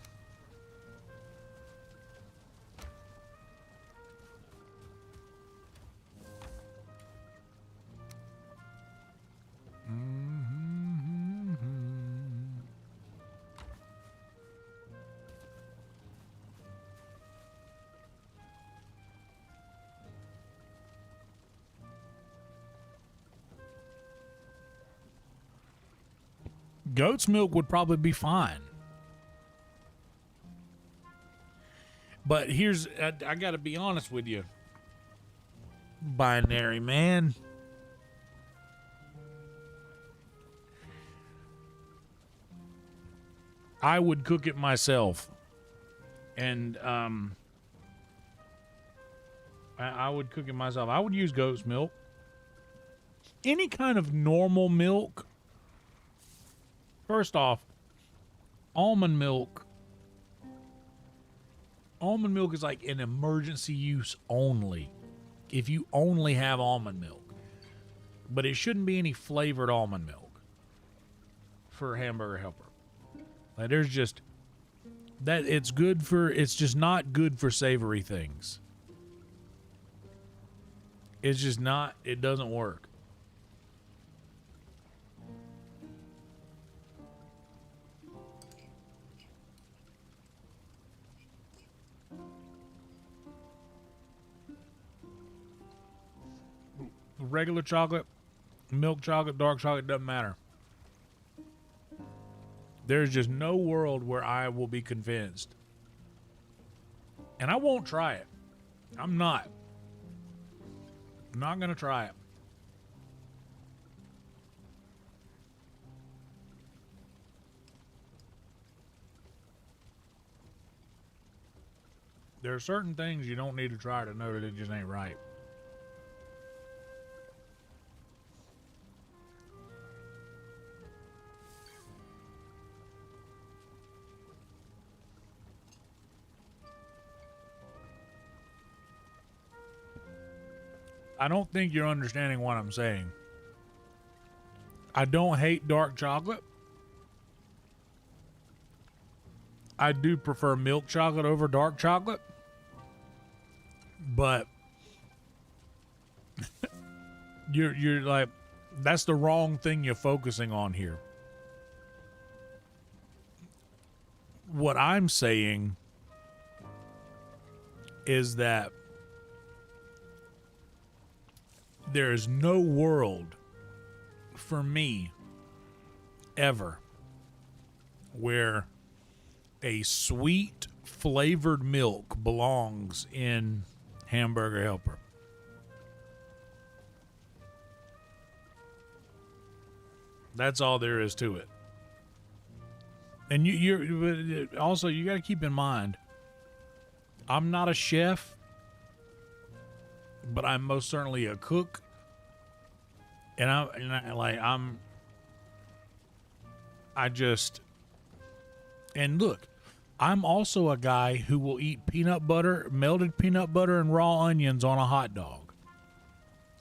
Goat's milk would probably be fine. But here's, I gotta be honest with you, binary man. I would cook it myself. And I would cook it myself. I would use goat's milk. Any kind of normal milk. First off, almond milk. Almond milk is like an emergency use only. If you only have almond milk. But it shouldn't be any flavored almond milk for Hamburger Helper. Like, there's just that it's just not good for savory things. It's just not, it doesn't work. Regular chocolate, milk chocolate, dark chocolate, doesn't matter. There's just no world where I will be convinced. And I won't try it. I'm not going to try it. There are certain things you don't need to try to know that it just ain't right. I don't think you're understanding what I'm saying. I don't hate dark chocolate. I do prefer milk chocolate over dark chocolate. But you're like, that's the wrong thing you're focusing on here. What I'm saying is that there is no world for me ever where a sweet flavored milk belongs in Hamburger Helper. That's all there is to it. And you're also, you got to keep in mind, I'm not a chef, but I'm most certainly a cook. And and look, I'm also a guy who will eat peanut butter, melted peanut butter and raw onions on a hot dog.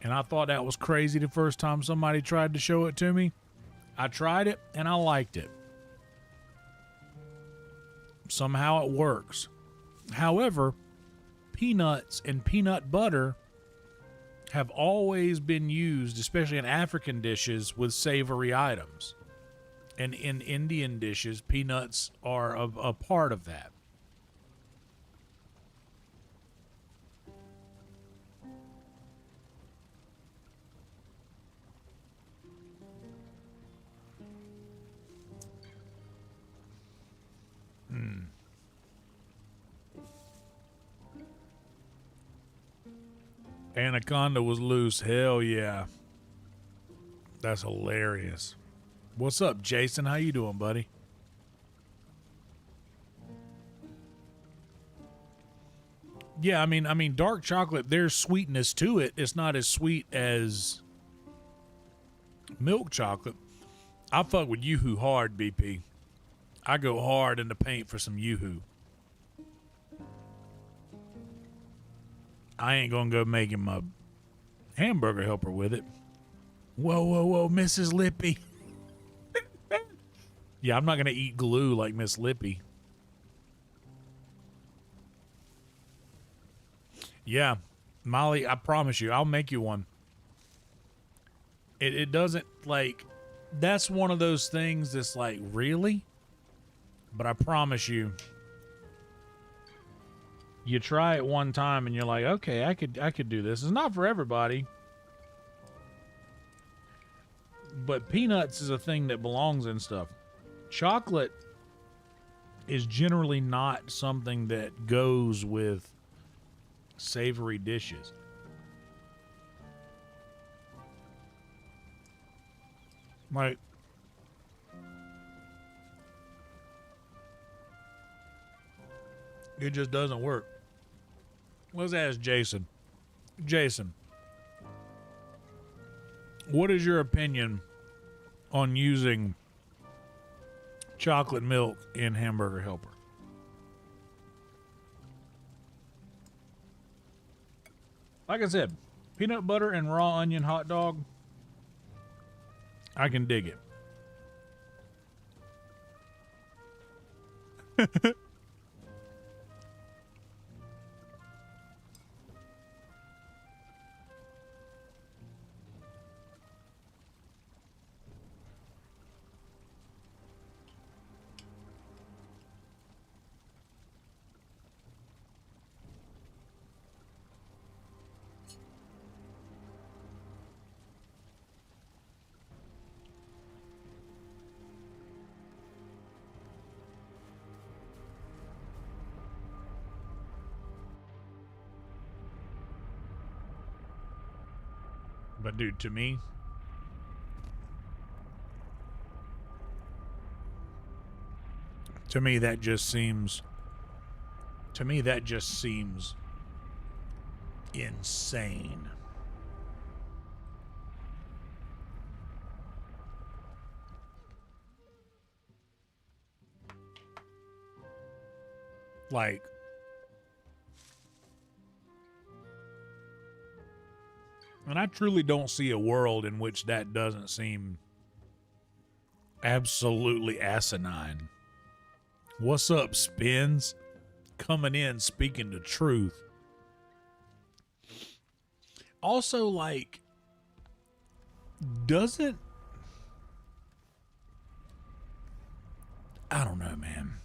And I thought that was crazy the first time somebody tried to show it to me. I tried it and I liked it. Somehow it works. However, peanuts and peanut butter have always been used, especially in African dishes, with savory items. And in Indian dishes, peanuts are a part of that. Anaconda was loose. Hell yeah. That's hilarious. What's up, Jason? How you doing, buddy? Yeah, I mean, dark chocolate, there's sweetness to it. It's not as sweet as milk chocolate. I fuck with Yoo-Hoo hard, BP. I go hard in the paint for some Yoo-Hoo. I ain't gonna go make him a hamburger helper with it. Whoa, whoa, whoa, Mrs. Lippy. Yeah, I'm not gonna eat glue like Miss Lippy. Yeah, Molly, I promise you, I'll make you one. It doesn't, like, that's one of those things that's like, really? But I promise you, you try it one time and you're like, okay, I could do this. It's not for everybody. But peanuts is a thing that belongs in stuff. Chocolate is generally not something that goes with savory dishes. Like, it just doesn't work. Let's ask Jason. Jason, what is your opinion on using chocolate milk in Hamburger Helper? Like I said, peanut butter and raw onion hot dog, I can dig it. But dude, to me, that just seems insane. Like, and I truly don't see a world in which that doesn't seem absolutely asinine. What's up, Spins? Coming in, speaking the truth. Also, like, I don't know, man.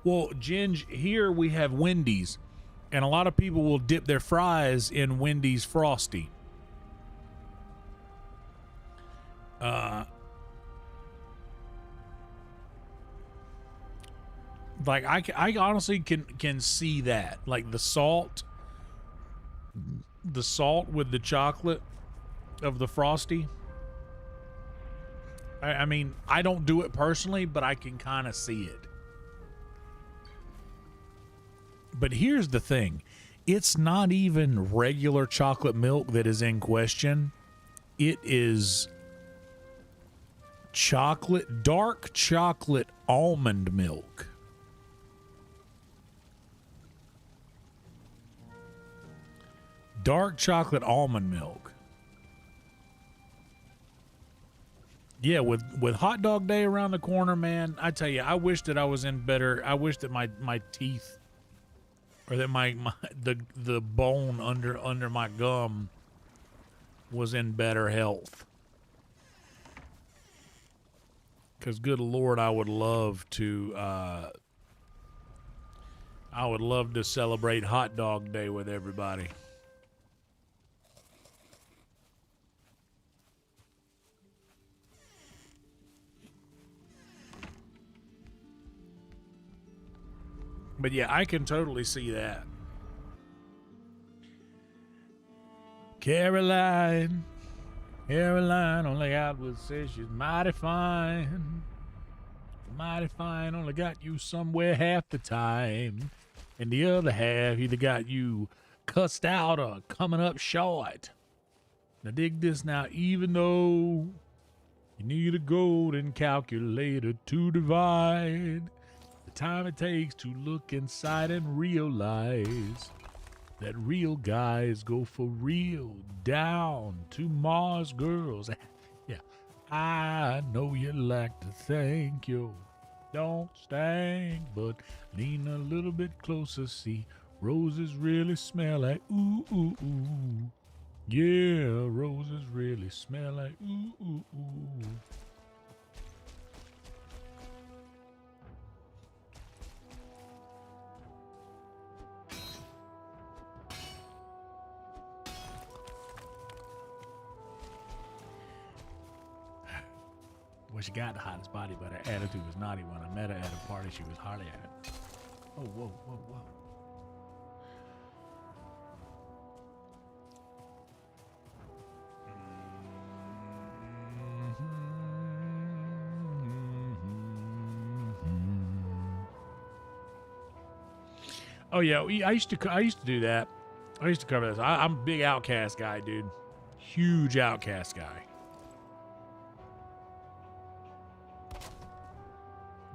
Well, Ginge, here we have Wendy's, and a lot of people will dip their fries in Wendy's Frosty. Like, I honestly can see that. Like, the salt with the chocolate of the Frosty. I mean, I don't do it personally, but I can kind of see it. But here's the thing. It's not even regular chocolate milk that is in question. It is dark chocolate almond milk. Dark chocolate almond milk. Yeah, with hot dog day around the corner, man, I tell you, I wish that I was in better. I wish that my teeth, or that the bone under my gum was in better health. Because good Lord, I would love to celebrate hot dog day with everybody. But yeah, I can totally see that. Caroline only got what says she's mighty fine. Mighty fine only got you somewhere half the time. And the other half either got you cussed out or coming up short. Now dig this now, even though you need a golden calculator to divide The time it takes to look inside and realize that real guys go for real. Down to Mars girls. Yeah, I know you like to thank you. Don't stank, but lean a little bit closer. See, roses really smell like ooh, ooh, ooh. Yeah, roses really smell like ooh, ooh, ooh. Well, she got the hottest body, but her attitude was naughty. When I met her at a party, she was hardly at it. Oh, whoa, whoa, whoa. Oh yeah, I used to do that. I used to cover this. I'm a big Outcast guy, dude. Huge Outcast guy.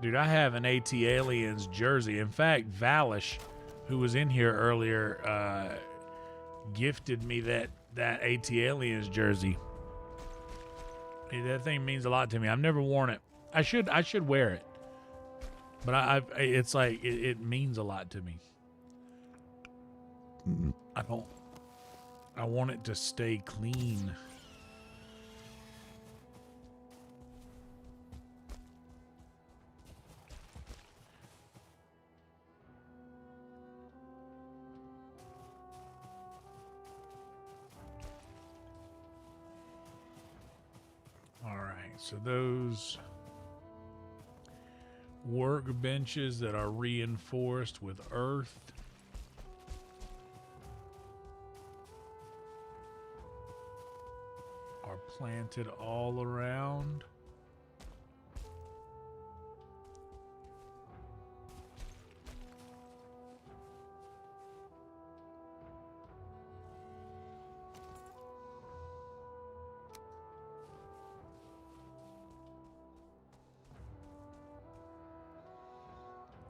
Dude, I have an AT Aliens jersey. In fact, Valish, who was in here earlier, gifted me that AT Aliens jersey. That thing means a lot to me. I've never worn it. I should wear it, but it's like it means a lot to me. I want it to stay clean. All right, so those workbenches that are reinforced with earth are planted all around.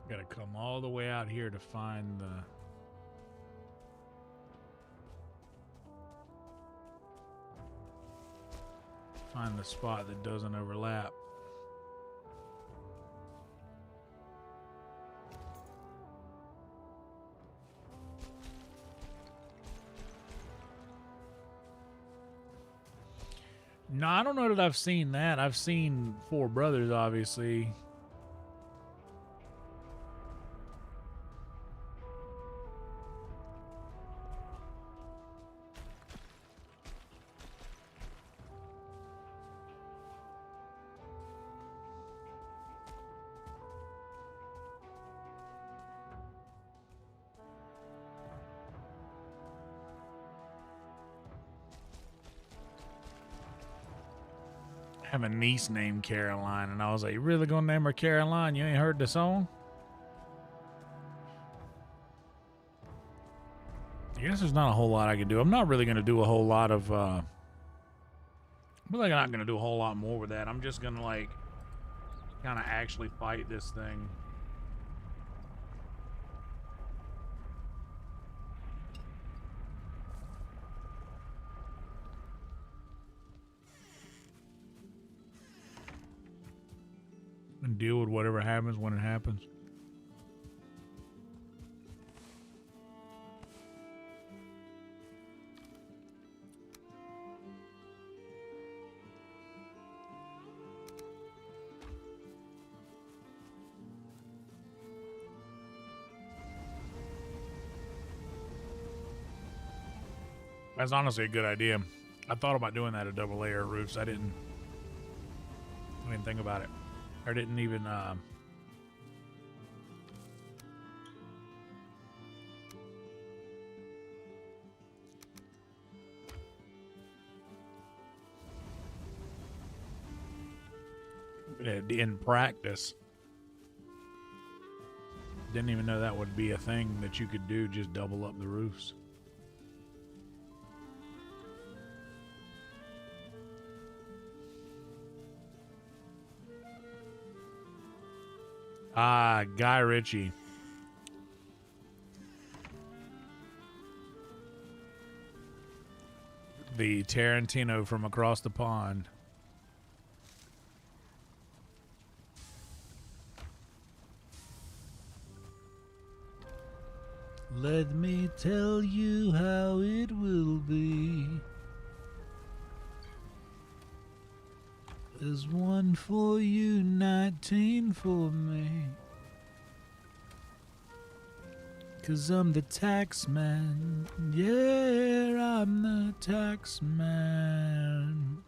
Got to come all the way out here to find the spot that doesn't overlap. No, I don't know that I've seen that. I've seen Four Brothers, obviously. I have a niece named Caroline, and I was like, "You really gonna name her Caroline? You ain't heard the song?" I guess there's not a whole lot I can do. I'm not really gonna do a whole lot of. I'm really not gonna do a whole lot more with that. I'm just gonna like, kind of actually fight this thing. And deal with whatever happens when it happens. That's honestly a good idea. I thought about doing that at double layer roofs. I didn't think about it. I didn't even in practice. Didn't even know that would be a thing that you could do, just double up the roofs. Ah, Guy Ritchie. The Tarantino from across the pond. Let me tell you how it will be. There's one for you, 19 for me. 'Cause I'm the tax man. Yeah, I'm the tax man.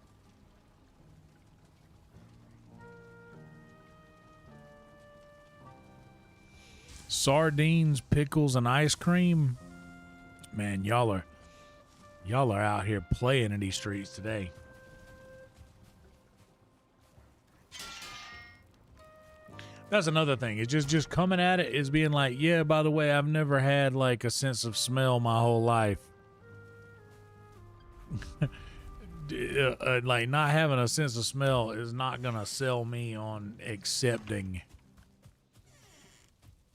Sardines, pickles, and ice cream. Man, y'all are out here playing in these streets today. That's another thing. It's just coming at it is being like, yeah, by the way, I've never had like a sense of smell my whole life. Like not having a sense of smell is not gonna sell me on accepting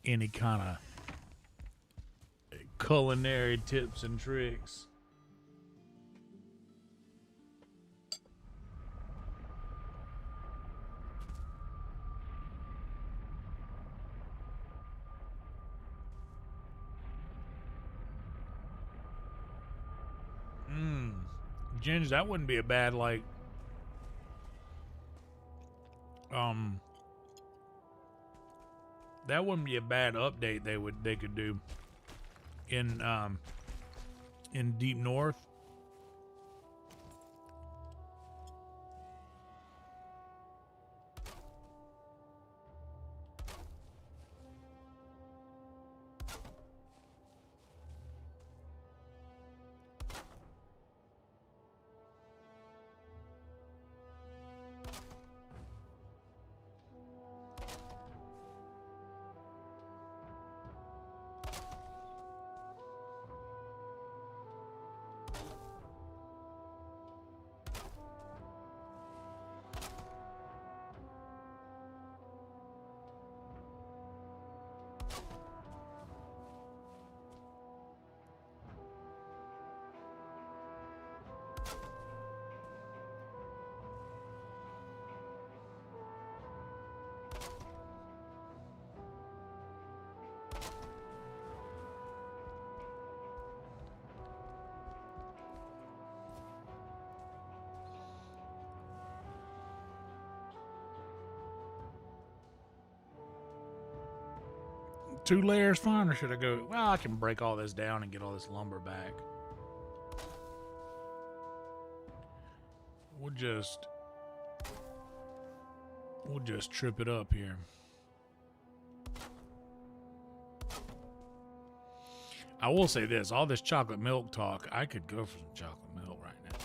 any kind of culinary tips and tricks. Ginge, that wouldn't be a bad that wouldn't be a bad update they could do in Deep North. Two layers fine, or should I go? Well, I can break all this down and get all this lumber back. We'll just trip it up here. I will say this, all this chocolate milk talk, I could go for some chocolate milk right now.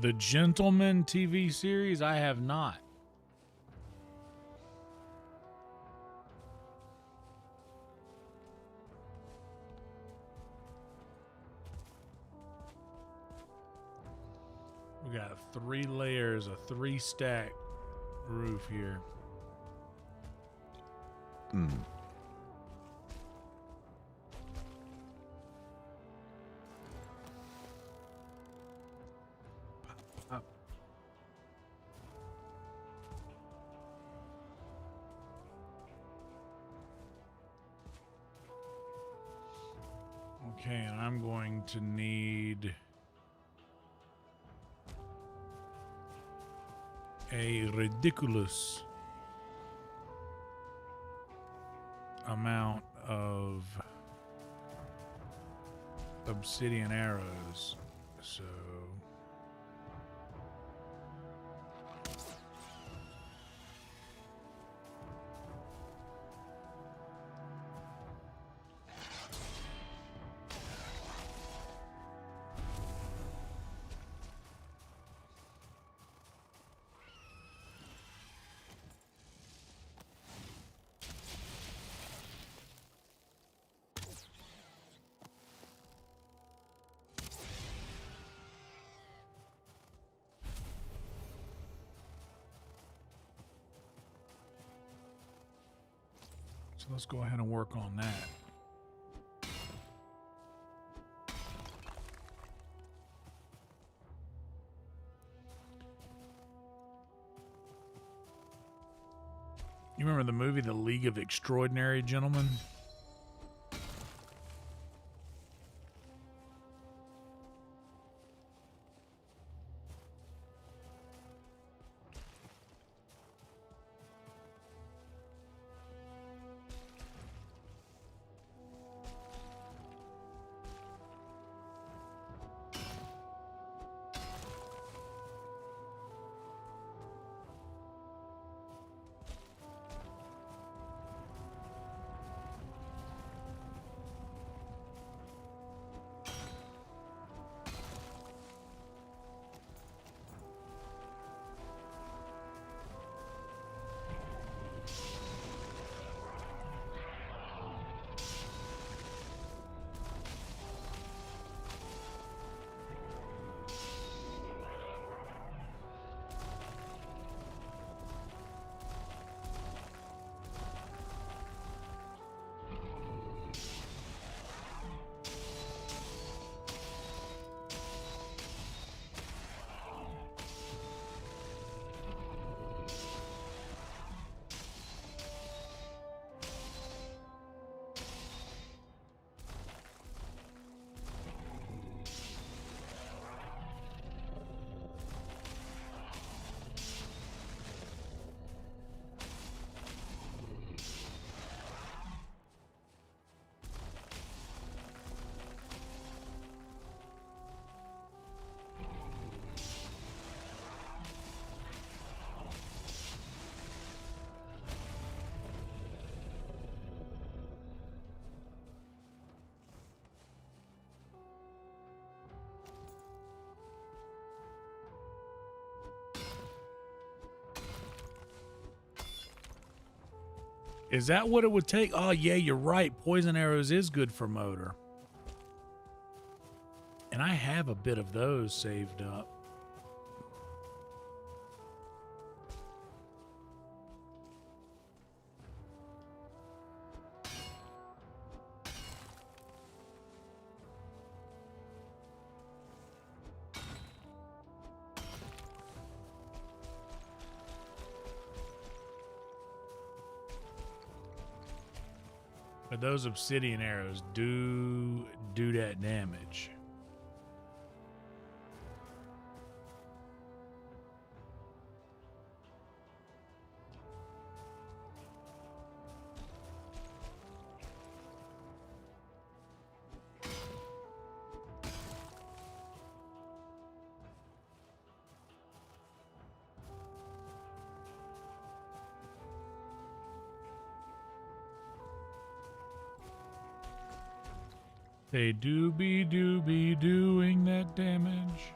The Gentleman TV series, I have not. We got 3 layers, a 3-stack roof here. Okay, and I'm going to need a ridiculous amount of obsidian arrows. So let's go ahead and work on that. You remember the movie The League of Extraordinary Gentlemen? Is that what it would take? Oh, yeah, you're right. Poison arrows is good for MODER. And I have a bit of those saved up. But those obsidian arrows do that damage. They do be doing that damage.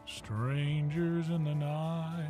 Strangers in the night.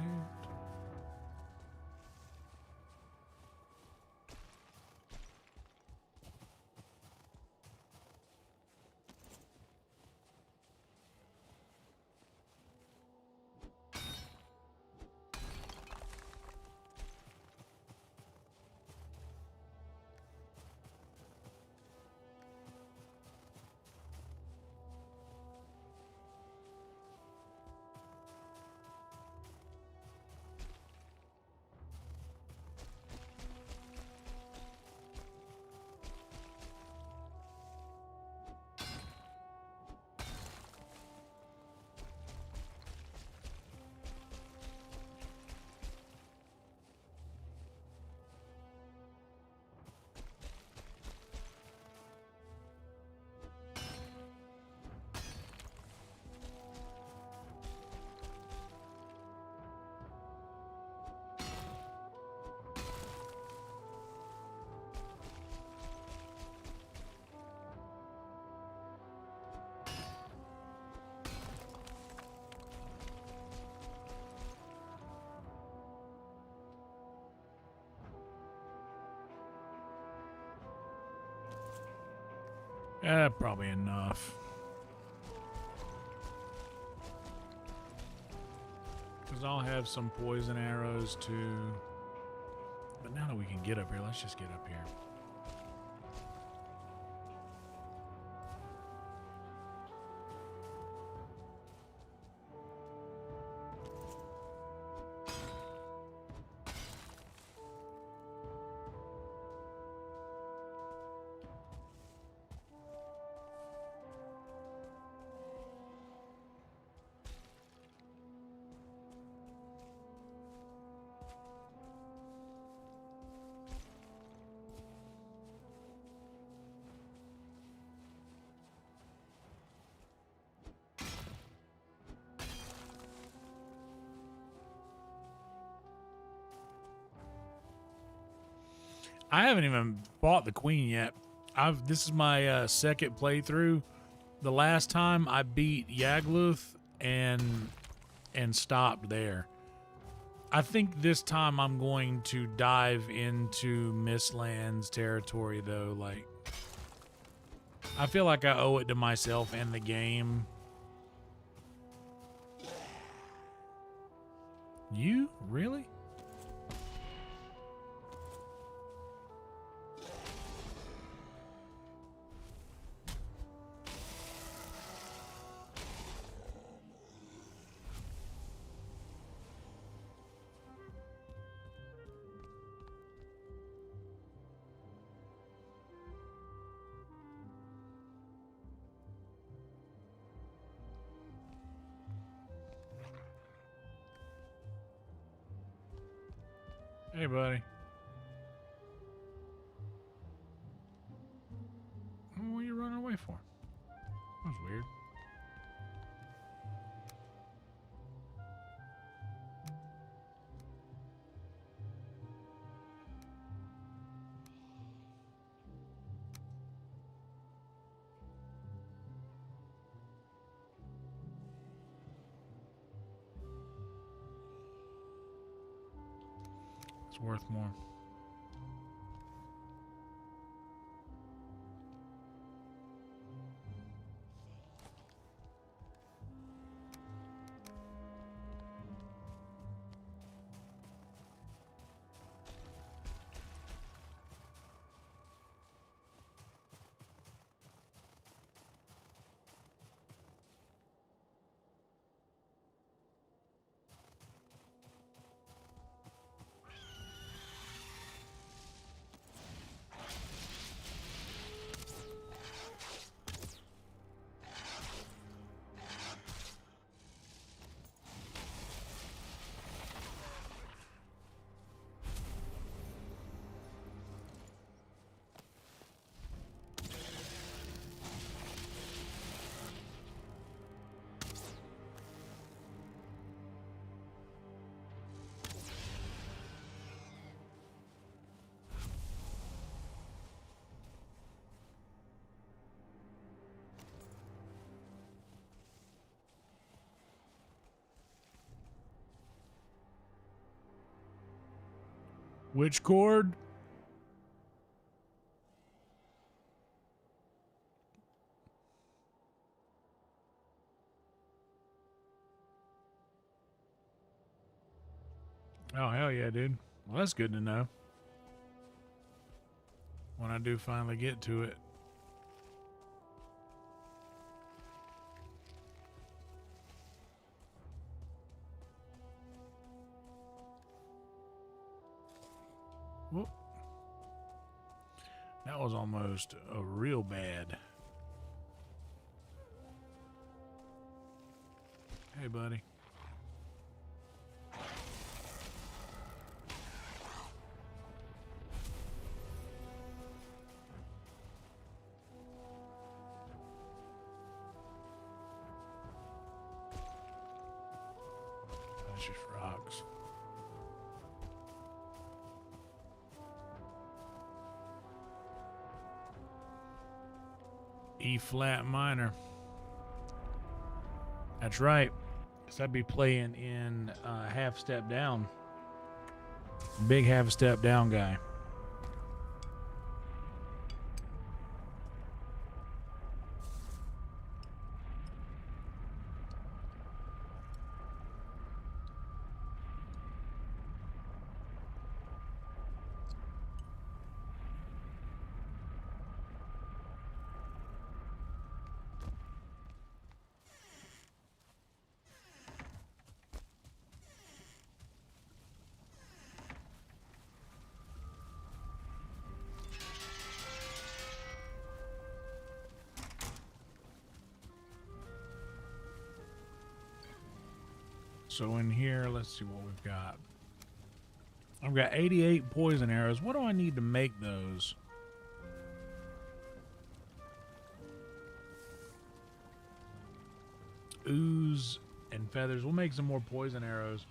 Probably enough. Because I'll have some poison arrows too. But now that we can get up here, let's just get up here. I haven't even bought the queen yet. This is my second playthrough. The last time I beat Yagluth and stopped there. I think this time I'm going to dive into Mistlands territory though. Like, I feel like I owe it to myself and the game. You? Really? Hey, buddy. What are you running away for? That was weird. It's worth more. Which chord? Oh, hell yeah, dude. Well, that's good to know. When I do finally get to it. Whoop. That was almost a real bad. Hey, buddy. That's just rocks. E flat minor. That's right. Because I'd be playing in half step down. Big half step down guy. So in here, let's see what we've got. I've got 88 poison arrows. What do I need to make those? Ooze and feathers. We'll make some more poison arrows.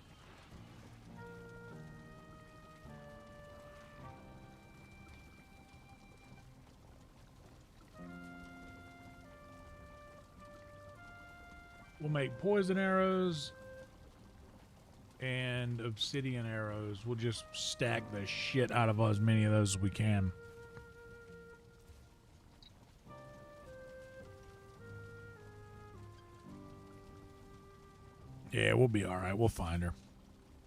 We'll make poison arrows and obsidian arrows. We'll just stack the shit out of as many of those as we can. Yeah, we'll be all right. We'll find her.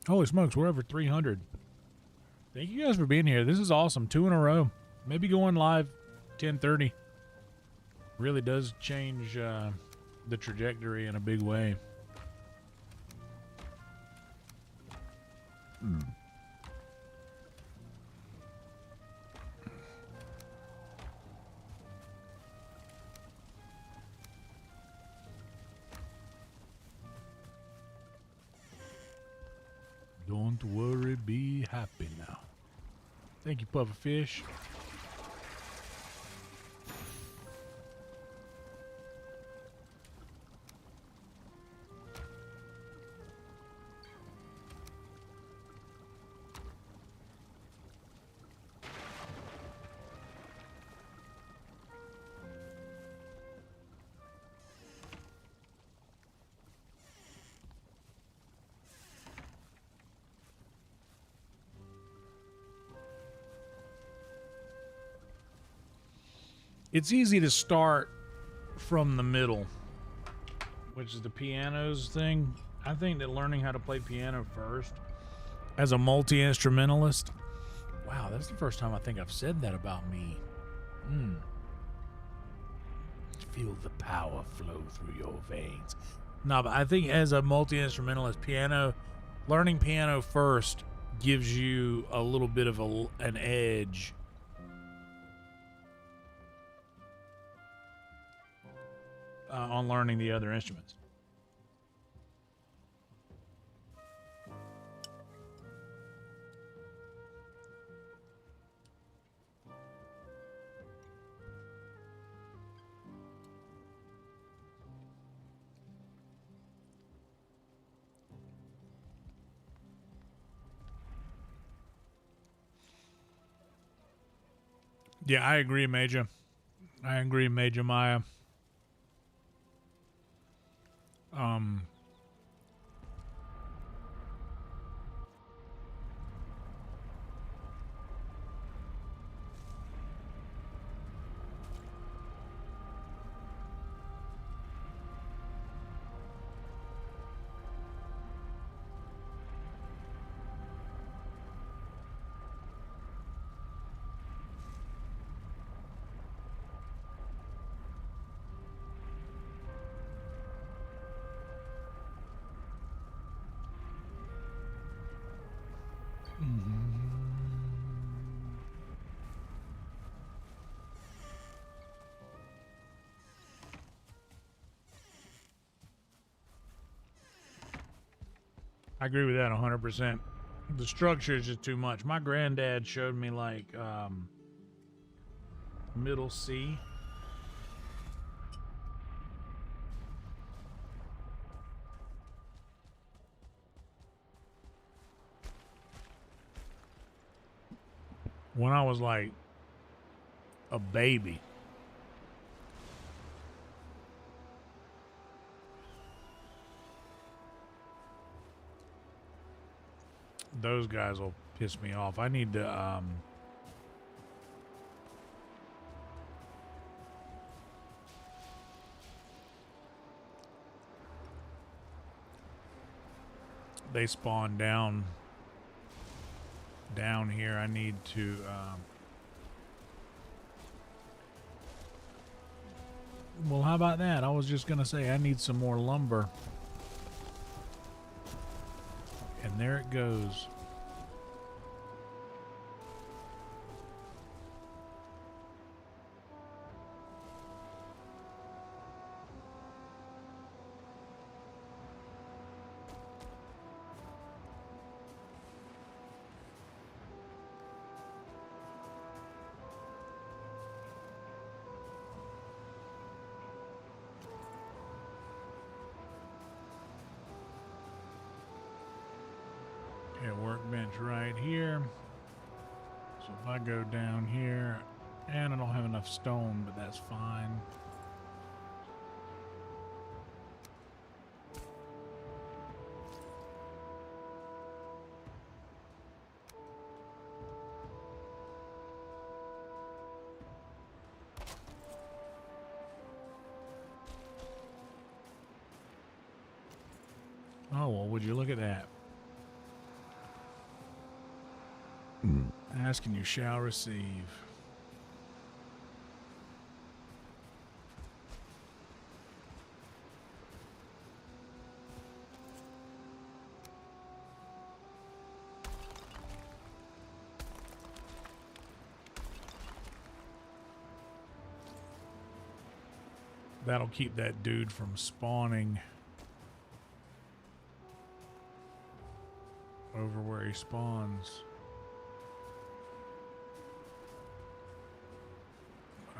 Holy smokes, we're over 300. Thank you guys for being here. This is awesome. 2 in a row. Maybe going live 10:30. Really does change the trajectory in a big way. Don't worry, be happy now. Thank you, Pufferfish. It's easy to start from the middle, which is the pianos thing. I think that learning how to play piano first as a multi-instrumentalist. Wow, that's the first time I think I've said that about me. Feel the power flow through your veins. No, but I think as a multi-instrumentalist, learning piano first gives you a little bit of an edge. On learning the other instruments. Yeah, I agree, Major. I agree, Major Maya. I agree with that 100%. The structure is just too much. My granddad showed me like middle C. When I was like a baby. Those guys will piss me off. I need to they spawn down here. I need to well, how about that? I was just gonna say I need some more lumber. And there it goes. workbench right here. So if I go down here, and I don't have enough stone, but that's fine. Oh, well, would you look at that? Asking you shall receive. That'll keep that dude from spawning over where he spawns.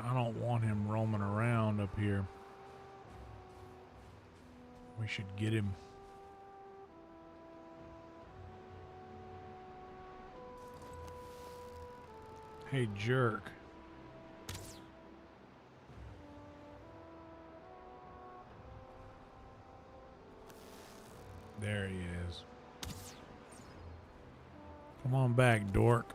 I don't want him roaming around up here. We should get him. Hey, jerk. There he is. Come on back, dork.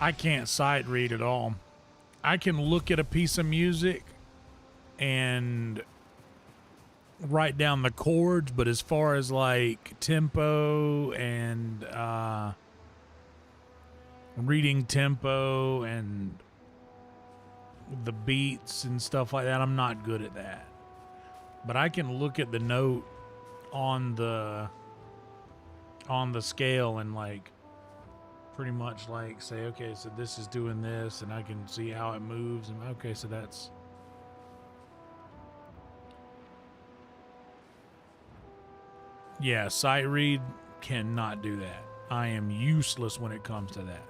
I can't sight read at all. I can look at a piece of music and write down the chords, but as far as like tempo and reading tempo and the beats and stuff like that, I'm not good at that. But I can look at the note on the scale and like pretty much like say, okay, so this is doing this, and I can see how it moves, and okay, so that's yeah, sight read cannot do that. I am useless when it comes to that.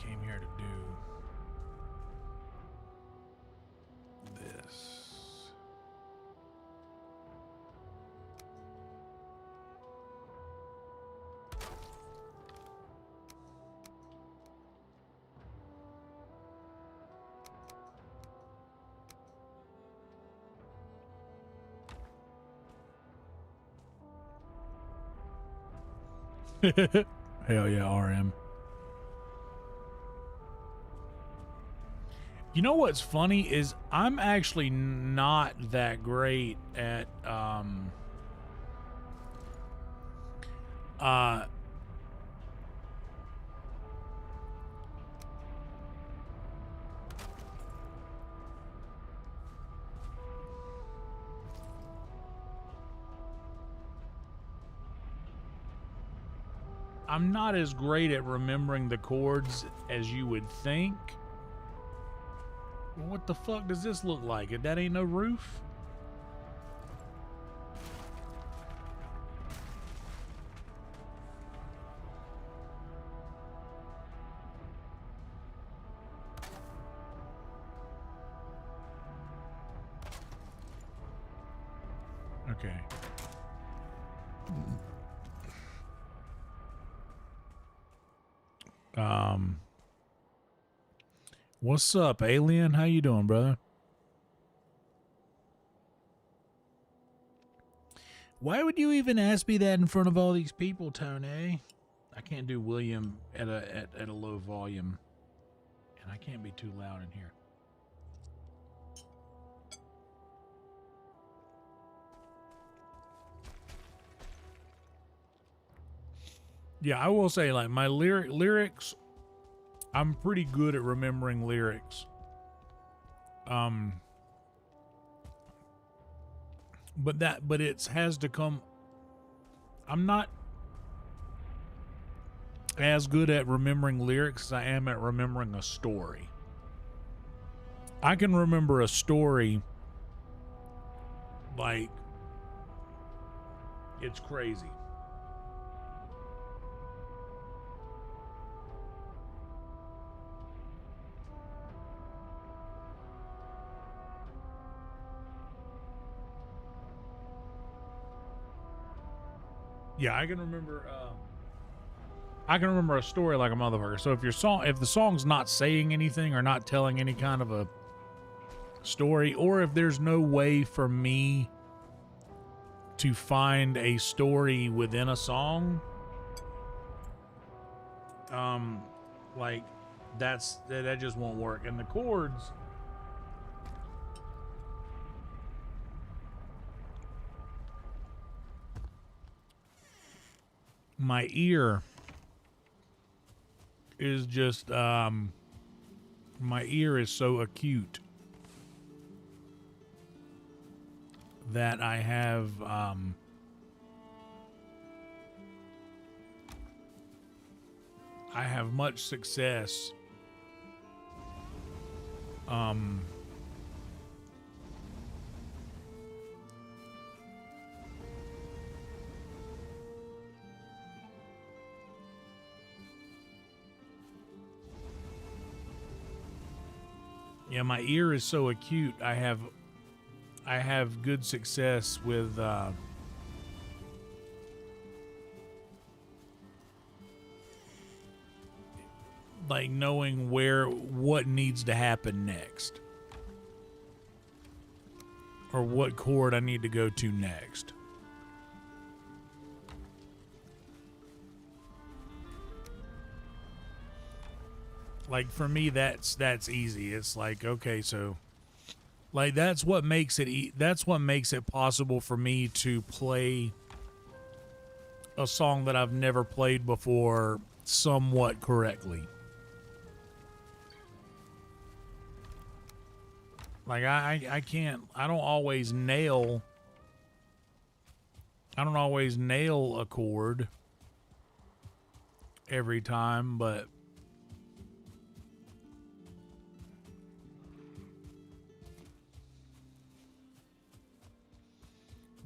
came here to do this. Hell yeah, RM. You know what's funny is I'm actually not that great at I'm not as great at remembering the chords as you would think. Well, what the fuck does this look like? That ain't no roof? Okay. What's up, Alien? How you doing, brother? Why would you even ask me that in front of all these people, Tony? I can't do William at a low volume, and I can't be too loud in here. Yeah, I will say, like, my lyrics, I'm pretty good at remembering lyrics. But it has to come. I'm not as good at remembering lyrics as I am at remembering a story. I can remember a story like it's crazy. Yeah, I can remember a story like a motherfucker. So if the song's not saying anything or not telling any kind of a story, or if there's no way for me to find a story within a song, like that just won't work. And the chords, my ear is just my ear is so acute that I have much success yeah, my ear is so acute. I have good success with like knowing what needs to happen next, or what chord I need to go to next. Like for me, that's easy. It's like, okay, so like that's what makes it possible for me to play a song that I've never played before somewhat correctly. Like I don't always nail a chord every time, but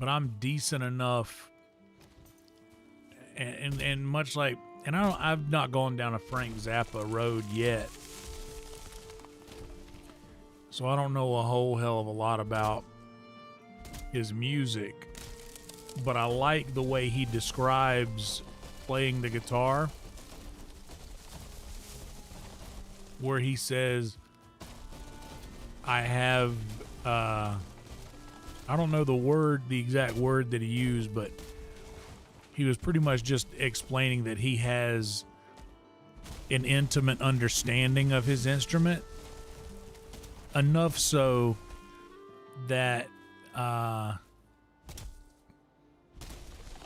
I'm decent enough, and much like And I've not gone down a Frank Zappa road yet, so I don't know a whole hell of a lot about his music, but I like the way he describes playing the guitar, where he says, I have, I don't know the exact word that he used, but he was pretty much just explaining that he has an intimate understanding of his instrument, enough so that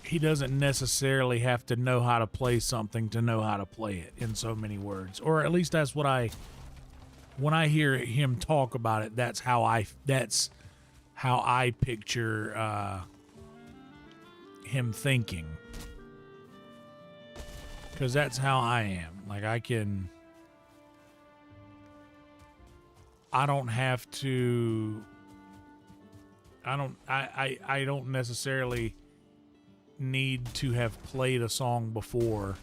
he doesn't necessarily have to know how to play something to know how to play it, in so many words. Or at least that's what when I hear him talk about it, that's how I picture him thinking. Because that's how I am. Like, I don't necessarily need to have played a song before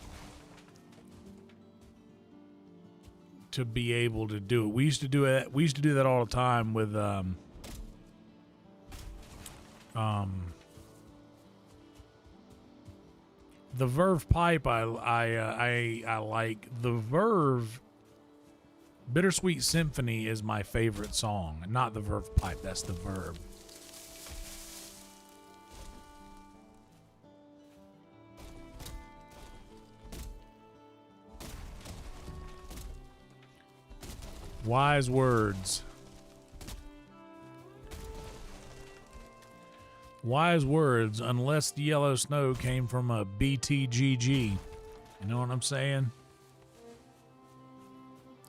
to be able to do it. We used to do that all the time with the Verve pipe. I like the Verve Bittersweet Symphony is my favorite song. Not the Verve pipe, that's the Verve. Wise words. Wise words, unless the yellow snow came from a BTGG. You know what I'm saying?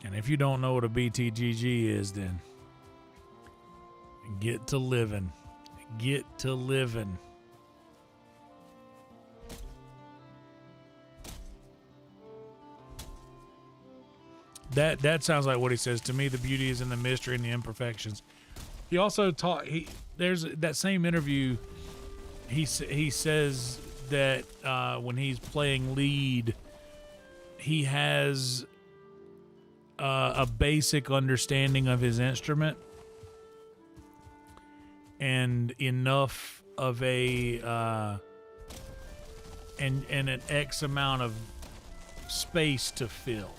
And if you don't know what a BTGG is, then get to living. Get to living. That sounds like what he says. To me, the beauty is in the mystery and the imperfections. He also there's that same interview. He says that when he's playing lead, he has a basic understanding of his instrument and enough of and an X amount of space to fill.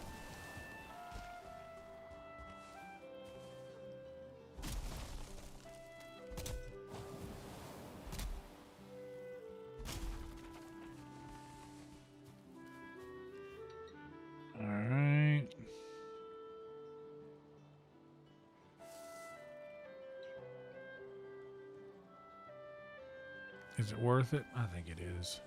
All right. Is it worth it? I think it is.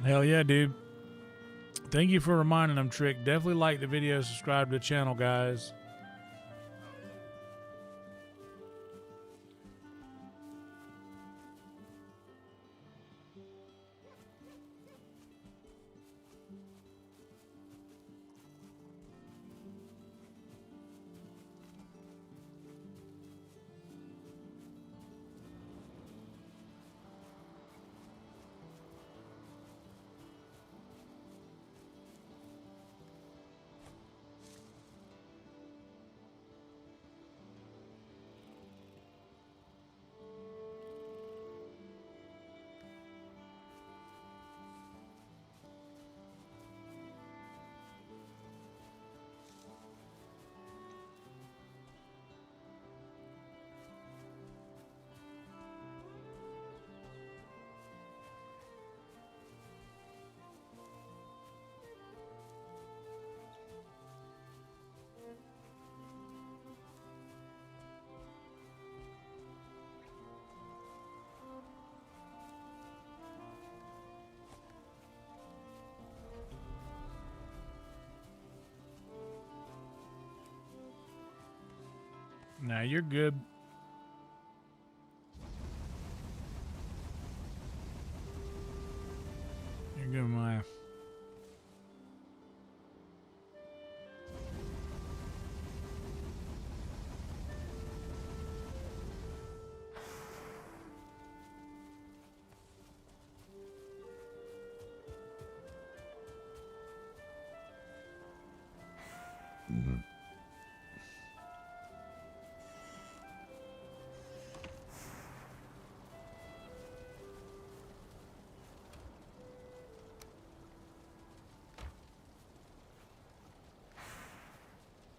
Hell yeah, dude. Thank you for reminding them, Trick. Definitely like the video, subscribe to the channel, guys. Now you're good. You're good, Maya.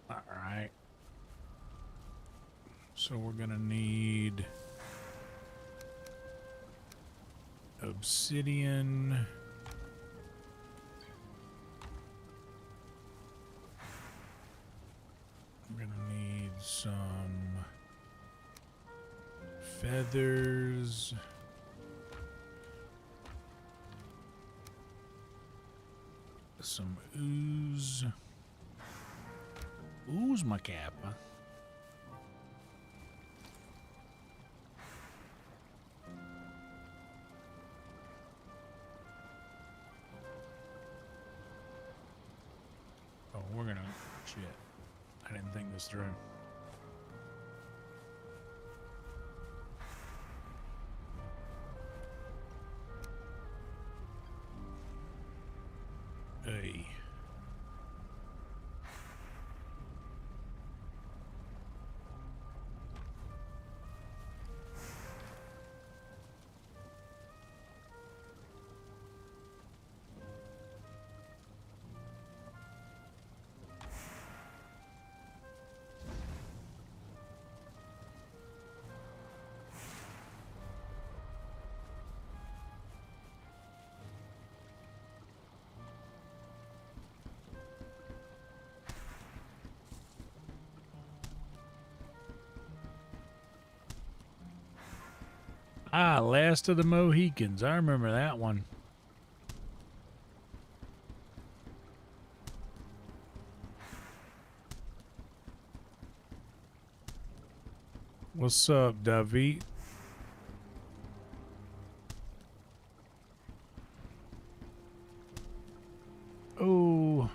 All right. So we're gonna need obsidian. We're gonna need some feathers. Some ooze. Ooze my kappa. Oh, we're gonna... Shit. I didn't think this through. Hey. Ah, Last of the Mohicans. I remember that one. What's up, David? Oh.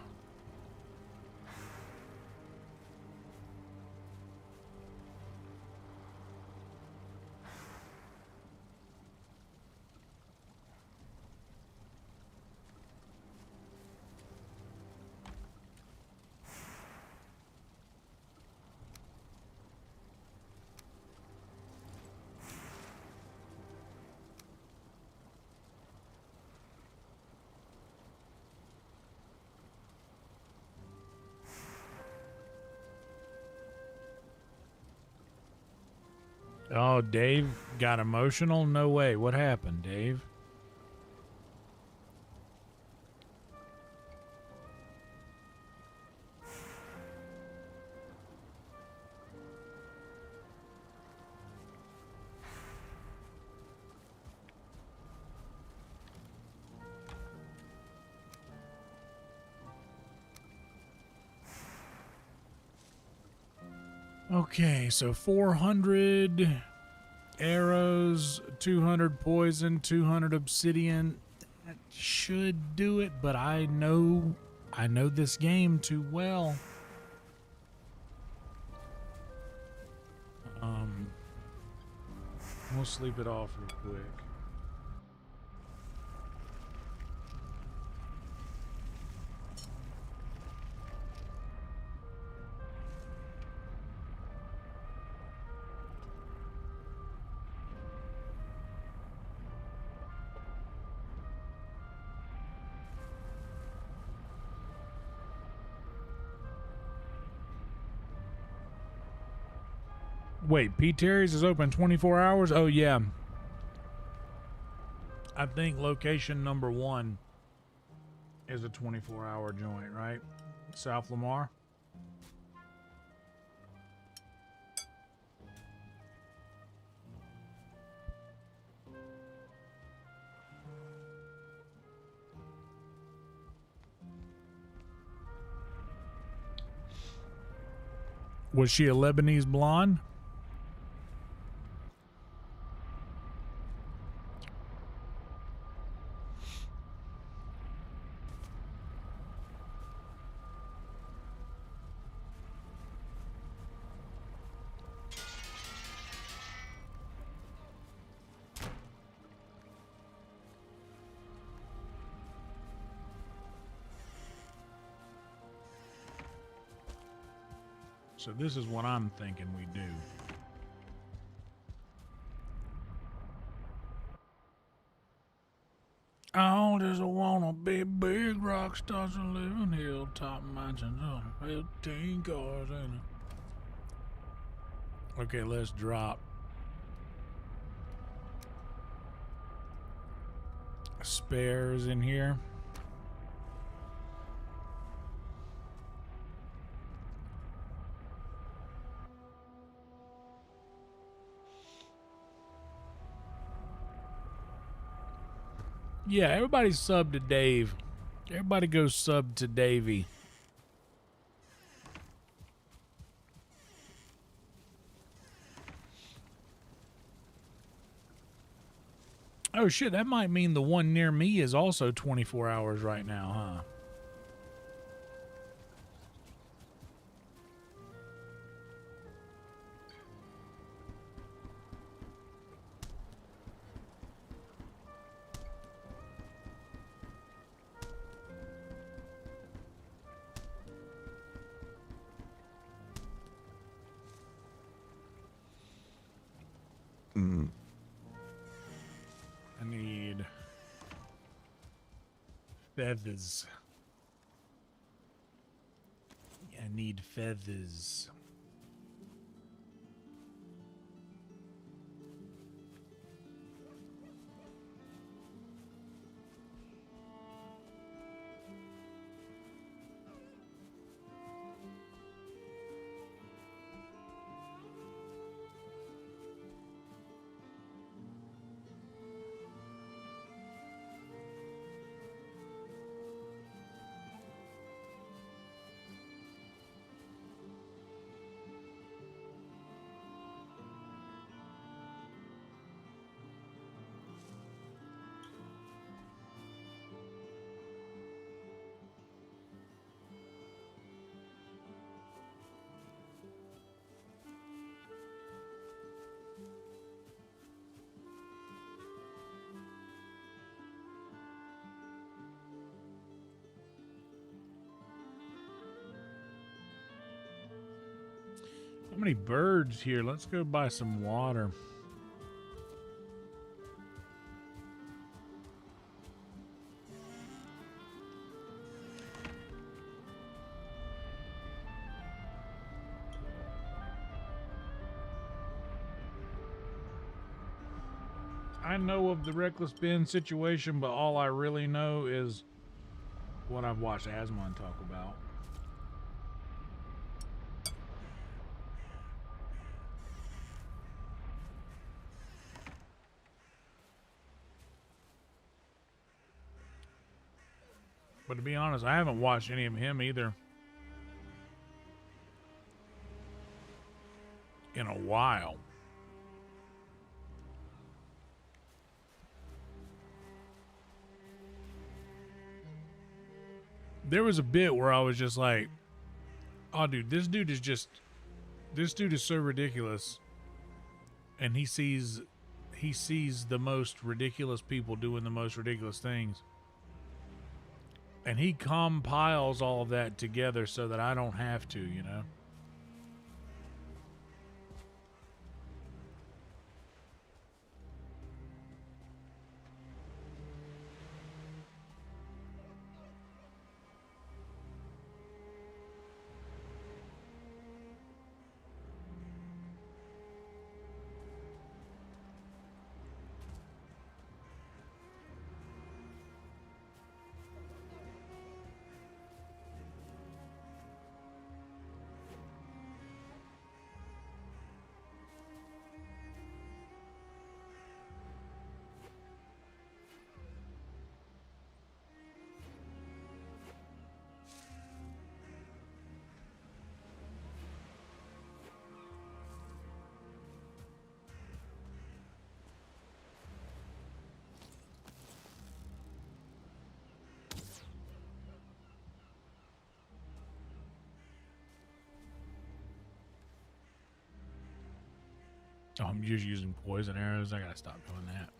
Oh, Dave got emotional? No way. What happened, Dave? Okay, so 400 arrows, 200 poison, 200 obsidian. That should do it, but I know this game too well. We'll sleep it off real quick. Wait, P. Terry's is open 24 hours? Oh, yeah. I think location number 1 is a 24-hour joint, right? South Lamar? Was she a Lebanese blonde? So this is what I'm thinking we do. Oh, there's a wanna be big rock stars and living hilltop mansions. 15 cars in it. Okay, let's drop spares in here. Yeah, everybody sub to Dave. Everybody go sub to Davey. Oh shit, that might mean the one near me is also 24 hours right now, huh? I need feathers. I need feathers. How many birds here? Let's go buy some water. I know of the Reckless Ben situation, but all I really know is what I've watched Asmon talk about. But to be honest, I haven't watched any of him either in a while. There was a bit where I was just like, oh dude, this dude is so ridiculous. And he sees the most ridiculous people doing the most ridiculous things. And he compiles all of that together so that I don't have to, you know? Oh, I'm just using poison arrows. I gotta stop doing that.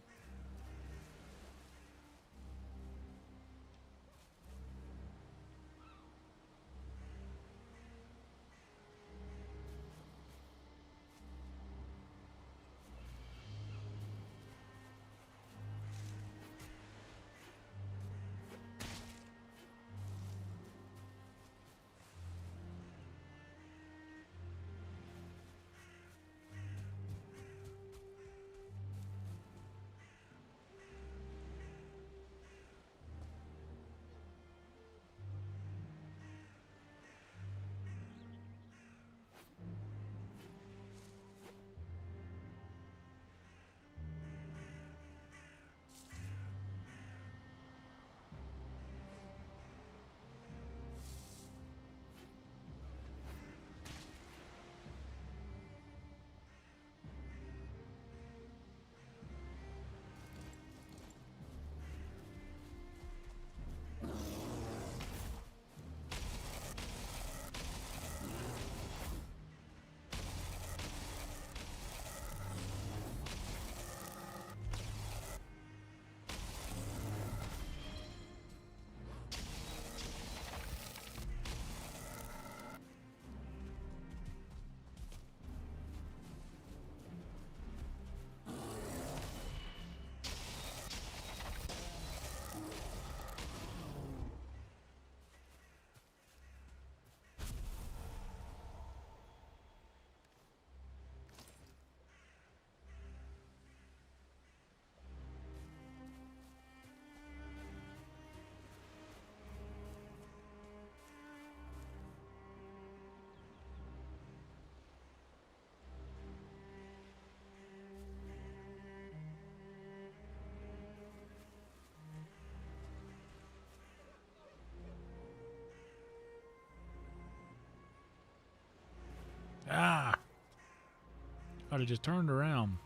Ah! I'd have just turned around.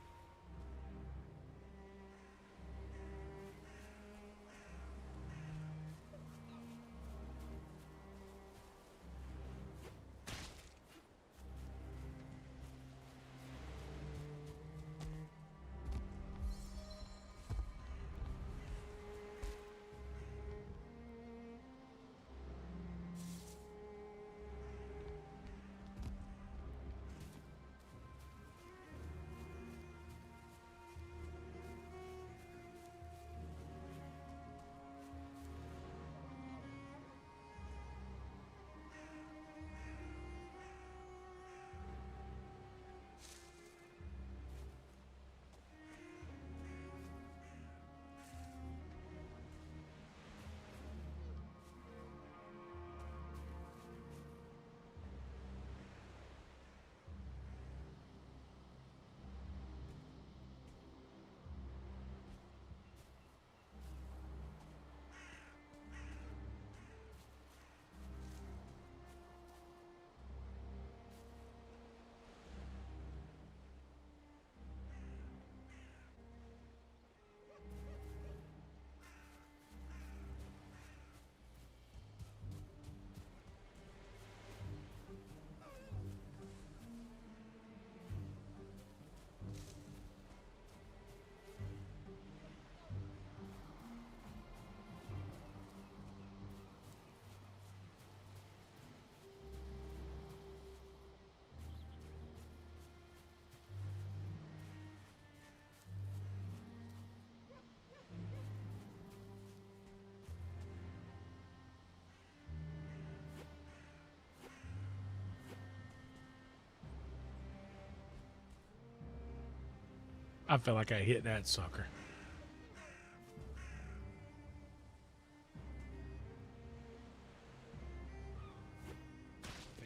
I felt like I hit that sucker.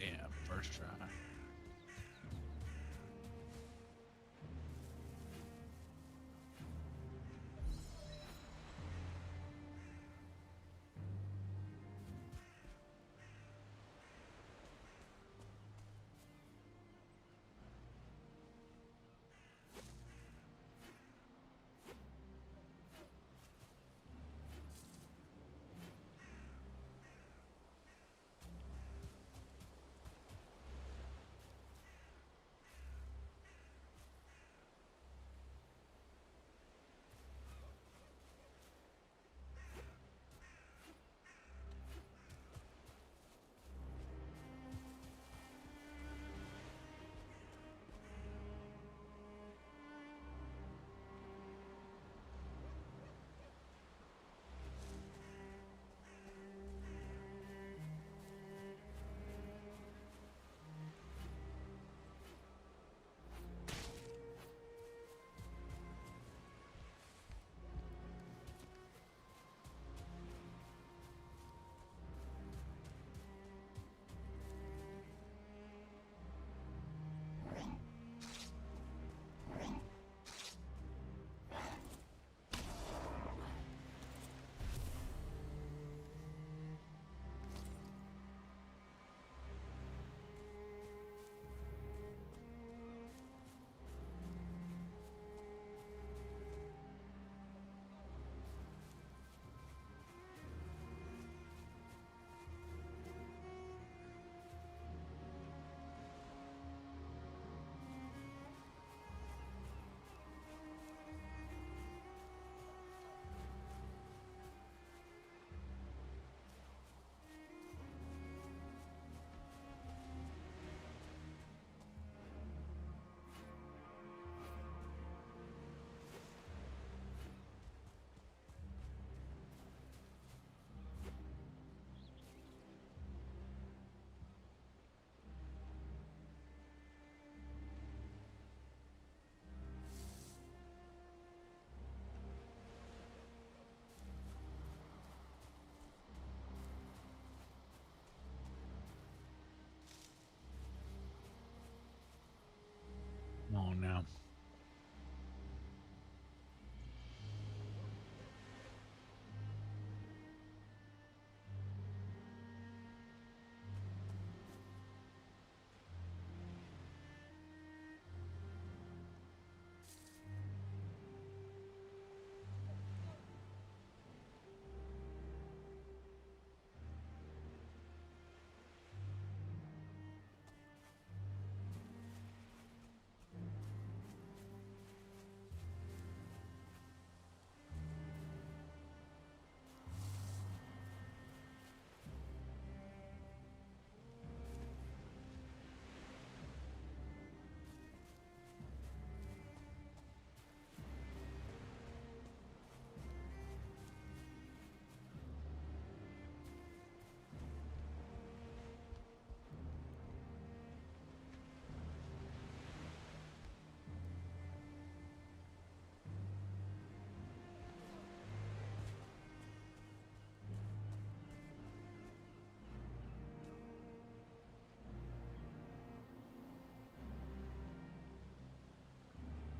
Yeah, first try.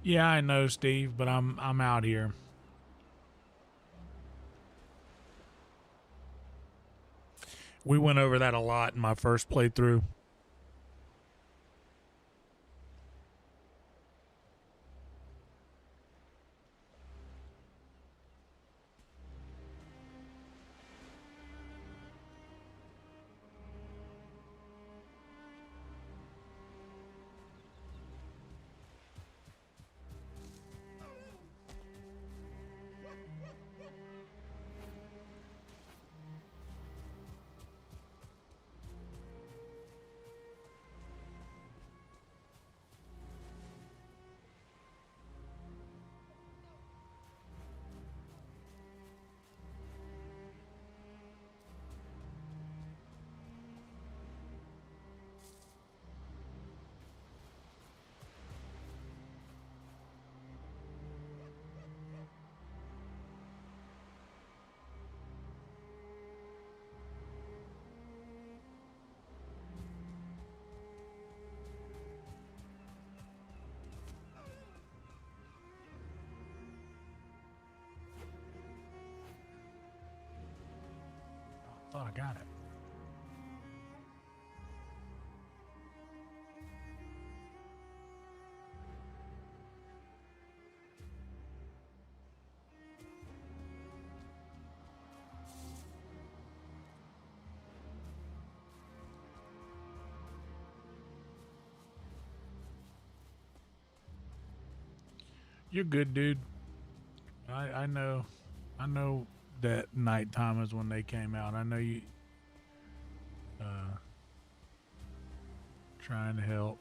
Yeah, I know, Steve, but I'm out here. We went over that a lot in my first playthrough. Thought I got it. You're good, dude. I know that nighttime is when they came out. I know you trying to help.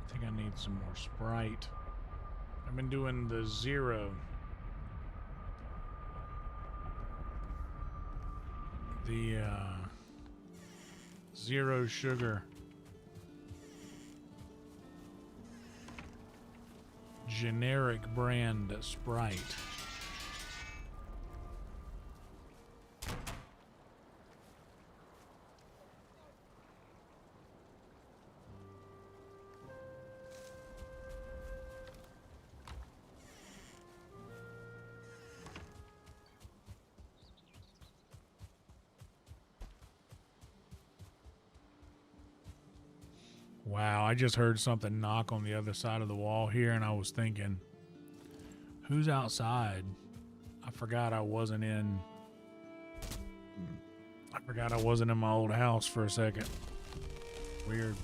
I think I need some more Sprite. I've been doing the zero. The zero sugar generic brand Sprite. Wow, I just heard something knock on the other side of the wall here, and I was thinking, who's outside? I forgot I wasn't in my old house for a second. Weird.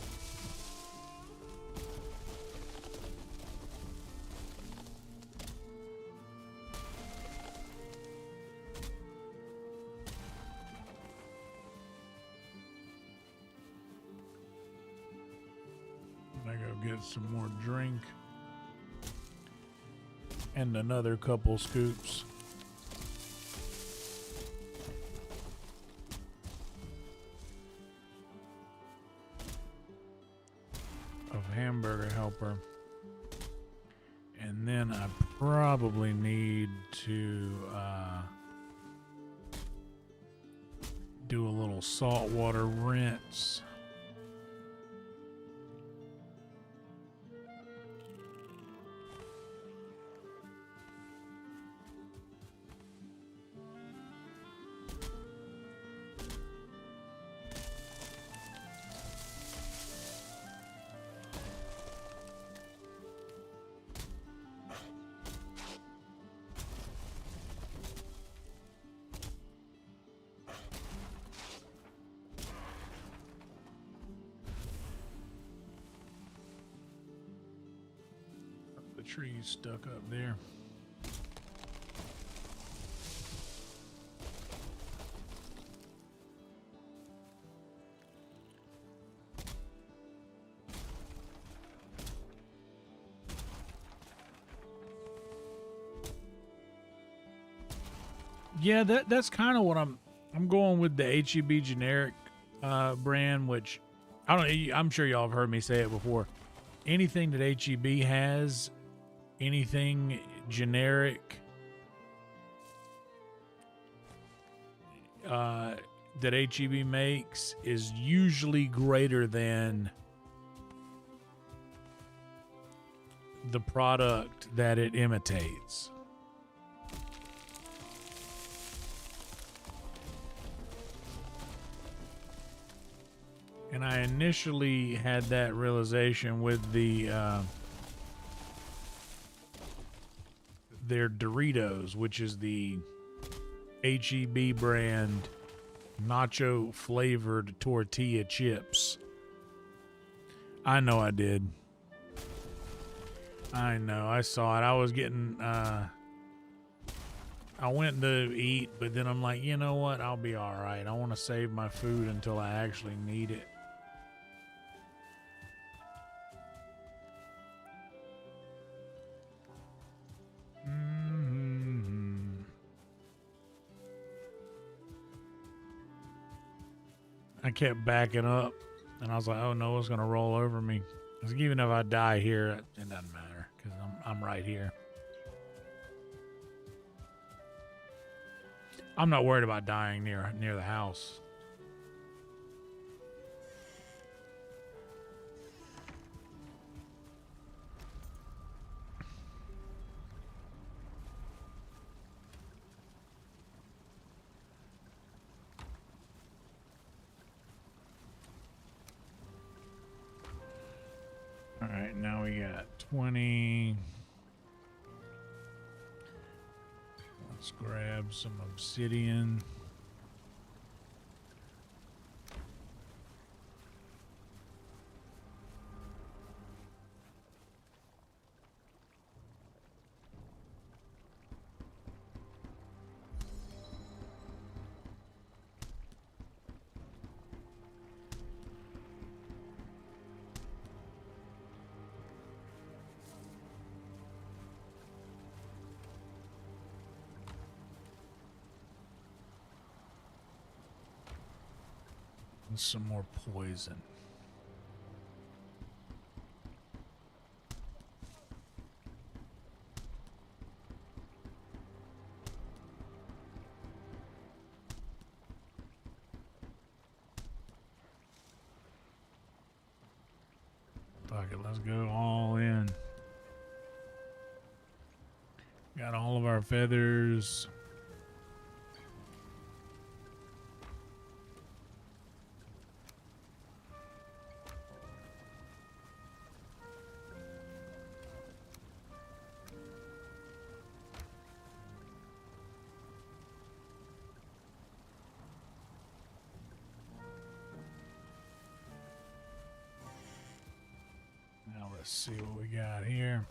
I go get some more drink and another couple scoops. Of Hamburger Helper. And then I probably need to do a little saltwater rinse. Trees stuck up there. Yeah, that's kind of what I'm going with, the HEB generic brand, which I don't. I'm sure y'all have heard me say it before. Anything that HEB has, anything generic that HEB makes is usually greater than the product that it imitates. And I initially had that realization with their Doritos, which is the HEB brand nacho flavored tortilla chips. I know I did. I know. I saw it. I was getting I went to eat, but then I'm like, you know what? I'll be all right. I want to save my food until I actually need it. I kept backing up, and I was like, "Oh no, it's gonna roll over me." I was like, even if I die here, it doesn't matter because I'm right here. I'm not worried about dying near the house. All right, now we got 20. Let's grab some obsidian. And some more poison. Fuck it, let's go all in. Got all of our feathers. Now let's see what we got here.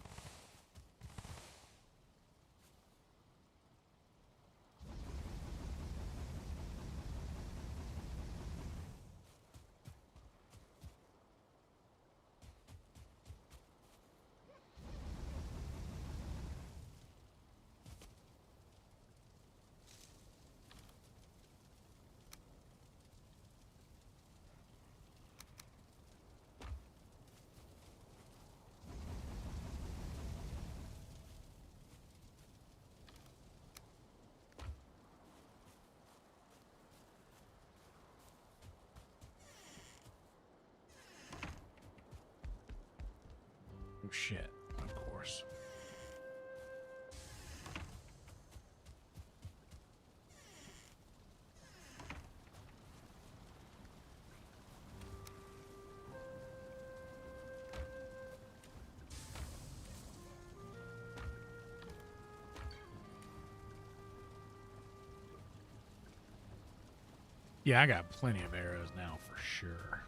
Oh shit, of course. Yeah, I got plenty of arrows now for sure.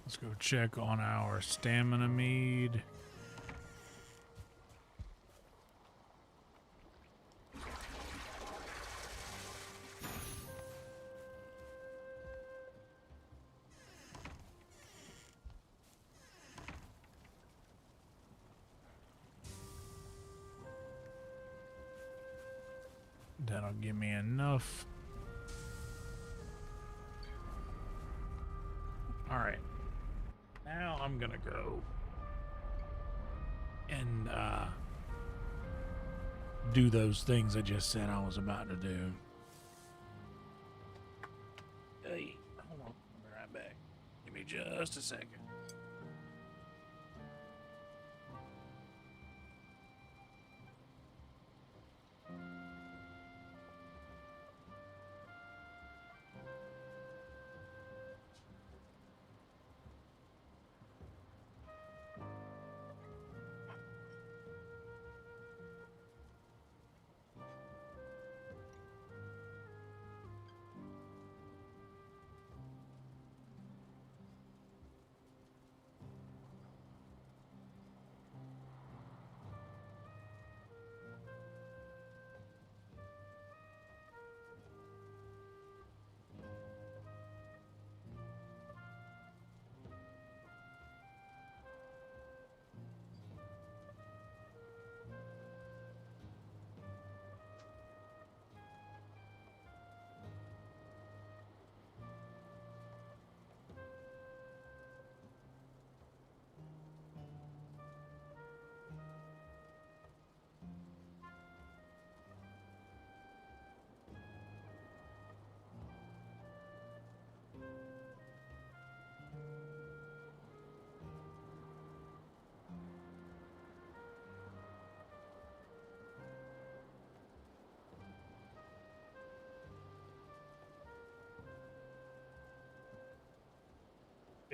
Let's go check on our stamina mead. That'll give me enough. All right. Now I'm gonna go and do those things I just said I was about to do. Hey, hold on. I'll be right back. Give me just a second.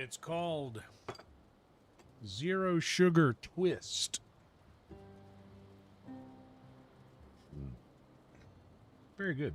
It's called Zero Sugar Twist. Very good.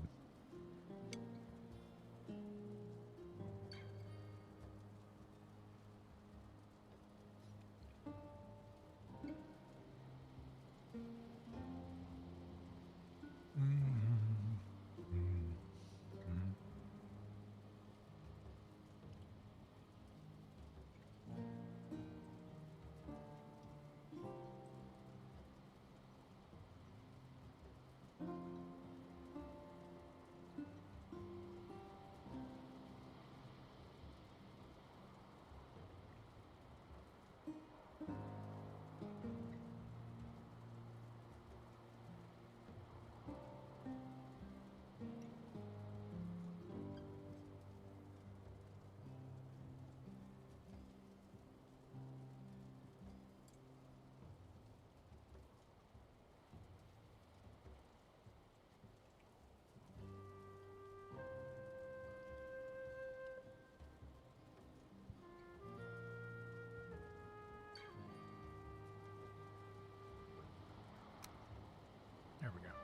There we go.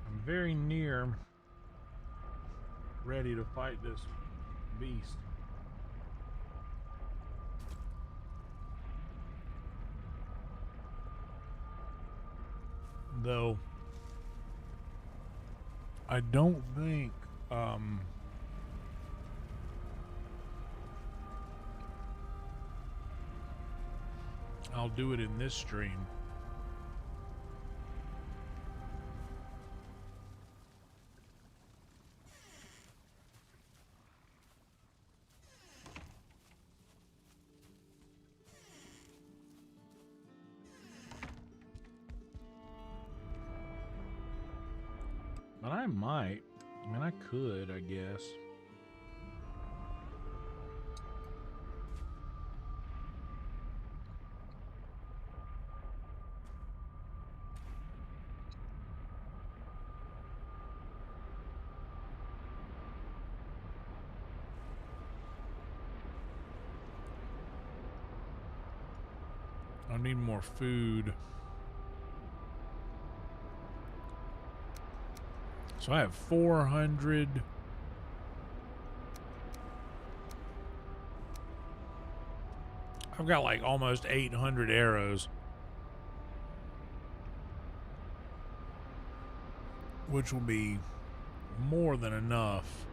I'm very near ready to fight this beast. Though I don't think I'll do it in this stream. But I might. I mean, I could, I guess. I need more food. So I have 400. I've got like almost 800 arrows, which will be more than enough.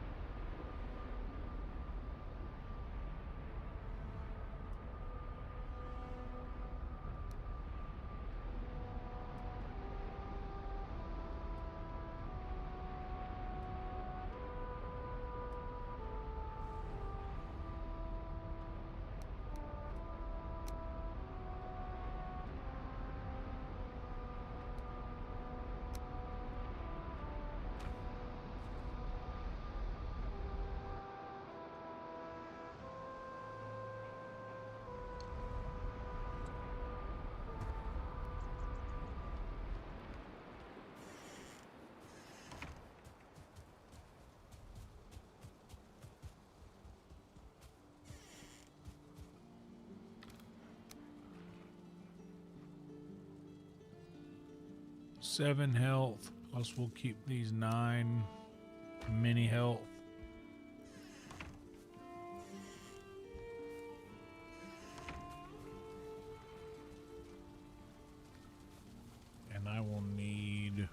Seven health, plus we'll keep these 9 mini health. And I will need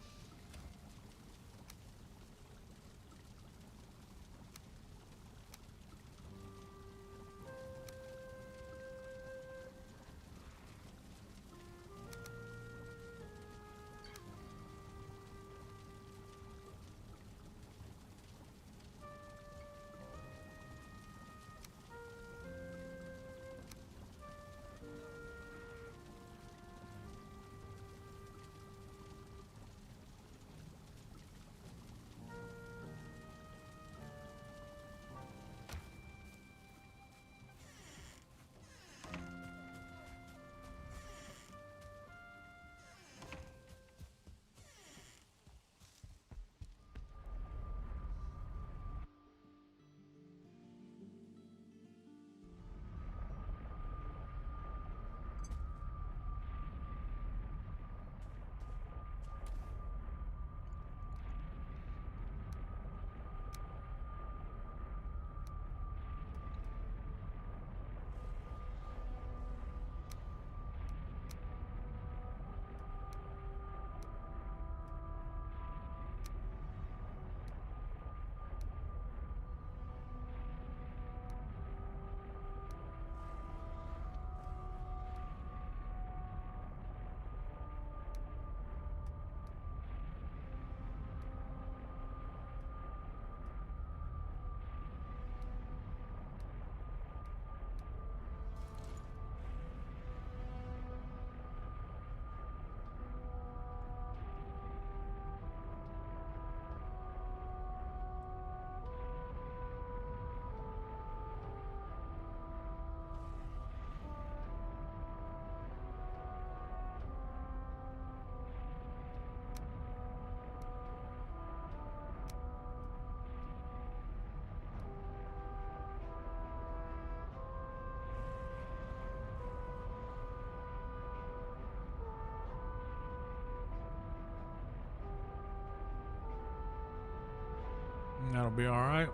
that'll be all right.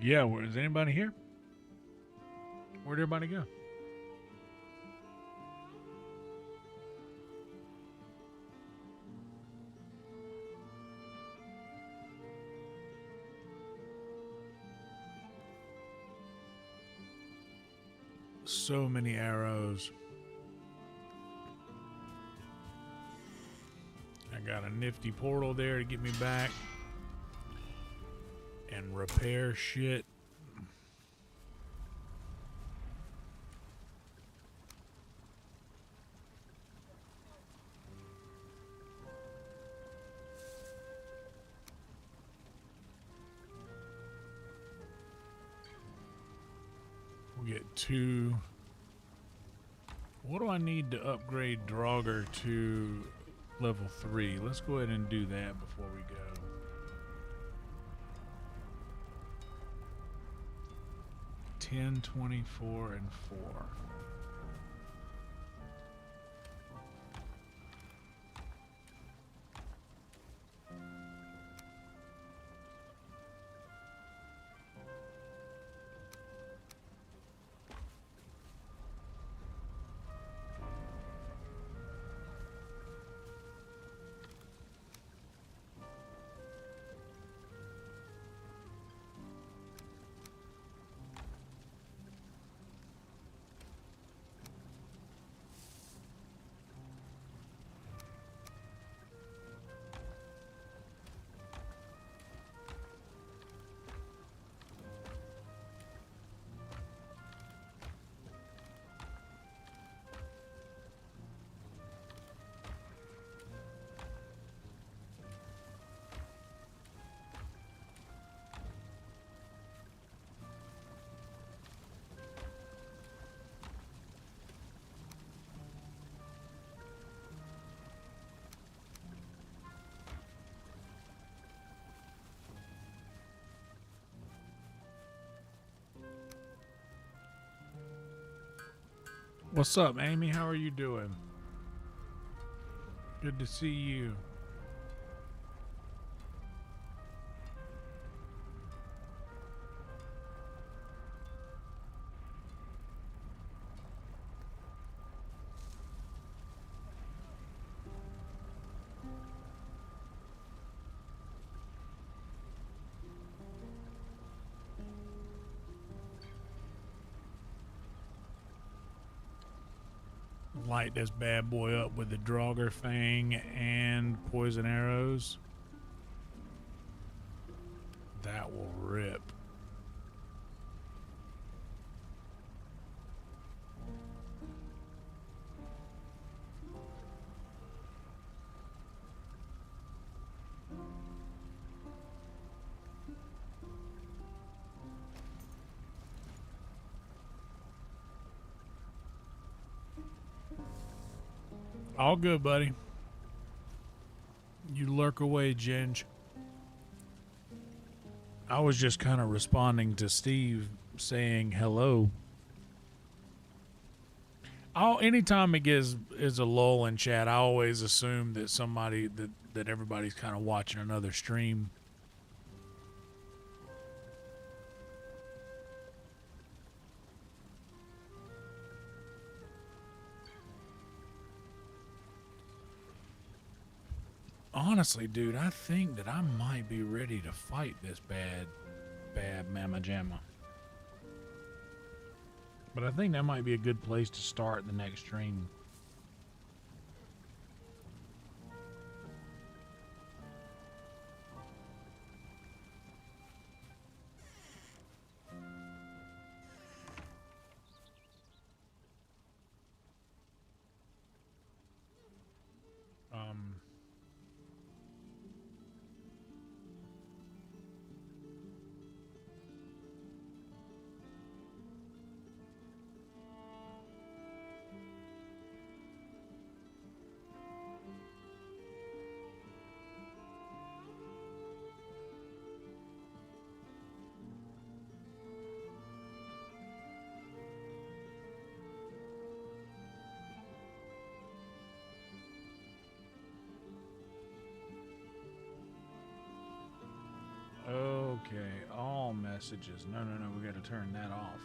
Yeah, is anybody here? Where'd everybody go? So many arrows. got a nifty portal there to get me back and repair shit. We'll get 2. What do I need to upgrade Draugr to level 3? Let's go ahead and do that before we go. 10, 24, and 4. What's up, Amy? How are you doing? Good to see you. Light this bad boy up with the Draugr Fang and poison arrows. That will rip. All good, buddy. You lurk away, Ginge. I was just kind of responding to Steve saying hello. Anytime it is a lull in chat, I always assume that that everybody's kind of watching another stream. Honestly, dude, I think that I might be ready to fight this bad Mama Jamma. But I think that might be a good place to start the next stream. Okay, all messages. No, we got to turn that off.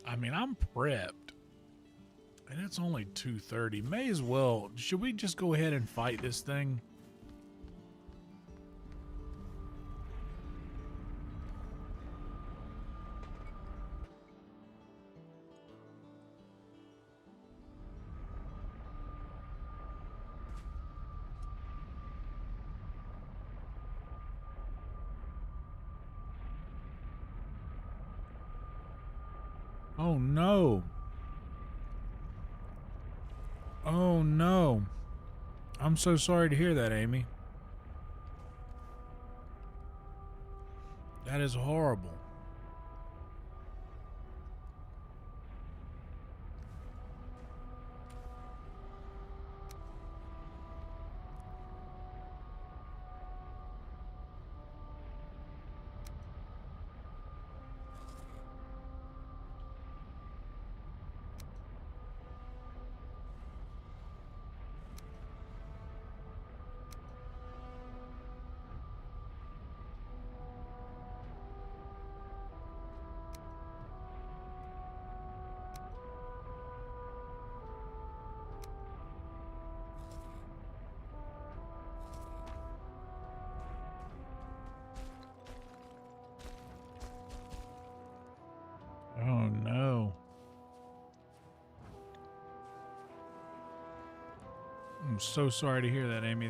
I mean, I'm prepped. And it's only 2:30. May as well. Should we just go ahead and fight this thing? Oh no. Oh no. I'm so sorry to hear that, Amy. That is horrible. Oh no. I'm so sorry to hear that, Amy.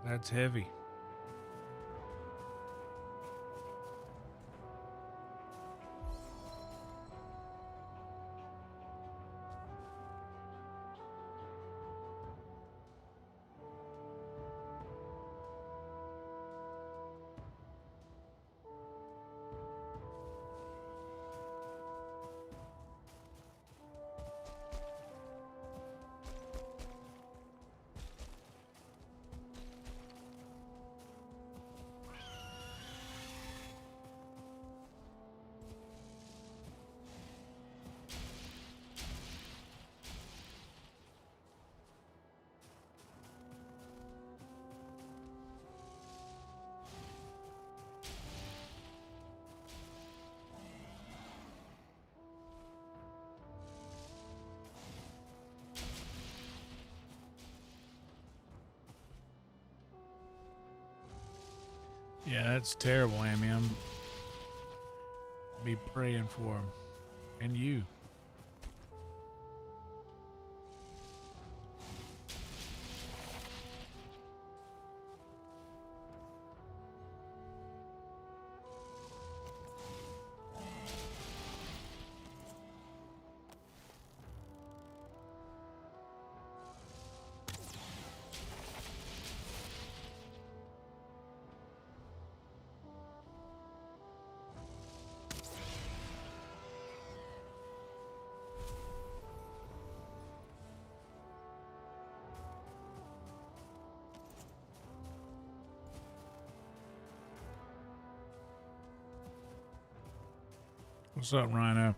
That's heavy. Yeah, that's terrible, Amy. I'm be praying for him and you. What's up, Rhino?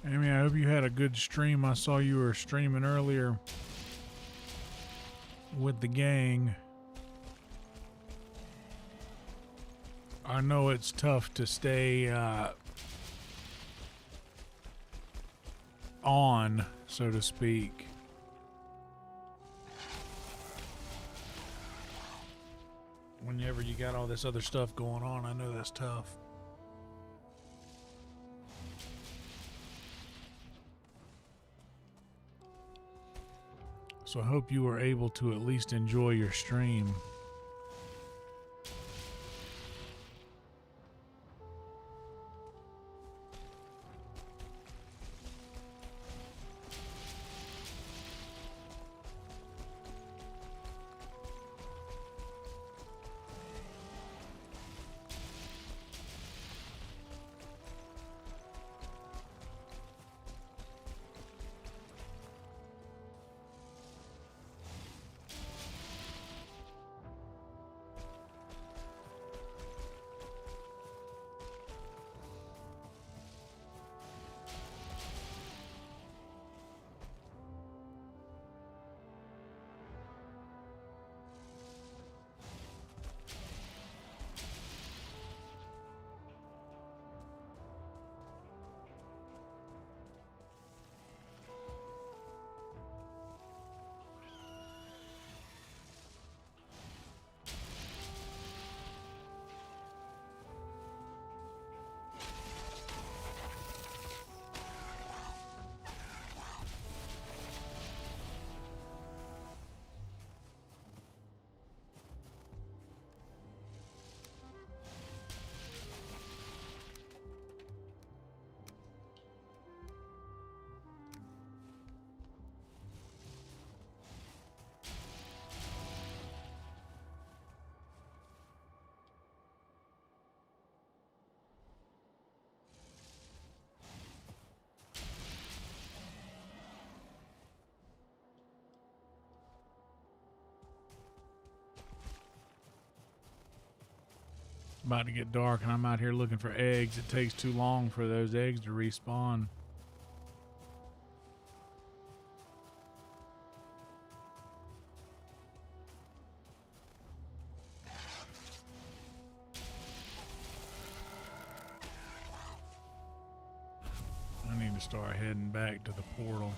Amy, I hope you had a good stream. I saw you were streaming earlier with the gang. I know it's tough to stay on, so to speak. Whenever you got all this other stuff going on, I know that's tough. So I hope you were able to at least enjoy your stream. About to get dark and I'm out here looking for eggs. It takes too long for those eggs to respawn. I need to start heading back to the portal.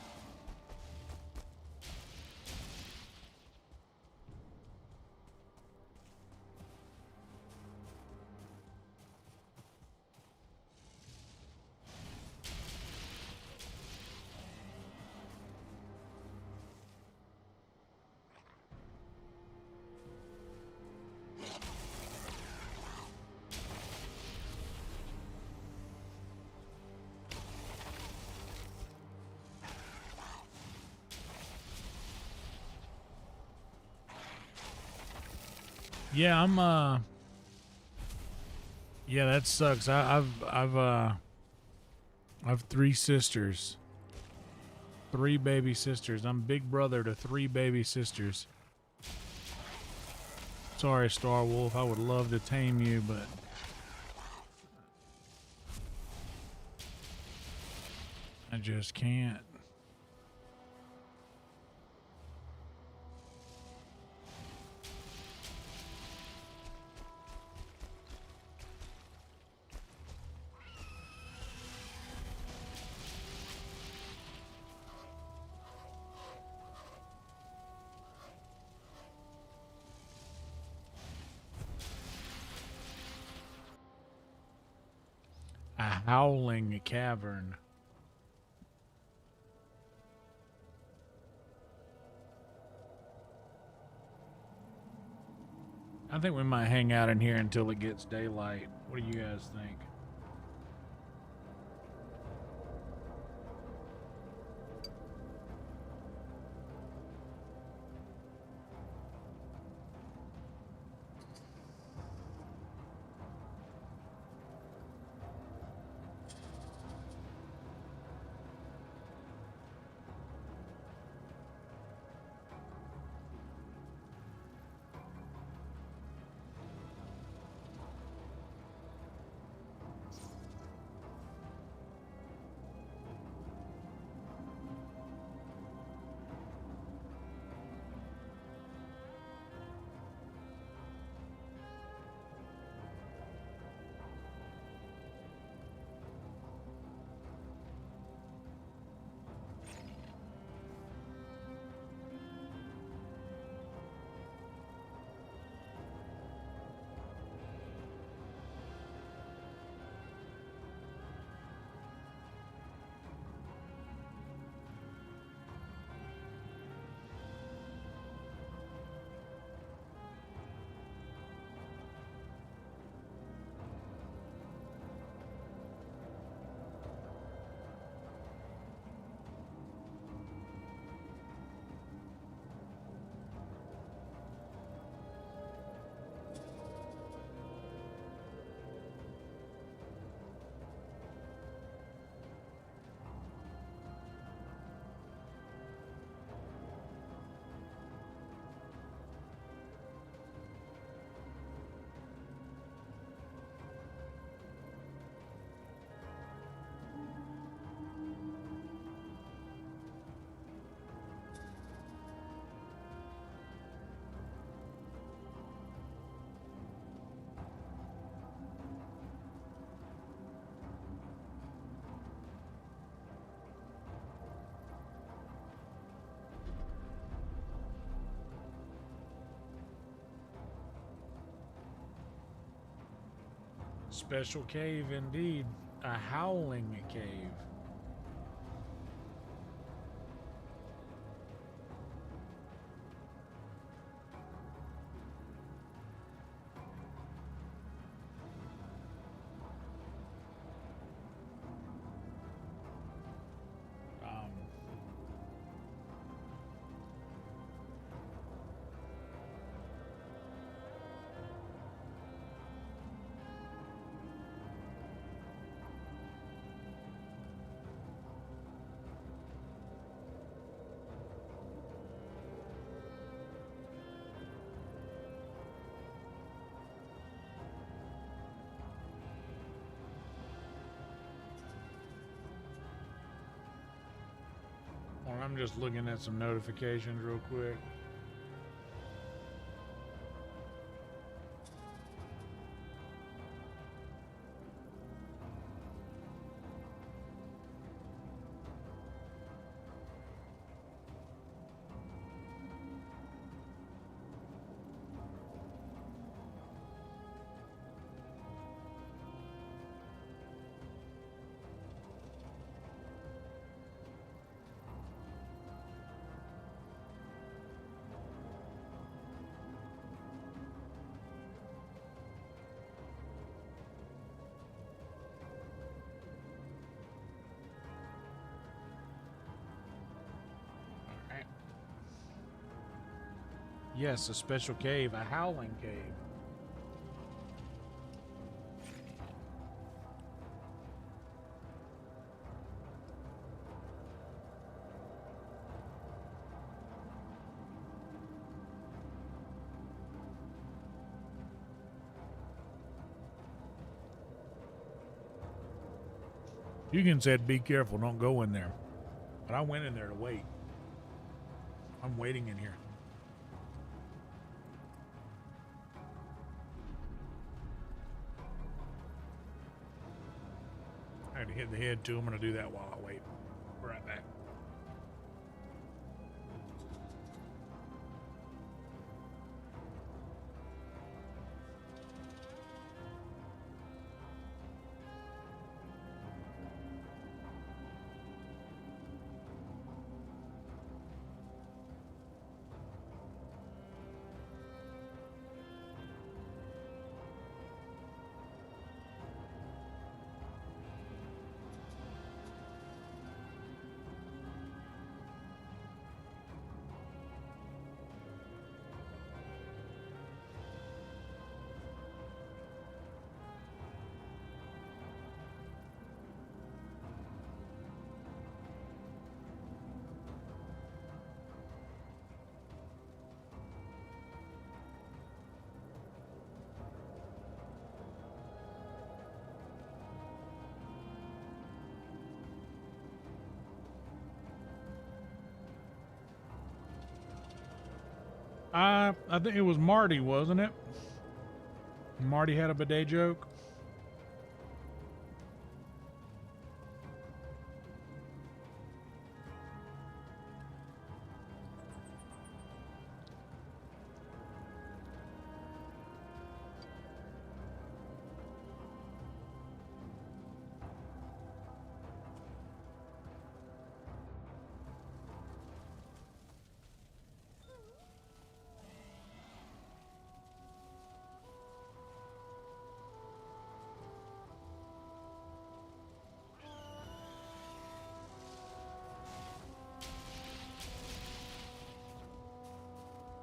Yeah, yeah, that sucks. I've 3 sisters. 3 baby sisters. I'm big brother to 3 baby sisters. Sorry, Star Wolf. I would love to tame you, but I just can't. A howling cavern. I think we might hang out in here until it gets daylight. What do you guys think? Special cave indeed. A howling cave. Well, I'm just looking at some notifications real quick. Yes, a special cave, a howling cave. Hugan said, be careful, don't go in there. But I went in there to wait. I'm waiting in here. I had to hit the head too. I'm going to do that while I wait. Be right back. I think it was Marty, wasn't it? Marty had a bidet joke.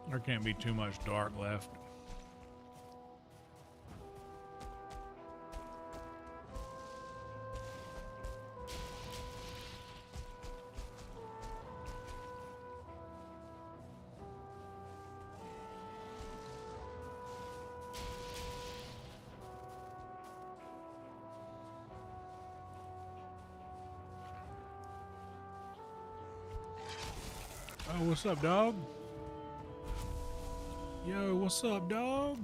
There can't be too much dark left. Oh, what's up, dog? Yo, what's up, dog?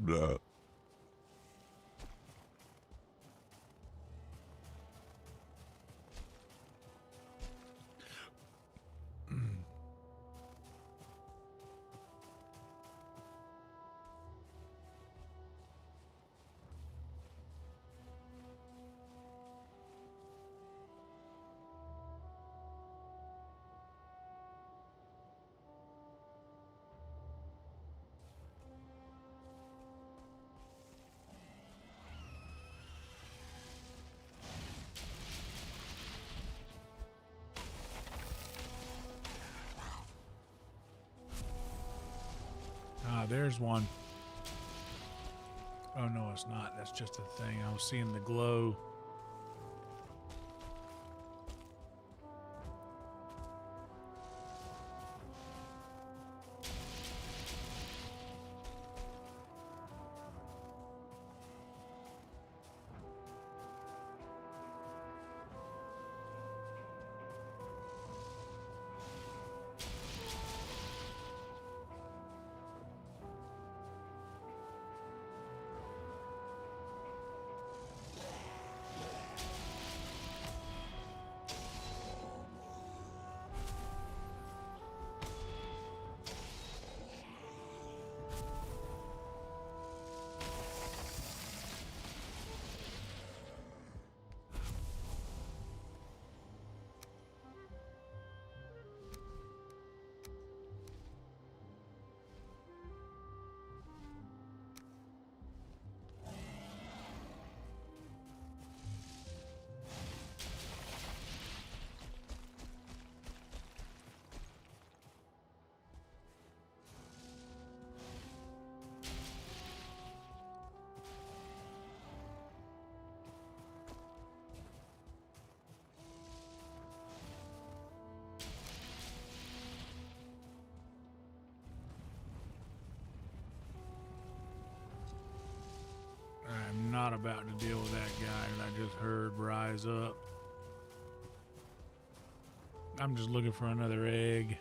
Blah. Ah, there's one. Oh, no, it's not. That's just a thing. I was seeing the glow. I'm not about to deal with that guy that I just heard rise up. I'm just looking for another egg.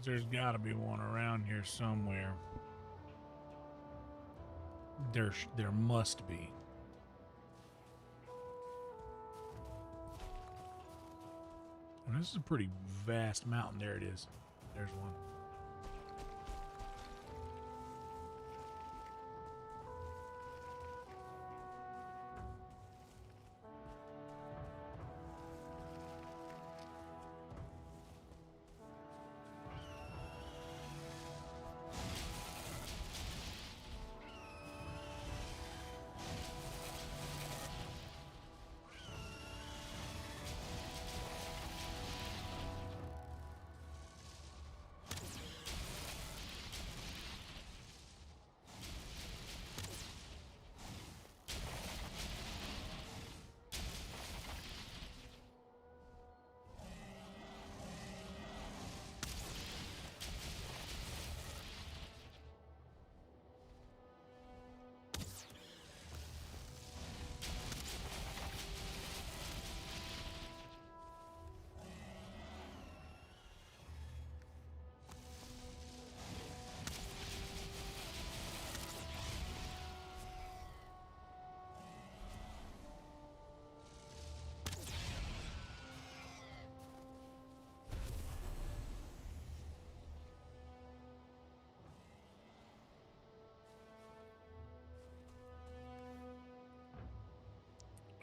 There's got to be one around here somewhere. There must be. And this is a pretty vast mountain. There it is. There's one.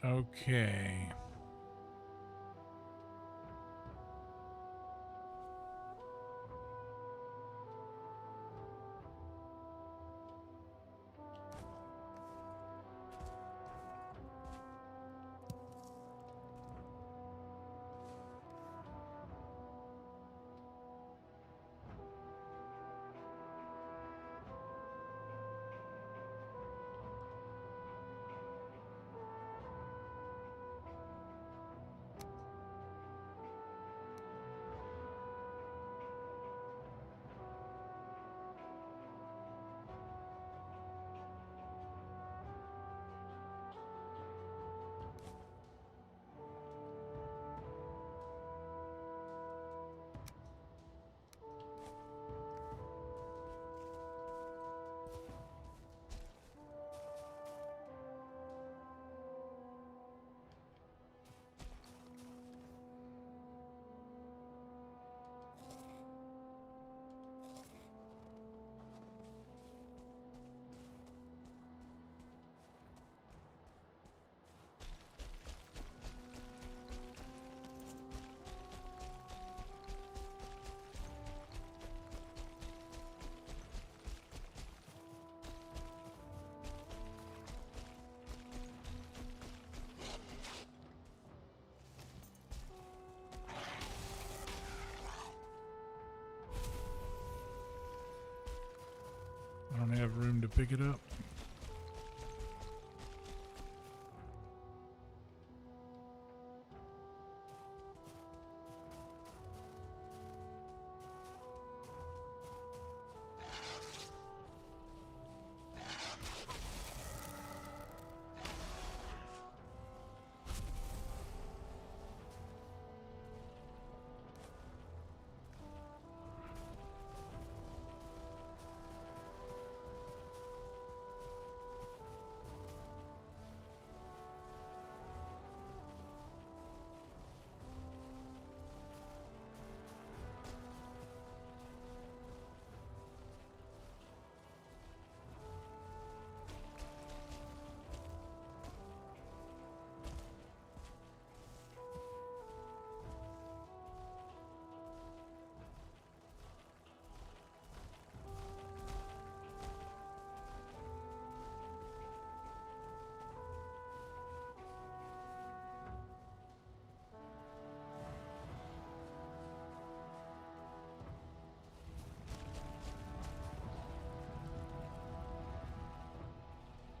Okay. don't have room to pick it up.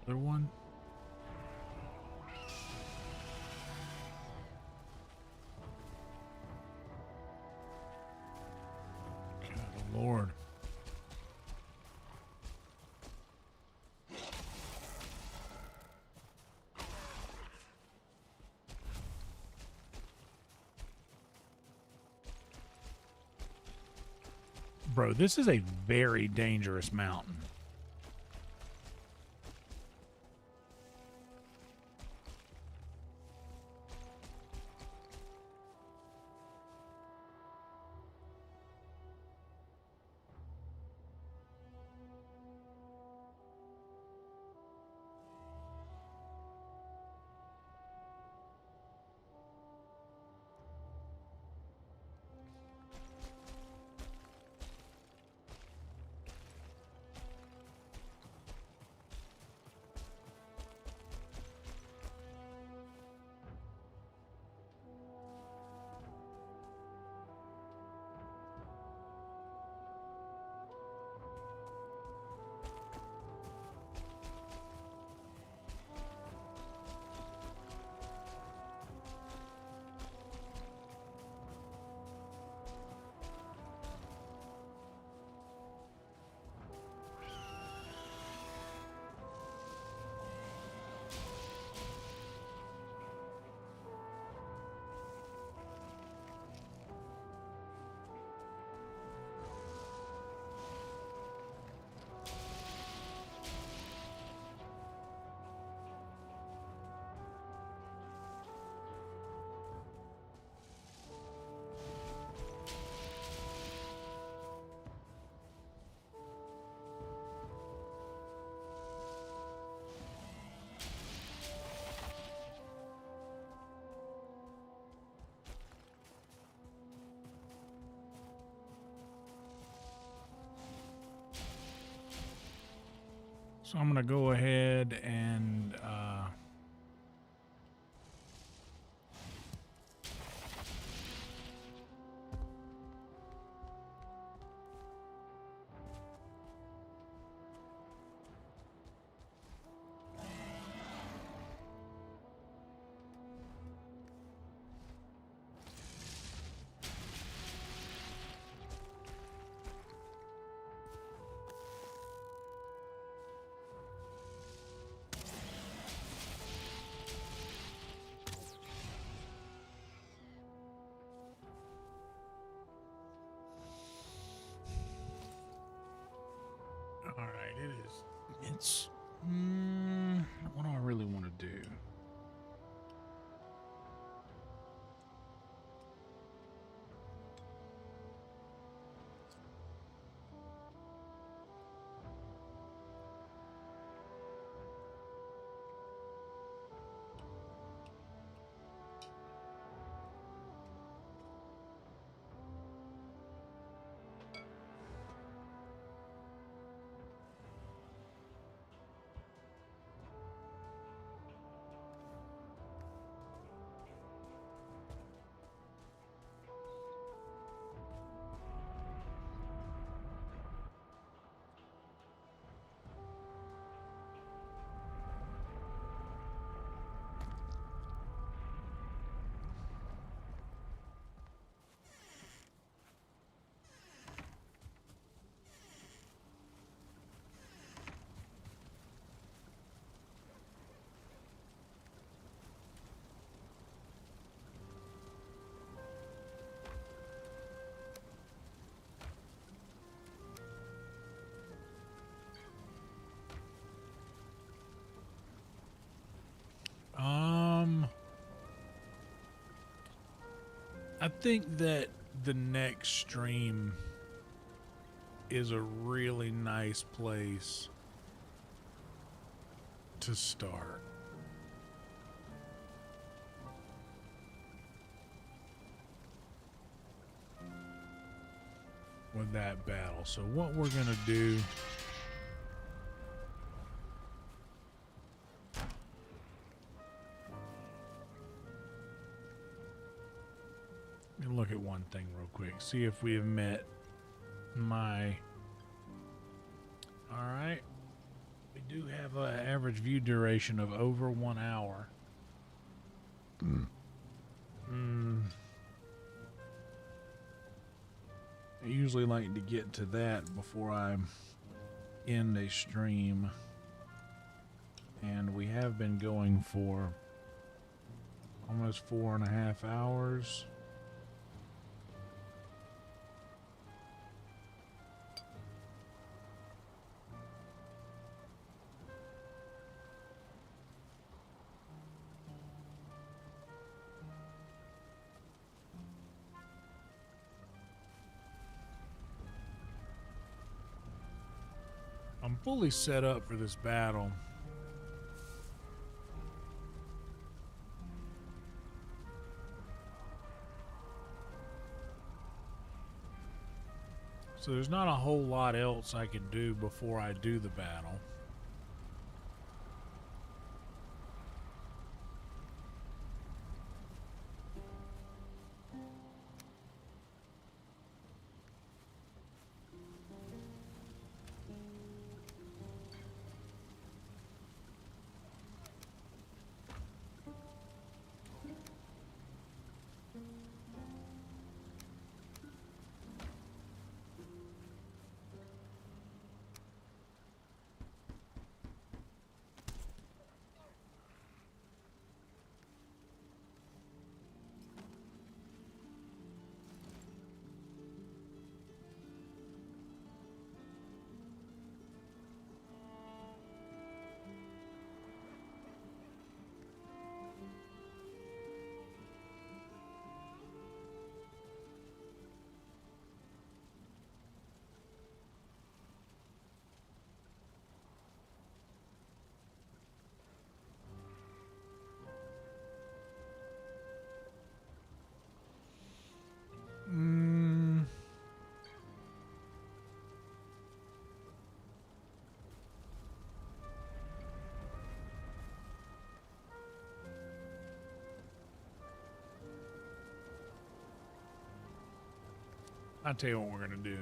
Other one. Good Lord. Bro, this is a very dangerous mountain. So I'm going to go ahead and all right, it is. It's what do I really want to do? I think that the next stream is a really nice place to start. With that battle. So what we're going to do look at one thing real quick. See if we have met my... Alright. We do have an average view duration of over 1 hour. I usually like to get to that before I end a stream. And we have been going for almost 4.5 hours. I'm fully set up for this battle. So there's not a whole lot else I can do before I do the battle. I'll tell you what we're going to do.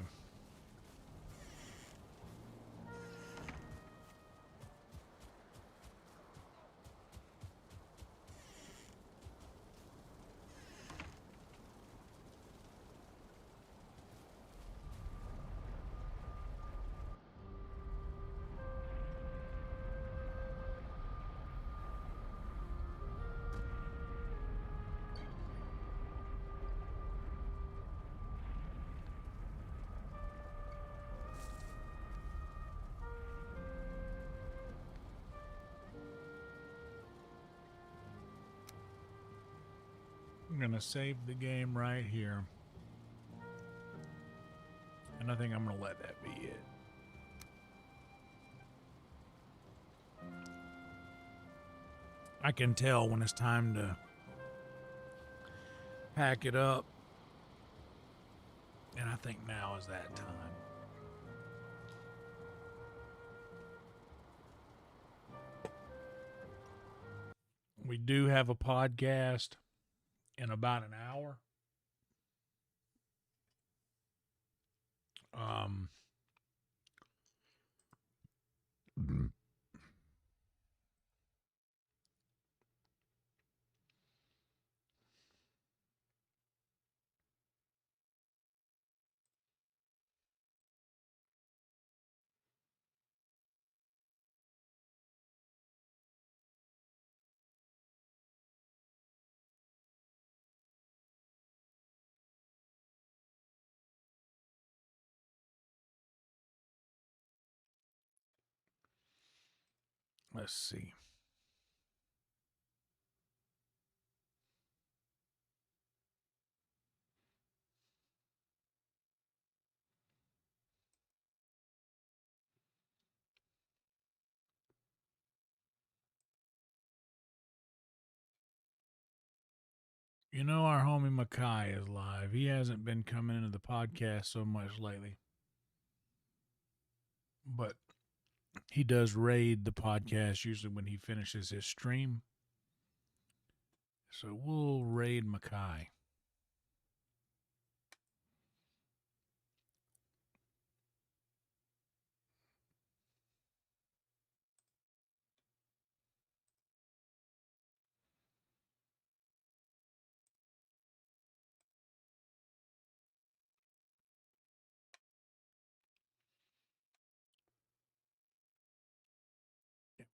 I'm going to save the game right here. And I think I'm going to let that be it. I can tell when it's time to pack it up. And I think now is that time. We do have a podcast in about an hour. Let's see. You know, our homie Makai is live. He hasn't been coming into the podcast so much lately, but he does raid the podcast usually when he finishes his stream. So we'll raid Makai.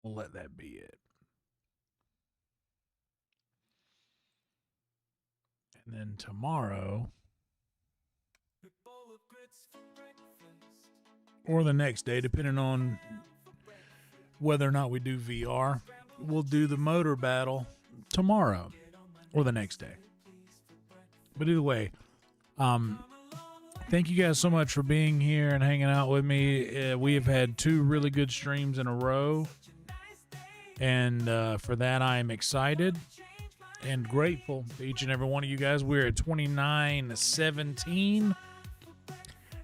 We'll let that be it. And then tomorrow, or the next day, depending on whether or not we do VR, we'll do the MODER battle tomorrow or the next day. But either way, thank you guys so much for being here and hanging out with me. We have had 2 really good streams in a row, and for that I am excited and grateful to each and every one of you guys. We're at 2917,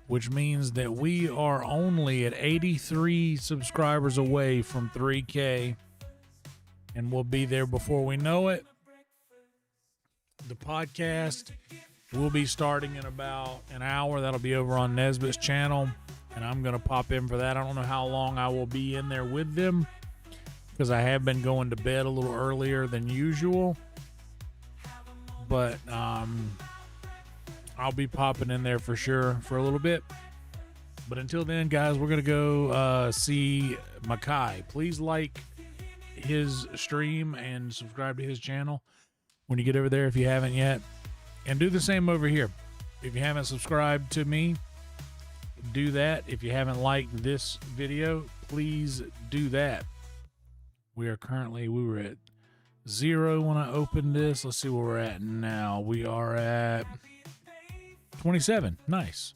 which means that we are only at 83 subscribers away from 3K, and we'll be there before we know it. The podcast will be starting in about an hour. That'll be over on Nesbitt's channel, and I'm going to pop in for that. I don't know how long I will be in there with them because I have been going to bed a little earlier than usual. But I'll be popping in there for sure for a little bit. But until then, guys, we're going to go see Makai. Please like his stream and subscribe to his channel when you get over there if you haven't yet. And do the same over here. If you haven't subscribed to me, do that. If you haven't liked this video, please do that. We were at 0 when I opened this. Let's see where we're at now. We are at 27. Nice.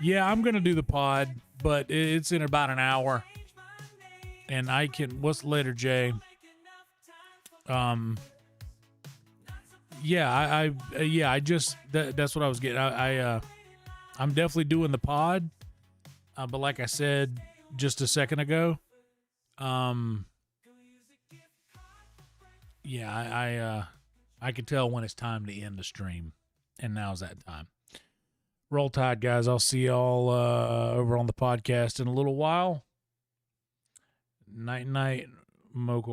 Yeah, I'm going to do the pod, but it's in about an hour. And I can, what's later, Jay? Yeah, I just, that's what I was getting. I'm definitely doing the pod. But like I said just a second ago, yeah, I can tell when it's time to end the stream, and now's that time. Roll Tide, guys. I'll see y'all over on the podcast in a little while. Night, Mocha.